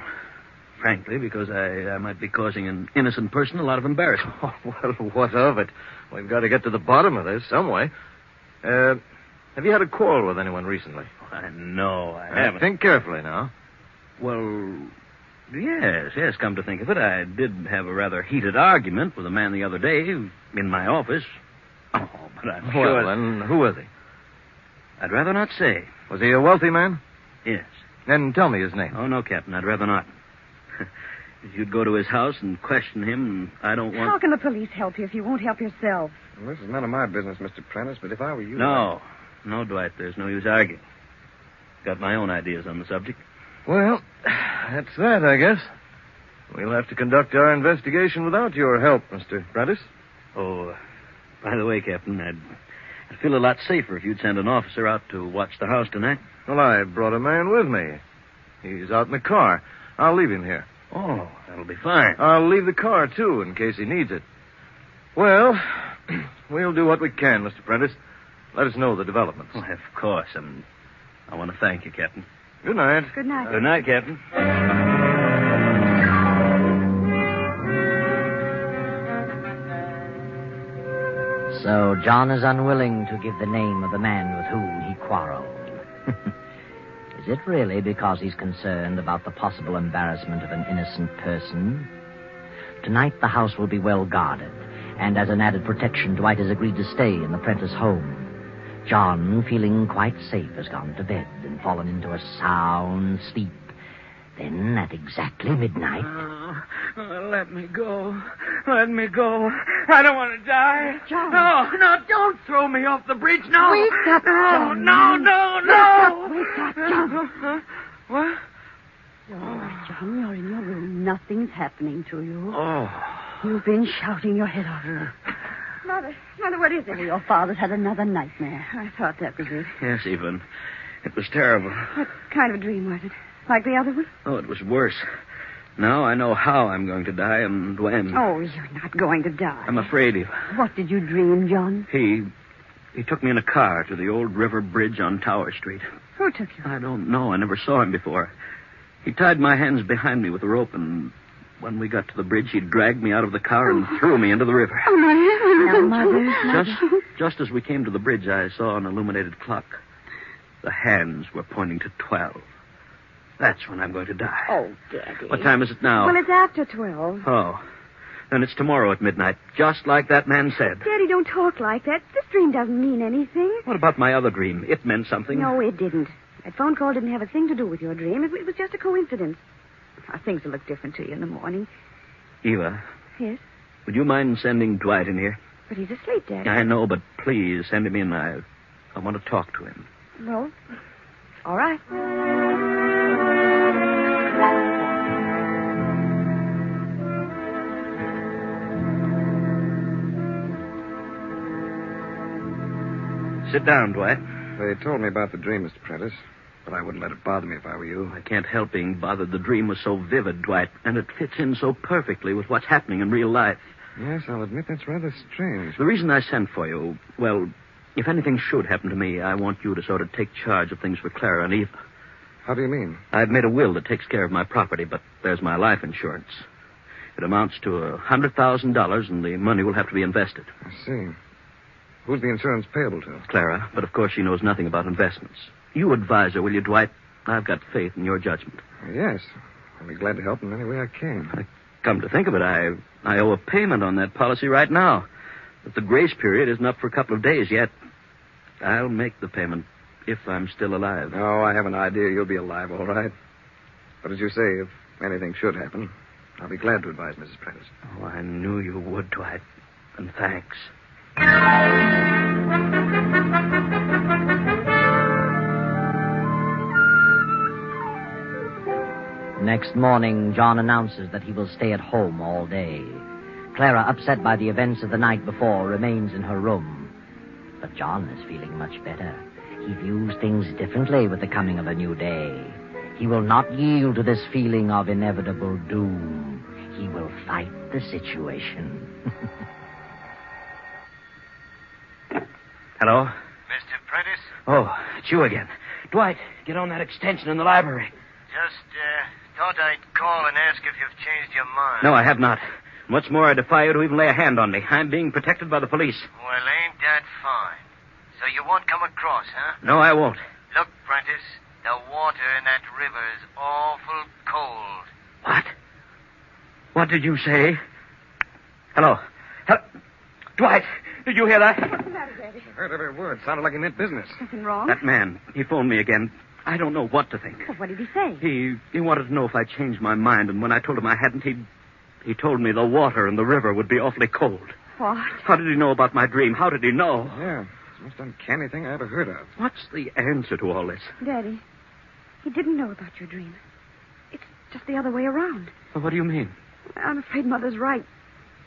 [SPEAKER 7] frankly, because I might be causing an innocent person a lot of embarrassment.
[SPEAKER 10] Oh, well, what of it? We've got to get to the bottom of this some way. Have you had a quarrel with anyone recently?
[SPEAKER 7] No, I haven't.
[SPEAKER 10] Think carefully now.
[SPEAKER 7] Well, yes, come to think of it, I did have a rather heated argument with a man the other day in my office. Oh, but I'm sure...
[SPEAKER 10] Well, then, who was he?
[SPEAKER 7] I'd rather not say.
[SPEAKER 10] Was he a wealthy man?
[SPEAKER 7] Yes.
[SPEAKER 10] Then tell me his name.
[SPEAKER 7] Oh, no, Captain, I'd rather not. If you'd go to his house and question him, I don't want...
[SPEAKER 22] How can the police help you if you won't help yourself?
[SPEAKER 19] Well, this is none of my business, Mr. Prentice, but if I were you...
[SPEAKER 7] No, Dwight, there's no use arguing. Got my own ideas on the subject.
[SPEAKER 10] Well, that's that, I guess. We'll have to conduct our investigation without your help, Mr. Prentice.
[SPEAKER 7] Oh, by the way, Captain, I'd feel a lot safer if you'd send an officer out to watch the house tonight.
[SPEAKER 10] Well, I brought a man with me. He's out in the car. I'll leave him here.
[SPEAKER 7] Oh, that'll be fine.
[SPEAKER 10] I'll leave the car, too, in case he needs it. Well, we'll do what we can, Mr. Prentice. Let us know the developments.
[SPEAKER 7] Oh, of course, and I want to thank you, Captain.
[SPEAKER 10] Good night.
[SPEAKER 22] Good night.
[SPEAKER 7] Good night, Captain.
[SPEAKER 5] So John is unwilling to give the name of the man with whom he quarreled. Is it really because he's concerned about the possible embarrassment of an innocent person? Tonight the house will be well guarded, and as an added protection, Dwight has agreed to stay in the Prentice home. John, feeling quite safe, has gone to bed and fallen into a sound sleep. Then, at exactly midnight...
[SPEAKER 7] Let me go. Let me go. I don't want to die.
[SPEAKER 6] John.
[SPEAKER 7] No, don't throw me off the bridge. No.
[SPEAKER 6] Wake up, John.
[SPEAKER 7] No.
[SPEAKER 6] Wake up, John.
[SPEAKER 7] What?
[SPEAKER 6] Oh, John, you're in your room. Nothing's happening to you.
[SPEAKER 7] Oh.
[SPEAKER 6] You've been shouting your head off.
[SPEAKER 17] Mother, what is it?
[SPEAKER 6] Your father's had another nightmare.
[SPEAKER 17] I thought that was it.
[SPEAKER 7] Yes, Evelyn. It was terrible.
[SPEAKER 17] What kind of a dream was it? Like the other one?
[SPEAKER 7] Oh, it was worse. Now I know how I'm going to die and when.
[SPEAKER 17] Oh, you're not going to die.
[SPEAKER 7] I'm afraid, Eva.
[SPEAKER 6] What did you dream, John?
[SPEAKER 7] He took me in a car to the old river bridge on Tower Street.
[SPEAKER 17] Who took you?
[SPEAKER 7] I don't know. I never saw him before. He tied my hands behind me with a rope, and when we got to the bridge, he dragged me out of the car and threw me into the river.
[SPEAKER 17] Oh, my heavens.
[SPEAKER 6] Mother.
[SPEAKER 7] Just as we came to the bridge, I saw an illuminated clock. The hands were pointing to 12. That's when I'm going to die.
[SPEAKER 17] Oh, Daddy.
[SPEAKER 7] What time is it now?
[SPEAKER 17] Well, it's after 12.
[SPEAKER 7] Oh. Then it's tomorrow at midnight, just like that man said.
[SPEAKER 17] Daddy, don't talk like that. This dream doesn't mean anything.
[SPEAKER 7] What about my other dream? It meant something.
[SPEAKER 17] No, it didn't. That phone call didn't have a thing to do with your dream. It was just a coincidence. Things will look different to you in the morning.
[SPEAKER 7] Eva.
[SPEAKER 17] Yes?
[SPEAKER 7] Would you mind sending Dwight in here?
[SPEAKER 17] But he's asleep, Daddy.
[SPEAKER 7] I know, but please send him in. I want to talk to him.
[SPEAKER 17] Well, all right.
[SPEAKER 7] Sit down, Dwight.
[SPEAKER 19] They told me about the dream, Mr. Prentice, but I wouldn't let it bother me if I were you.
[SPEAKER 7] I can't help being bothered. The dream was so vivid, Dwight, and it fits in so perfectly with what's happening in real life.
[SPEAKER 19] Yes, I'll admit that's rather strange.
[SPEAKER 7] The reason I sent for you, well, if anything should happen to me, I want you to sort of take charge of things for Clara and Eva.
[SPEAKER 19] How do you mean?
[SPEAKER 7] I've made a will that takes care of my property, but there's my life insurance. It amounts to $100,000, and the money will have to be invested.
[SPEAKER 19] I see. Who's the insurance payable to?
[SPEAKER 7] Clara, but of course she knows nothing about investments. You advise her, will you, Dwight? I've got faith in your judgment.
[SPEAKER 19] Yes. I'll be glad to help in any way I can.
[SPEAKER 7] Come to think of it, I owe a payment on that policy right now. But the grace period isn't up for a couple of days yet. I'll make the payment if I'm still alive.
[SPEAKER 19] Oh, I have an idea you'll be alive, all right. But as you say, if anything should happen, I'll be glad to advise Mrs. Prentice.
[SPEAKER 7] Oh, I knew you would, Dwight. And thanks.
[SPEAKER 5] Next morning, John announces that he will stay at home all day. Clara, upset by the events of the night before, remains in her room. But John is feeling much better. He views things differently with the coming of a new day. He will not yield to this feeling of inevitable doom. He will fight the situation.
[SPEAKER 7] Hello?
[SPEAKER 23] Mr. Prentice?
[SPEAKER 7] Oh, it's you again. Dwight, get on that extension in the library.
[SPEAKER 23] Just, thought I'd call and ask if you've changed your mind.
[SPEAKER 7] No, I have not. What's more, I defy you to even lay a hand on me. I'm being protected by the police.
[SPEAKER 23] Well, ain't that fine? So you won't come across, huh?
[SPEAKER 7] No, I won't.
[SPEAKER 23] Look, Prentice, the water in that river is awful cold.
[SPEAKER 7] What? What did you say? Hello? Dwight, did you hear that?
[SPEAKER 17] What's the matter, Daddy?
[SPEAKER 19] I heard every word. Sounded like he meant business.
[SPEAKER 17] Something wrong?
[SPEAKER 7] That man, he phoned me again. I don't know what to think.
[SPEAKER 17] Well, what did he say?
[SPEAKER 7] He wanted to know if I changed my mind, and when I told him I hadn't, he told me the water in the river would be awfully cold.
[SPEAKER 17] What?
[SPEAKER 7] How did he know about my dream? How did he know?
[SPEAKER 19] Yeah, it's the most uncanny thing I ever heard of.
[SPEAKER 7] What's the answer to all this?
[SPEAKER 17] Daddy, he didn't know about your dream. It's just the other way around.
[SPEAKER 7] Well, what do you mean?
[SPEAKER 17] I'm afraid Mother's right.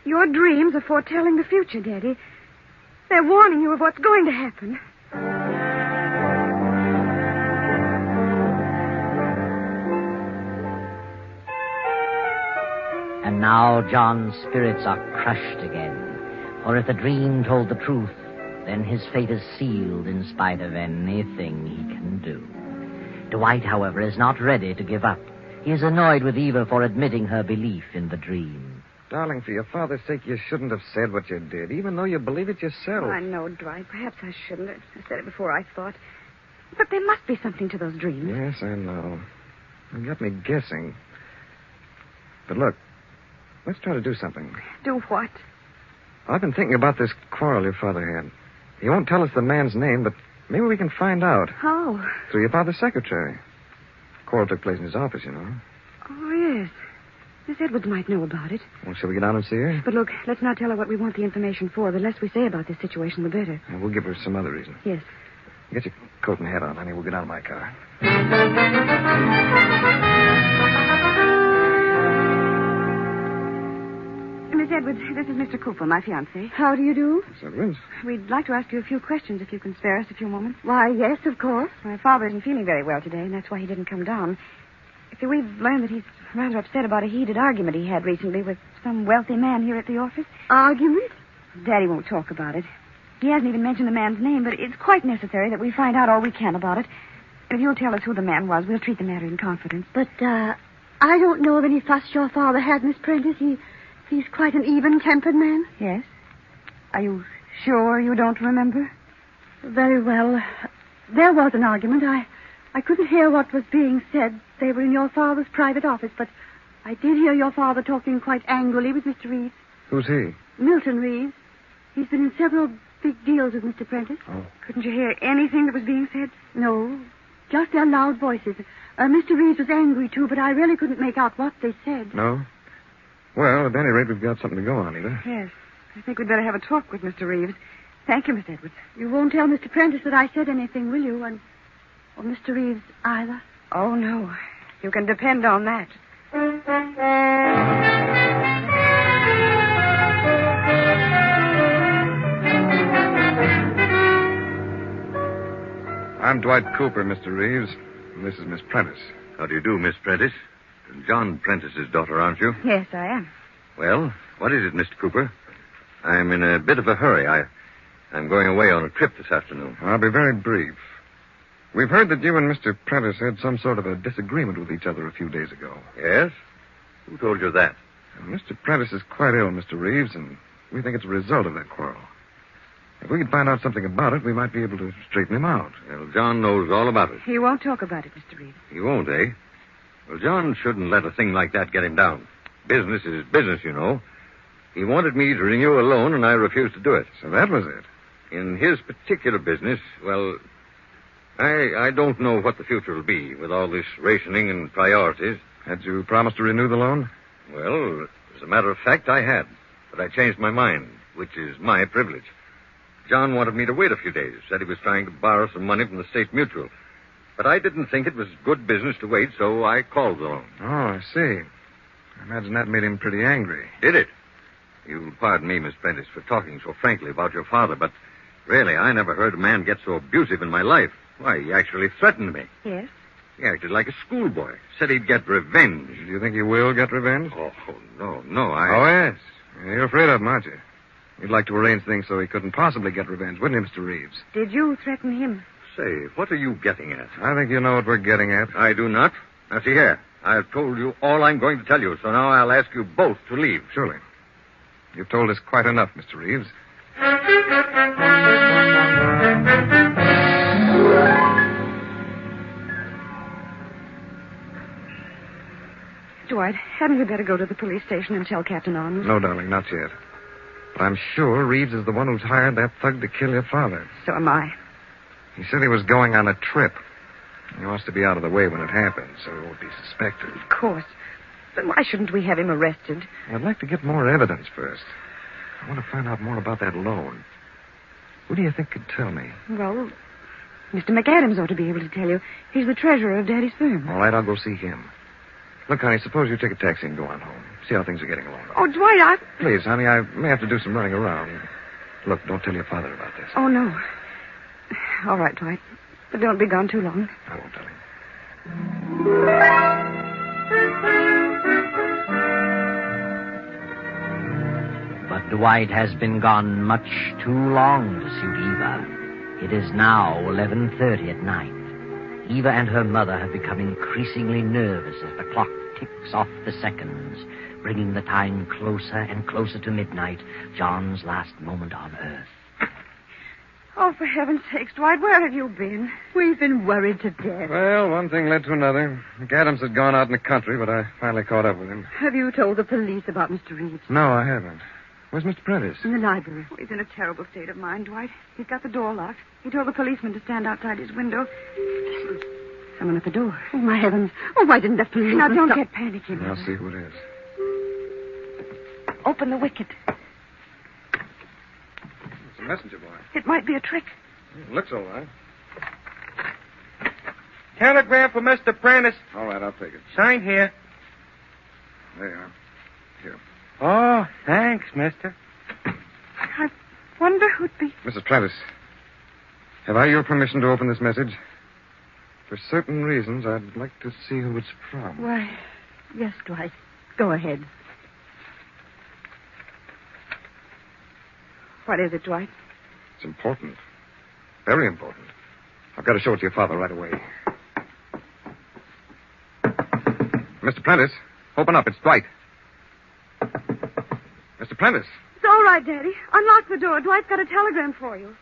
[SPEAKER 17] Your dreams are foretelling the future, Daddy. They're warning you of what's going to happen.
[SPEAKER 5] And now John's spirits are crushed again. For if the dream told the truth, then his fate is sealed in spite of anything he can do. Dwight, however, is not ready to give up. He is annoyed with Eva for admitting her belief in the dream.
[SPEAKER 19] Darling, for your father's sake, you shouldn't have said what you did, even though you believe it yourself.
[SPEAKER 17] I know, Dwight. Perhaps I shouldn't. I said it before I thought. But there must be something to those dreams.
[SPEAKER 19] Yes, I know. You got me guessing. But look, let's try to do something.
[SPEAKER 17] Do what?
[SPEAKER 19] I've been thinking about this quarrel your father had. He won't tell us the man's name, but maybe we can find out.
[SPEAKER 17] How?
[SPEAKER 19] Through your father's secretary. The quarrel took place in his office, you know.
[SPEAKER 17] Oh, yes. Miss Edwards might know about it.
[SPEAKER 19] Well, shall we get down and see her?
[SPEAKER 17] But look, let's not tell her what we want the information for. The less we say about this situation, the better.
[SPEAKER 19] We'll give her some other reason.
[SPEAKER 17] Yes.
[SPEAKER 19] Get your coat and hat on, honey. We'll get out of my car.
[SPEAKER 6] Edwards, this is Mr. Cooper, my fiancé. How do you do?
[SPEAKER 19] Miss Edwards?
[SPEAKER 6] We'd like to ask you a few questions if you can spare us a few moments. Why, yes, of course. My father isn't feeling very well today, and that's why he didn't come down. You see, we've learned that he's rather upset about a heated argument he had recently with some wealthy man here at the office. Argument? Daddy won't talk about it. He hasn't even mentioned the man's name, but it's quite necessary that we find out all we can about it. If you'll tell us who the man was, we'll treat the matter in confidence.
[SPEAKER 14] But, I don't know of any fuss your father had, Miss Prentice. He's quite an even-tempered man.
[SPEAKER 6] Yes? Are you sure you don't remember?
[SPEAKER 14] Very well. There was an argument. I couldn't hear what was being said. They were in your father's private office, but I did hear your father talking quite angrily with Mr. Reeves.
[SPEAKER 19] Who's he?
[SPEAKER 14] Milton Reeves. He's been in several big deals with Mr. Prentice.
[SPEAKER 19] Oh.
[SPEAKER 6] Couldn't you hear anything that was being said?
[SPEAKER 14] No, just their loud voices. Mr. Reeves was angry, too, but I really couldn't make out what they said.
[SPEAKER 19] No? Well, at any rate, we've got something to go on, Eva.
[SPEAKER 6] Yes. I think we'd better have a talk with Mr. Reeves. Thank you, Miss Edwards.
[SPEAKER 14] You won't tell Mr. Prentice that I said anything, will you? Or Mr. Reeves either?
[SPEAKER 6] Oh, no. You can depend on that.
[SPEAKER 19] I'm Dwight Cooper, Mr. Reeves. And this is Miss Prentice.
[SPEAKER 18] How do you do, Miss Prentice? John Prentice's daughter, aren't you?
[SPEAKER 6] Yes, I am.
[SPEAKER 18] Well, what is it, Mr. Cooper? I'm in a bit of a hurry. I'm going away on a trip this afternoon.
[SPEAKER 19] I'll be very brief. We've heard that you and Mr. Prentice had some sort of a disagreement with each other a few days ago.
[SPEAKER 18] Yes? Who told you that?
[SPEAKER 19] Mr. Prentice is quite ill, Mr. Reeves, and we think it's a result of that quarrel. If we could find out something about it, we might be able to straighten him out.
[SPEAKER 18] Well, John knows all about it.
[SPEAKER 6] He won't talk about it, Mr. Reeves.
[SPEAKER 18] He won't, eh? Well, John shouldn't let a thing like that get him down. Business is business, you know. He wanted me to renew a loan, and I refused to do it.
[SPEAKER 19] So that was it.
[SPEAKER 18] In his particular business, well, I don't know what the future will be with all this rationing and priorities.
[SPEAKER 19] Had you promised to renew the loan?
[SPEAKER 18] Well, as a matter of fact, I had. But I changed my mind, which is my privilege. John wanted me to wait a few days. Said he was trying to borrow some money from the State Mutual. But I didn't think it was good business to wait, so I called the loan.
[SPEAKER 19] Oh, I see. I imagine that made him pretty angry.
[SPEAKER 18] Did it? You'll pardon me, Miss Prentice, for talking so frankly about your father, but really, I never heard a man get so abusive in my life. Why, he actually threatened me.
[SPEAKER 6] Yes?
[SPEAKER 18] He acted like a schoolboy. Said he'd get revenge.
[SPEAKER 19] Do you think he will get revenge?
[SPEAKER 18] Oh, no,
[SPEAKER 19] Oh, yes. You're afraid of him, aren't you? You'd like to arrange things so he couldn't possibly get revenge, wouldn't you, Mr. Reeves?
[SPEAKER 6] Did you threaten him?
[SPEAKER 18] Say, what are you getting at?
[SPEAKER 19] I think you know what we're getting at.
[SPEAKER 18] I do not. Now, see here. I've told you all I'm going to tell you, so now I'll ask you both to leave.
[SPEAKER 19] Surely. You've told us quite enough, Mr. Reeves.
[SPEAKER 6] Dwight, hadn't we better go to the police station and tell Captain Arnold?
[SPEAKER 19] No, darling, not yet. But I'm sure Reeves is the one who's hired that thug to kill your father.
[SPEAKER 6] So am I.
[SPEAKER 19] He said he was going on a trip. He wants to be out of the way when it happens, so he won't be suspected.
[SPEAKER 6] Of course. Then why shouldn't we have him arrested?
[SPEAKER 19] I'd like to get more evidence first. I want to find out more about that loan. Who do you think could tell me?
[SPEAKER 6] Well, Mr. McAdams ought to be able to tell you. He's the treasurer of Daddy's firm.
[SPEAKER 19] All right, I'll go see him. Look, honey, suppose you take a taxi and go on home. See how things are getting along.
[SPEAKER 6] Oh, Dwight,
[SPEAKER 19] Please, honey, I may have to do some running around. Look, don't tell your father about this.
[SPEAKER 6] Oh, no. All right, Dwight. But don't be gone too long.
[SPEAKER 19] I won't tell him.
[SPEAKER 5] But Dwight has been gone much too long to suit Eva. It is now 11:30 at night. Eva and her mother have become increasingly nervous as the clock ticks off the seconds, bringing the time closer and closer to midnight, John's last moment on Earth.
[SPEAKER 6] Oh, for heaven's sakes, Dwight, where have you been? We've been worried to death.
[SPEAKER 19] Well, one thing led to another. McAdams had gone out in the country, but I finally caught up with him.
[SPEAKER 6] Have you told the police about Mr. Reeves?
[SPEAKER 19] No, I haven't. Where's Mr. Prentice?
[SPEAKER 6] In the library. He's in a terrible state of mind, Dwight. He's got the door locked. He told the policeman to stand outside his window. Listen. Someone at the door.
[SPEAKER 14] Oh, my heavens. Oh, why didn't the policeman
[SPEAKER 6] Now, don't
[SPEAKER 14] stop?
[SPEAKER 6] get panicky,
[SPEAKER 19] I'll
[SPEAKER 6] Mother.
[SPEAKER 19] see who it is.
[SPEAKER 6] Open the wicket.
[SPEAKER 19] It's a messenger boy.
[SPEAKER 6] It might be a trick.
[SPEAKER 19] It looks all right.
[SPEAKER 20] Telegram for Mr. Prentice.
[SPEAKER 19] All right, I'll take it.
[SPEAKER 20] Sign here.
[SPEAKER 19] There you are. Here.
[SPEAKER 10] Oh, thanks, mister.
[SPEAKER 6] I wonder who'd be...
[SPEAKER 19] Mrs. Prentice, have I your permission to open this message? For certain reasons, I'd like to see who it's from.
[SPEAKER 14] Why, yes, Dwight. Go ahead.
[SPEAKER 6] What is it, Dwight?
[SPEAKER 19] It's important. Very important. I've got to show it to your father right away. Mr. Prentice, open up. It's Dwight. Mr. Prentice.
[SPEAKER 6] It's all right, Daddy. Unlock the door. Dwight's got a telegram for you.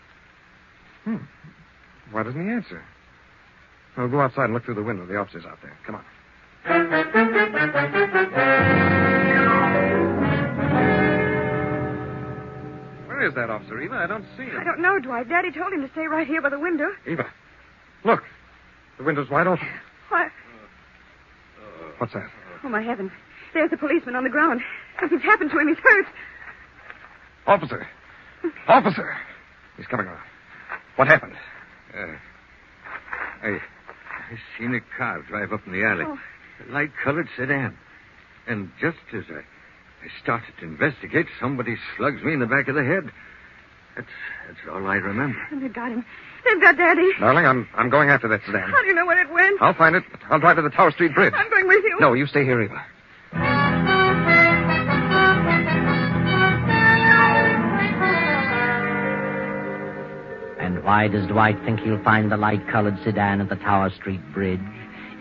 [SPEAKER 19] Why doesn't he answer? I'll go outside and look through the window. The officer's out there. Come on. Where is that officer, Eva? I don't see him.
[SPEAKER 6] I don't know, Dwight. Daddy told him to stay right here by the window.
[SPEAKER 19] Eva, look. The window's wide open.
[SPEAKER 6] What?
[SPEAKER 19] What's that?
[SPEAKER 6] Oh, my heavens. There's the policeman on the ground. Something's happened to him. He's hurt.
[SPEAKER 19] Officer. Officer. He's coming around. What happened?
[SPEAKER 18] I seen a car drive up in the alley.
[SPEAKER 6] Oh.
[SPEAKER 18] A light-colored sedan. And just as I started to investigate, somebody slugs me in the back of the head. That's all I remember.
[SPEAKER 6] And they've got him. They've got Daddy.
[SPEAKER 19] Darling, I'm going after that sedan.
[SPEAKER 6] How do you know where it went?
[SPEAKER 19] I'll find it. I'll drive to the Tower Street Bridge.
[SPEAKER 6] I'm going with you.
[SPEAKER 19] No, you stay here, Eva.
[SPEAKER 5] And why does Dwight think he'll find the light-colored sedan at the Tower Street Bridge?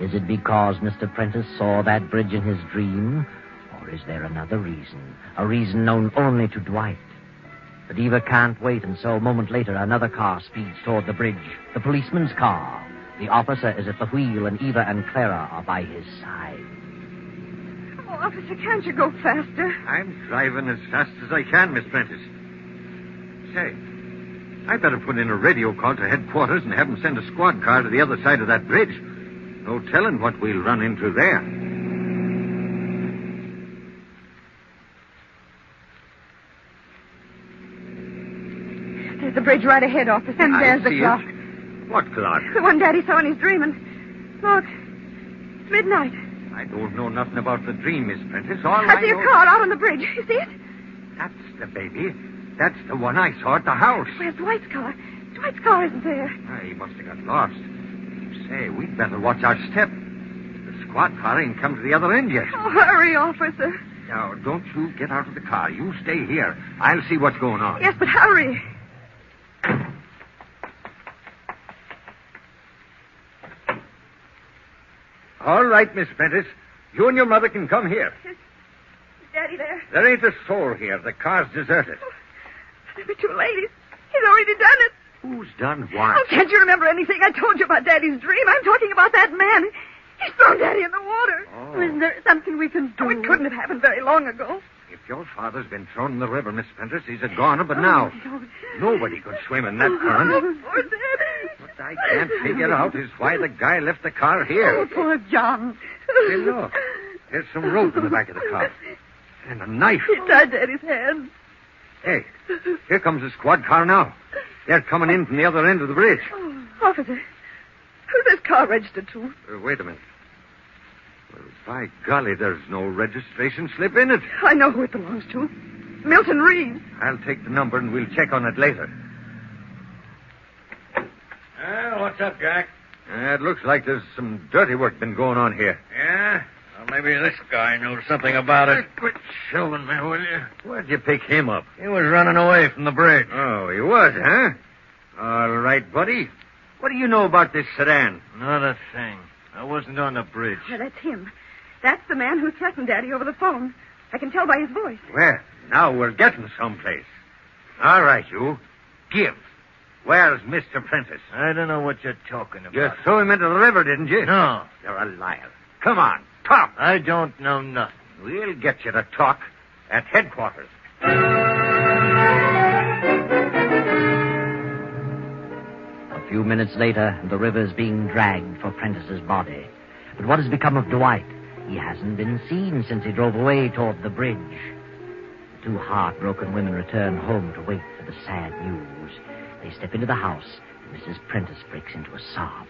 [SPEAKER 5] Is it because Mr. Prentice saw that bridge in his dream? Or is there another reason? A reason known only to Dwight? But Eva can't wait, and so a moment later another car speeds toward the bridge. The policeman's car. The officer is at the wheel, and Eva and Clara are by his side.
[SPEAKER 6] Oh, officer, can't you go faster?
[SPEAKER 18] I'm driving as fast as I can, Miss Prentice. Say, I better put in a radio call to headquarters and have them send a squad car to the other side of that bridge. No telling what we'll run into there.
[SPEAKER 6] There's the bridge right ahead, officer. And there's the clock.
[SPEAKER 18] What clock?
[SPEAKER 6] The one Daddy saw in his dream. And look, it's midnight.
[SPEAKER 18] I don't know nothing about the dream, Miss Prentice. All
[SPEAKER 6] I see a car out on the bridge. You see it?
[SPEAKER 18] That's the baby. That's the one I saw at the house.
[SPEAKER 6] Where's Dwight's car? Dwight's car isn't there.
[SPEAKER 18] He must have got lost. Say, we'd better watch our step. The squad car ain't come to the other end yet.
[SPEAKER 6] Oh, hurry, officer.
[SPEAKER 18] Now, don't you get out of the car. You stay here. I'll see what's going on.
[SPEAKER 6] Yes, but hurry.
[SPEAKER 18] All right, Miss Prentice. You and your mother can come here.
[SPEAKER 6] Is Daddy there?
[SPEAKER 18] There ain't a soul here. The car's deserted.
[SPEAKER 6] Oh, there were two ladies. He's already done it.
[SPEAKER 18] Who's done what?
[SPEAKER 6] Oh, can't you remember anything I told you about Daddy's dream? I'm talking about that man. He's thrown Daddy in the water.
[SPEAKER 18] Oh.
[SPEAKER 6] Isn't there something we can do? Oh, it couldn't have happened very long ago.
[SPEAKER 18] If your father's been thrown in the river, Miss Prentice, he's a goner, but now nobody could swim in that current.
[SPEAKER 6] Poor Daddy.
[SPEAKER 18] What I can't figure out is why the guy left the car here.
[SPEAKER 14] Oh, poor John.
[SPEAKER 18] Hey, look. There's some rope in the back of the car. And a knife.
[SPEAKER 6] He tied Daddy's hands.
[SPEAKER 18] Hey, here comes the squad car now. They're coming in from the other end of the bridge.
[SPEAKER 6] Oh, officer, who's this car registered to?
[SPEAKER 18] Wait a minute. Well, by golly, there's no registration slip in it.
[SPEAKER 6] I know who it belongs to. Milton Reeves.
[SPEAKER 18] I'll take the number and we'll check on it later.
[SPEAKER 10] What's up, Jack?
[SPEAKER 18] It looks like there's some dirty work been going on here.
[SPEAKER 10] Yeah? Well, maybe this guy knows something about it. Quit shoving me, will you?
[SPEAKER 18] Where'd you pick him up?
[SPEAKER 10] He was running away from the bridge.
[SPEAKER 18] Oh, he was, huh? All right, buddy. What do you know about this sedan?
[SPEAKER 10] Not a thing. I wasn't on the bridge.
[SPEAKER 6] Yeah, that's him. That's the man who threatened Daddy over the phone. I can tell by his voice.
[SPEAKER 18] Well, now we're getting someplace. All right, you. Give. Where's Mr. Prentice?
[SPEAKER 10] I don't know what you're talking about.
[SPEAKER 18] You threw him into the river, didn't you?
[SPEAKER 10] No.
[SPEAKER 18] You're a liar. Come on, talk.
[SPEAKER 10] I don't know nothing.
[SPEAKER 18] We'll get you to talk at headquarters.
[SPEAKER 5] A few minutes later, the river's being dragged for Prentice's body. But what has become of Dwight? He hasn't been seen since he drove away toward the bridge. The two heartbroken women return home to wait for the sad news. They step into the house, and Mrs. Prentice breaks into a sob.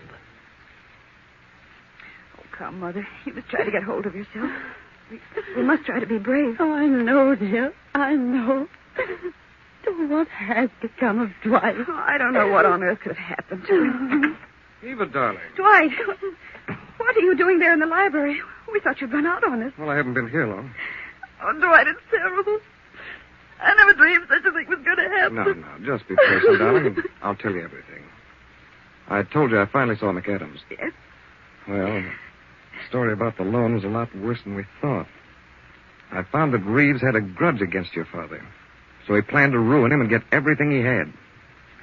[SPEAKER 6] Oh, come, Mother. You must try to get hold of yourself. We must try to be brave.
[SPEAKER 14] Oh, I know, dear. I know. Oh, what has become of Dwight?
[SPEAKER 6] Oh, I don't know what on earth could have happened to him.
[SPEAKER 19] Eva, darling.
[SPEAKER 6] Dwight, what are you doing there in the library? We thought you'd run out on us.
[SPEAKER 19] Well, I haven't been here long.
[SPEAKER 6] Oh, Dwight, it's terrible. I never dreamed such a thing was going to happen.
[SPEAKER 19] No, just be patient, darling, and I'll tell you everything. I told you I finally saw McAdams.
[SPEAKER 6] Yes?
[SPEAKER 19] Well, the story about the loan was a lot worse than we thought. I found that Reeves had a grudge against your father. So he planned to ruin him and get everything he had.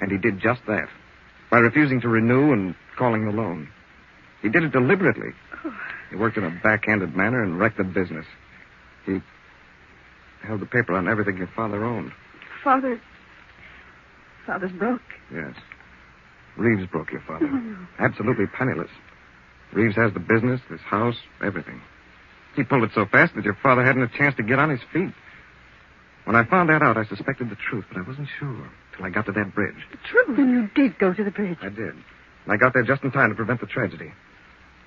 [SPEAKER 19] And he did just that. By refusing to renew and calling the loan. He did it deliberately. He worked in a backhanded manner and wrecked the business. He held the paper on everything your father owned.
[SPEAKER 6] Father's broke.
[SPEAKER 19] Yes. Reeves broke your father. Absolutely penniless. Reeves has the business, this house, everything. He pulled it so fast that your father hadn't a chance to get on his feet. When I found that out, I suspected the truth, but I wasn't sure till I got to that bridge.
[SPEAKER 14] The truth? Then you did go to the bridge.
[SPEAKER 19] I did. And I got there just in time to prevent the tragedy.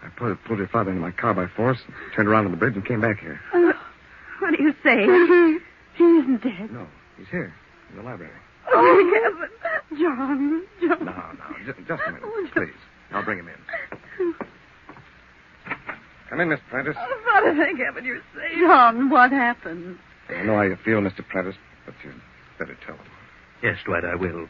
[SPEAKER 19] I pulled your father into my car by force, turned around on the bridge, and came back here.
[SPEAKER 6] What do you say?
[SPEAKER 14] He isn't dead.
[SPEAKER 19] No, he's here, in the library.
[SPEAKER 6] Oh, heaven.
[SPEAKER 14] John.
[SPEAKER 19] No, just a minute, please. I'll bring him in. Come in, Mr. Prentice.
[SPEAKER 6] Oh, Father, thank heaven you're safe.
[SPEAKER 14] John, what happened?
[SPEAKER 19] I know how you feel, Mr. Prentice, but you'd better tell him.
[SPEAKER 7] Yes, Dwight, I will.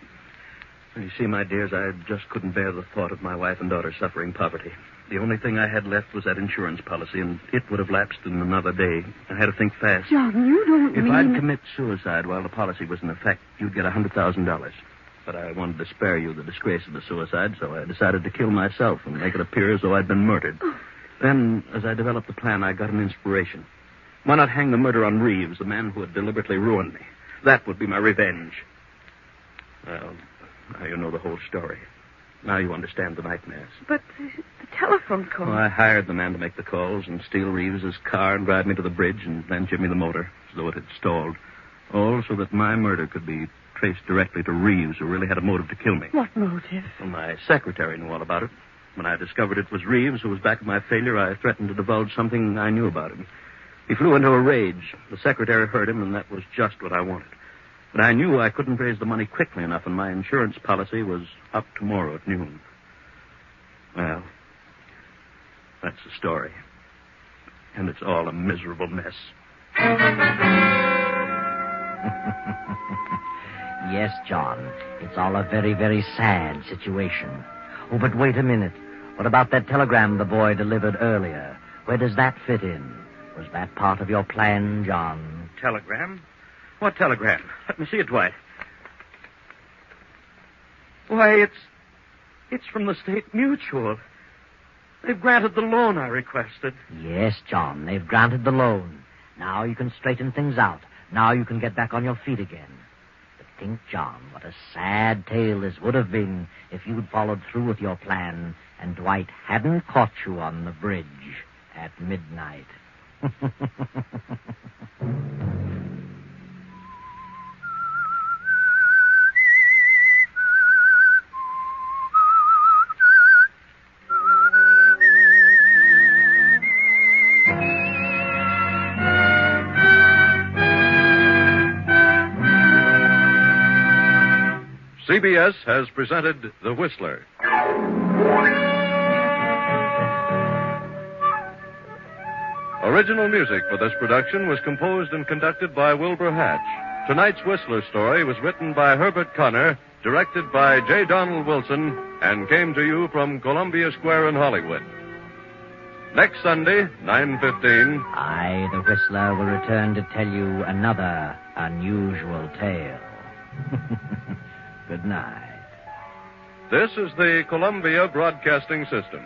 [SPEAKER 7] You see, my dears, I just couldn't bear the thought of my wife and daughter suffering poverty. The only thing I had left was that insurance policy, and it would have lapsed in another day. I had to think fast.
[SPEAKER 14] John, you don't
[SPEAKER 7] If
[SPEAKER 14] mean...
[SPEAKER 7] I'd commit suicide while the policy was in effect, you'd get $100,000. But I wanted to spare you the disgrace of the suicide, so I decided to kill myself and make it appear as though I'd been murdered. Then, as I developed the plan, I got an inspiration. Why not hang the murder on Reeves, the man who had deliberately ruined me? That would be my revenge. Well, now you know the whole story. Now you understand the nightmares.
[SPEAKER 6] But the telephone call...
[SPEAKER 7] Well, I hired the man to make the calls and steal Reeves's car and drive me to the bridge and then give me the motor, as though it had stalled. All so that my murder could be traced directly to Reeves, who really had a motive to kill me.
[SPEAKER 14] What motive?
[SPEAKER 7] Well, my secretary knew all about it. When I discovered it was Reeves who was back of my failure, I threatened to divulge something I knew about him. He flew into a rage. The secretary heard him, and that was just what I wanted. But I knew I couldn't raise the money quickly enough, and my insurance policy was up tomorrow at noon. Well, that's the story. And it's all a miserable mess.
[SPEAKER 5] Yes, John. It's all a very, very sad situation. Oh, but wait a minute. What about that telegram the boy delivered earlier? Where does that fit in? Was that part of your plan, John?
[SPEAKER 7] Telegram? What telegram? Let me see it, Dwight. Why, it's from the State Mutual. They've granted the loan I requested.
[SPEAKER 5] Yes, John, they've granted the loan. Now you can straighten things out. Now you can get back on your feet again. But think, John, what a sad tale this would have been if you'd followed through with your plan and Dwight hadn't caught you on the bridge at midnight.
[SPEAKER 15] CBS has presented The Whistler. Original music for this production was composed and conducted by Wilbur Hatch. Tonight's Whistler story was written by Herbert Connor, directed by J. Donald Wilson, and came to you from Columbia Square in Hollywood. Next Sunday, 9:15.
[SPEAKER 5] I, the Whistler, will return to tell you another unusual tale. Good night.
[SPEAKER 15] This is the Columbia Broadcasting System.